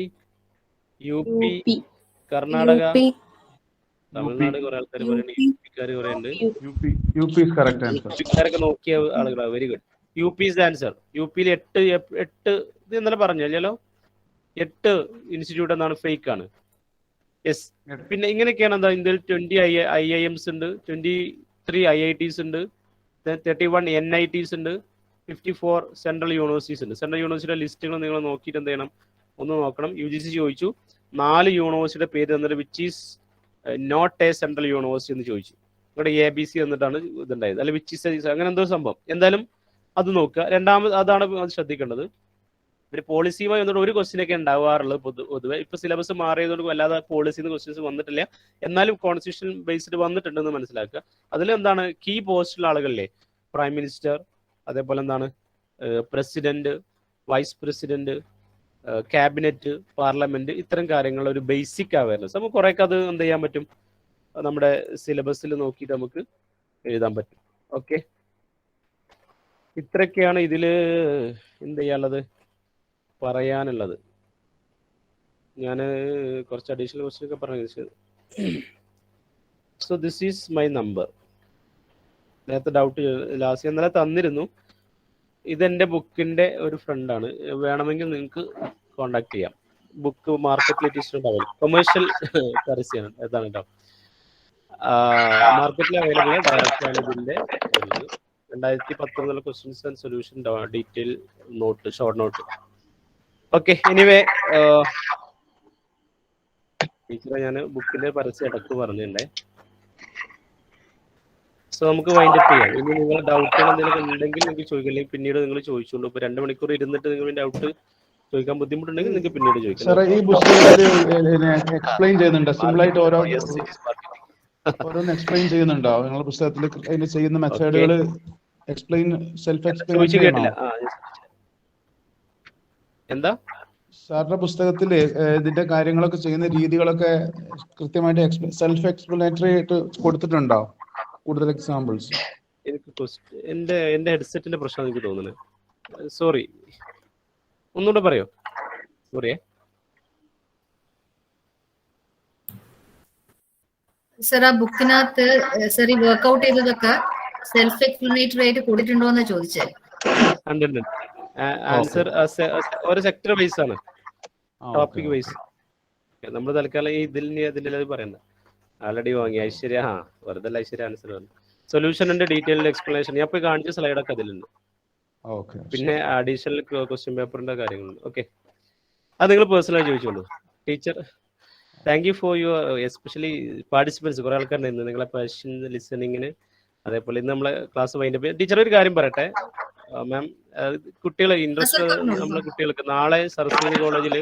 UP, കർണാടക, തമിഴ്നാട് കുറെ ആൾക്കാർ പറയുന്നുണ്ട്, യു പിക്കാർ കുറെ ഉണ്ട്. UP is correct answer. യു പിക്കാരൊക്കെ നോക്കിയ ആളുകളാണ്. Very good. UP is answer. യു പിയിൽ 8 ഇത് ഇന്നലെ പറഞ്ഞല്ലോ, 8 ഇൻസ്റ്റിറ്റ്യൂട്ട് എന്നാണ് ഫേക്ക് ആണ്. യെസ്. പിന്നെ ഇങ്ങനെയൊക്കെയാണ് എന്താ ഇന്ത്യയിൽ 20 IIMs ഉണ്ട്, 23 IITs ഉണ്ട്, 31 NITs ഉണ്ട്, 54 സെൻട്രൽ യൂണിവേഴ്സിറ്റീസ് ഉണ്ട്. സെൻട്രൽ യൂണിവേഴ്സിറ്റിയുടെ ലിസ്റ്റുകൾ നിങ്ങൾ നോക്കിയിട്ട് എന്ത് ചെയ്യണം, ഒന്ന് നോക്കണം. UGC ചോദിച്ചു 4 യൂണിവേഴ്സിറ്റിയുടെ പേര് തന്നിട്ട് which is not a central university എന്ന് ചോദിച്ചു. ഇവിടെ ABC എന്നിട്ടാണ് ഇതുണ്ടായത്, അല്ല വിച്ച് ഈസ് അങ്ങനെ എന്തോ സംഭവം. എന്തായാലും അത് നോക്കുക. രണ്ടാമത് അതാണ് അത് ശ്രദ്ധിക്കേണ്ടത്. പിന്നെ പോളിസിയുമായി വന്നിട്ട് ഒരു ക്വസ്റ്റ്യനൊക്കെ ഉണ്ടാവാറുള്ളത് പൊതുവെ. ഇപ്പൊ സിലബസ് മാറിയതുകൊണ്ട് വല്ലാതെ പോളിസിന്ന് ക്വസ്റ്റ്യൻസ് വന്നിട്ടില്ല, എന്നാലും കോൺസ്റ്റിറ്റ്യൂഷൻ ബേസ്ഡ് വന്നിട്ടുണ്ടെന്ന് മനസ്സിലാക്കുക. അതിലെന്താണ് കീ പോസ്റ്റുള്ള ആളുകളിലെ പ്രൈം മിനിസ്റ്റർ, അതേപോലെ എന്താണ് president, vice president, cabinet, parliament, ഇത്തരം കാര്യങ്ങൾ ഒരു ബേസിക് അവയർനെസ് നമുക്ക് കുറേയൊക്കെ അത് എന്ത് ചെയ്യാൻ പറ്റും, നമ്മുടെ സിലബസിൽ നോക്കിയിട്ട് നമുക്ക് എഴുതാൻ പറ്റും. ഓക്കെ, ഇത്രയൊക്കെയാണ് ഇതിൽ എന്ത് ചെയ്യാനുള്ളത്, പറയാനുള്ളത്. ഞാൻ കുറച്ച് അഡീഷണൽ ക്വസ്റ്റ്യൻ ഒക്കെ പറഞ്ഞു. So this is my number. നേരത്തെ ഡൗട്ട് ലാസ്റ്റ് ഇന്നലെ തന്നിരുന്നു. ഇതെൻ്റെ ബുക്കിൻ്റെ ഒരു ഫ്രണ്ടാണ്, വേണമെങ്കിൽ നിങ്ങൾക്ക് കോണ്ടാക്ട് ചെയ്യാം. ബുക്ക് മാർക്കറ്റിൽ അവൈലബിൾ, കൊമേഴ്ഷ്യൽ കറൻസിയാണ്. ഏതാണ് കേട്ടോ, മാർക്കറ്റിൽ അവൈലബിൾ ഡയറക്റ്റ് ആണ്. ഇതിൻ്റെ 2019 questions and solution detail note, short note. Okay, anyway ടീച്ചറെ ഞാൻ ബുക്കിന്റെ പരസ്യം ഇടക്ക് പറഞ്ഞിട്ടുണ്ടേ. സോ നമുക്ക് വൈൻഡ് അപ്പ് ചെയ്യാം. ഇനി നിങ്ങൾ ഡൗട്ടുകൾ എന്തെങ്കിലും ഉണ്ടെങ്കിൽ നിങ്ങൾക്ക് ചോദിക്കില്ലെങ്കിൽ പിന്നീട് നിങ്ങൾ ചോദിച്ചോളൂ. ഇപ്പൊ 2 മണിക്കൂർ ഇരുന്നിട്ട് നിങ്ങൾ ഡൗട്ട് ചോദിക്കാൻ ബുദ്ധിമുട്ടുണ്ടെങ്കിൽ നിങ്ങൾക്ക് പിന്നീട് ചോദിക്കാം. സാറേ, ഈ പുസ്തകത്തിൽ എക്സ്പ്ലെയിൻ ചെയ്യുന്നുണ്ടോ സിമ്പിൾ ആയിട്ട് ഓരോന്ന് എക്സ്പ്ലെയിൻ ചെയ്യുന്നുണ്ടോ? നിങ്ങളുടെ പുസ്തകത്തിൽ അതിന് ചെയ്യുന്ന മെത്തേഡുകൾ എക്സ്പ്ലെയിൻ, സെൽഫ് എക്സ്പ്ലെയിൻ കേട്ടില്ല. എന്താ സാറിന്റെ പുസ്തകത്തിൽ ഇതിന്റെ കാര്യങ്ങളൊക്കെ ചെയ്യുന്ന രീതികളൊക്കെ കൃത്യമായിട്ട് സെൽഫ് എക്സ്പ്ലനേറ്ററി ആയിട്ട് കൊടുത്തിട്ടുണ്ടോ? കൂടുതൽ എക്സാമ്പിൾസ്. എനിക്ക് എന്റെ ഹെഡ്സെറ്റിന്റെ പ്രശ്നം എനിക്ക് തോന്നുന്നത്. സോറി, ഒന്നുകൂടെ പറയോ? സോറിയേ. സർ, ആ ബുക്കിനകത്ത് സർ ഈ വർക്ക്ഔട്ട് ചെയ്തതൊക്കെ സെൽഫ് എക്സ്പ്ലനേറ്ററി ആയിട്ട് കൊടുത്തിട്ടുണ്ടോ എന്ന് ചോദിച്ചേ. ആൻസർ ഒരു സെക്ടർ വൈസ് ആണ്, ടോപ്പിക് വൈസ്. നമ്മൾ തൽക്കാലം ഇതിന്റെ പറയണ്ട. ആൾറെഡി വാങ്ങി ഐശ്വര്യ, വെറുതെ ഐശ്വര്യ ആൻസർ പറഞ്ഞു. സൊല്യൂഷന്റെ ഡീറ്റെയിൽഡ് എക്സ്പ്ലനേഷൻ ഞാൻ പോയി കാണിച്ച സ്ലൈഡൊക്കെ അതിലുണ്ട്. പിന്നെ അഡീഷണൽ ക്വസ്റ്റ്യൻ പേപ്പറിന്റെ കാര്യങ്ങളുണ്ട്. ഓക്കെ, അത് നിങ്ങൾ പേഴ്സണലായി ചോദിച്ചോളൂ. Teacher, thank you for your especially participants. കുറെ ആൾക്കാരുണ്ടായിരുന്നു നിങ്ങളെ പാഷൻ ലിസണിങ്ങിന്. അതേപോലെ ഇന്ന് നമ്മളെ ക്ലാസ് വൈൻഡപ്പ് ചെയ്യാം. ടീച്ചർ ഒരു കാര്യം പറയട്ടെ മാം, കുട്ടികളെ ഇൻട്രസ്റ്റ് നമ്മളെ കുട്ടികൾക്ക് നാളെ സരസ്വതി കോളേജിൽ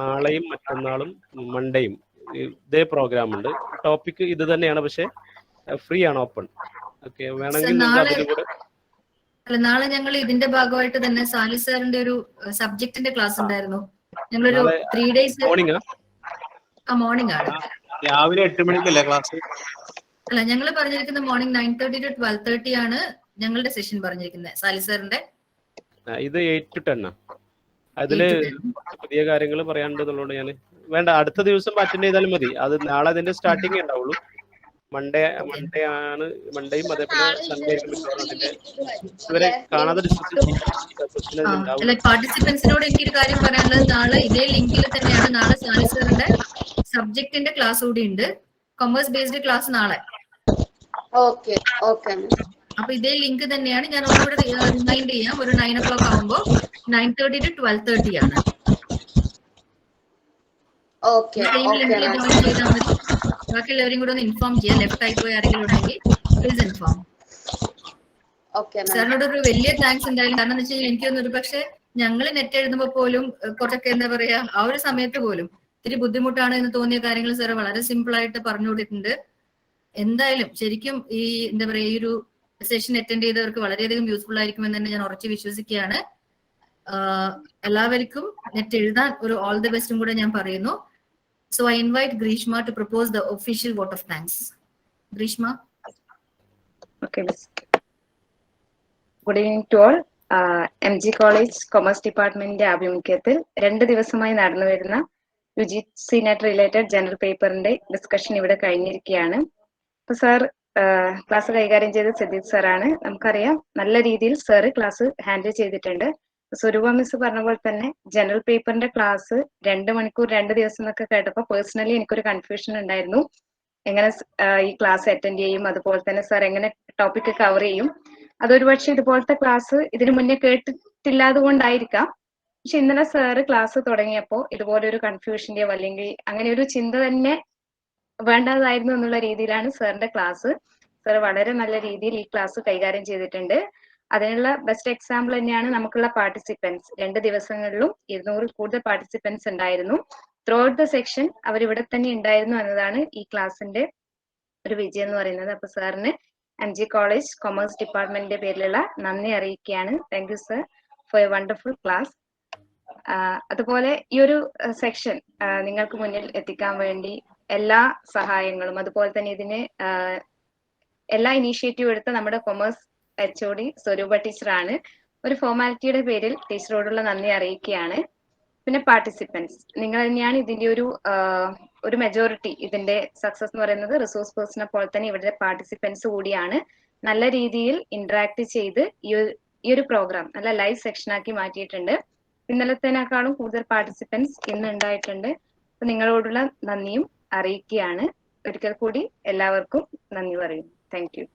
നാളെയും മറ്റന്നാളും മൺഡേയും ഇതേ പ്രോഗ്രാം ഉണ്ട്. ടോപ്പിക് ഇത് തന്നെയാണ്, പക്ഷെ ഫ്രീ ആണ്, ഓപ്പൺ. ഓക്കെ, വേണമെങ്കിൽ നാളെ ഞങ്ങൾ ഇതിന്റെ ഭാഗമായിട്ട് തന്നെ സാലി സാറിന്റെ ഒരു സബ്ജക്റ്റിന്റെ ക്ലാസ് ഉണ്ടായിരുന്നു. ഞങ്ങളൊരു 3 days മോർണിംഗ് ആണ്. രാവിലെ 8 മണിക്കല്ലേ ക്ലാസ്? അല്ല, ഞങ്ങൾ പറഞ്ഞിരിക്കുന്നത് മോർണിംഗ് 9:30 to 12:30 ആണ് ഞങ്ങളുടെ സെഷൻ പറഞ്ഞിരിക്കുന്നത്. സാലി സാറിന്റെ ഇത് 8 to 10 അതില് പുതിയ കാര്യങ്ങൾ പറയാനുണ്ടെന്നുള്ളത് ഞാൻ വേണ്ട, അടുത്ത ദിവസം അറ്റൻഡ് ചെയ്താലും മതി. അത് നാളെ അതിന്റെ സ്റ്റാർട്ടിങ് ഉണ്ടാവുള്ളൂ. മൺഡേ ആണ്, മൺഡേയും അതേപോലെ സൺഡേ അതിന്റെ ഇവരെ കാണാതെ പാർട്ടിസിപ്പൻസിനോട് എനിക്കൊരു കാര്യം പറയാനുള്ളത്, നാളെ ഇതേ ലിങ്കിൽ തന്നെയാണ് നാളെ സാലി സാറിന്റെ സബ്ജക്റ്റിന്റെ ക്ലാസ് കൂടി ഉണ്ട്. കൊമേഴ്സ് ബേസ്ഡ് ക്ലാസ് നാളെ. അപ്പൊ ഇതേ ലിങ്ക് തന്നെയാണ്. ഞാൻ ഒന്നുകൂടെ റിമൈൻഡ് ചെയ്യാം. ഒരു 9 o'clock ആകുമ്പോൾ 9:30 to 12:30 ആണ്. ജോയിൻ ചെയ്താൽ മതി. ബാക്കിയുള്ളവരും കൂടെ ഒന്ന് ഇൻഫോം ചെയ്യാം. ലെഫ്റ്റ് ആയി പോയി ആരെങ്കിലും ഉണ്ടെങ്കിൽ പ്ലീസ് ഇൻഫോം. സാറിനോട് ഒരു വലിയ താങ്ക്സ് എന്തായാലും. കാരണം എന്ന് വെച്ച് കഴിഞ്ഞാൽ എനിക്കൊന്നും ഒരു പക്ഷെ ഞങ്ങൾ നെറ്റ് എഴുതുമ്പോൾ പോലും കുറച്ചൊക്കെ എന്താ പറയാ, ആ ഒരു സമയത്ത് പോലും ഇത്തിരി ബുദ്ധിമുട്ടാണ് എന്ന് തോന്നിയ കാര്യങ്ങൾ സാറ് വളരെ സിമ്പിൾ ആയിട്ട് പറഞ്ഞു കൊടുത്തിട്ടുണ്ട്. എന്തായാലും ശരിക്കും ഈ എന്താ പറയാ, ഈ ഒരു സെഷൻ അറ്റൻഡ് ചെയ്തവർക്ക് വളരെയധികം യൂസ്ഫുൾ ആയിരിക്കുമെന്ന് തന്നെ ഞാൻ ഉറച്ചു വിശ്വസിക്കുകയാണ്. എല്ലാവർക്കും നെറ്റ് എഴുതാൻ ഒരു ഓൾ ദി ബെസ്റ്റും കൂടെ ഞാൻ പറയുന്നു. So I invite Grishma to propose the official vote of thanks. Grishma. Okay, miss. Good evening to all. MG college commerce ഡിപ്പാർട്ട്മെന്റിന്റെ ആഭിമുഖ്യത്തിൽ 2 ദിവസമായി നടന്നു വരുന്ന UGC നെറ്റ് റിലേറ്റഡ് ജനറൽ പേപ്പറിന്റെ ഡിസ്കഷൻ ഇവിടെ കഴിഞ്ഞിരിക്കുകയാണ്. അപ്പൊ സാർ ക്ലാസ് കൈകാര്യം ചെയ്ത് സജിത് സാറാണ്. നമുക്കറിയാം നല്ല രീതിയിൽ സാറ് ക്ലാസ് ഹാൻഡിൽ ചെയ്തിട്ടുണ്ട്. സ്വരൂപ മിസ് പറഞ്ഞ പോലെ തന്നെ ജനറൽ പേപ്പറിന്റെ ക്ലാസ് 2 മണിക്കൂർ 2 ദിവസം എന്നൊക്കെ കേട്ടപ്പോൾ പേഴ്സണലി എനിക്കൊരു കൺഫ്യൂഷൻ ഉണ്ടായിരുന്നു. എങ്ങനെ ഈ ക്ലാസ് അറ്റൻഡ് ചെയ്യും, അതുപോലെ തന്നെ സാർ എങ്ങനെ ടോപ്പിക് കവർ ചെയ്യും. അതൊരു പക്ഷേ ഇതുപോലത്തെ ക്ലാസ് ഇതിനു മുന്നേ കേട്ടിട്ടില്ലാതെ കൊണ്ടായിരിക്കാം. പക്ഷെ ഇന്നലെ സാറ് ക്ലാസ് തുടങ്ങിയപ്പോൾ ഇതുപോലെ ഒരു കൺഫ്യൂഷന്റെയോ അല്ലെങ്കിൽ അങ്ങനെ ഒരു ചിന്ത തന്നെ വേണ്ടതായിരുന്നു എന്നുള്ള രീതിയിലാണ് സാറിന്റെ ക്ലാസ്. സാർ വളരെ നല്ല രീതിയിൽ ഈ ക്ലാസ് കൈകാര്യം ചെയ്തിട്ടുണ്ട്. അതിനുള്ള ബെസ്റ്റ് എക്സാമ്പിൾ തന്നെയാണ് നമുക്കുള്ള പാർട്ടിസിപ്പൻസ്. 2 ദിവസങ്ങളിലും 200 കൂടുതൽ പാർട്ടിസിപ്പൻസ് ഉണ്ടായിരുന്നു. ത്രൂ ഔട്ട് ദ സെക്ഷൻ അവരിവിടെ തന്നെ ഉണ്ടായിരുന്നു എന്നതാണ് ഈ ക്ലാസിന്റെ ഒരു വിജയം എന്ന് പറയുന്നത്. അപ്പൊ സാറിന് MG കോളേജ് കൊമേഴ്സ് ഡിപ്പാർട്ട്മെന്റിന്റെ പേരിലുള്ള നന്ദി അറിയിക്കുകയാണ്. Thank you sir four A wonderful class. അതുപോലെ ഈ ഒരു സെക്ഷൻ നിങ്ങൾക്ക് മുന്നിൽ എത്തിക്കാൻ വേണ്ടി എല്ലാ സഹായങ്ങളും അതുപോലെ തന്നെ ഇതിന് എല്ലാ ഇനീഷ്യേറ്റീവ് എടുത്ത നമ്മുടെ കൊമേഴ്സ് HOD സ്വരൂപ ടീച്ചറാണ്. ഒരു ഫോർമാലിറ്റിയുടെ പേരിൽ ടീച്ചറോടുള്ള നന്ദി അറിയിക്കുകയാണ്. പിന്നെ പാർട്ടിസിപ്പൻസ് നിങ്ങൾ തന്നെയാണ് ഇതിന്റെ ഒരു മെജോറിറ്റി. ഇതിന്റെ സക്സസ് എന്ന് പറയുന്നത് റിസോഴ്സ് പേഴ്സണെ പോലെ തന്നെ ഇവിടുത്തെ പാർട്ടിസിപ്പൻസ് കൂടിയാണ്. നല്ല രീതിയിൽ ഇന്ററാക്ട് ചെയ്ത് ഈ ഒരു പ്രോഗ്രാം നല്ല ലൈവ് സെക്ഷൻ ആക്കി മാറ്റിയിട്ടുണ്ട്. ഇന്നലത്തേനേക്കാളും കൂടുതൽ പാർട്ടിസിപ്പൻസ് ഇന്ന് ഉണ്ടായിട്ടുണ്ട്. അപ്പൊ നിങ്ങളോടുള്ള നന്ദിയും അറിയിക്കുകയാണ്. ഒരിക്കൽ കൂടി എല്ലാവർക്കും നന്ദി പറയുന്നു. Thank you.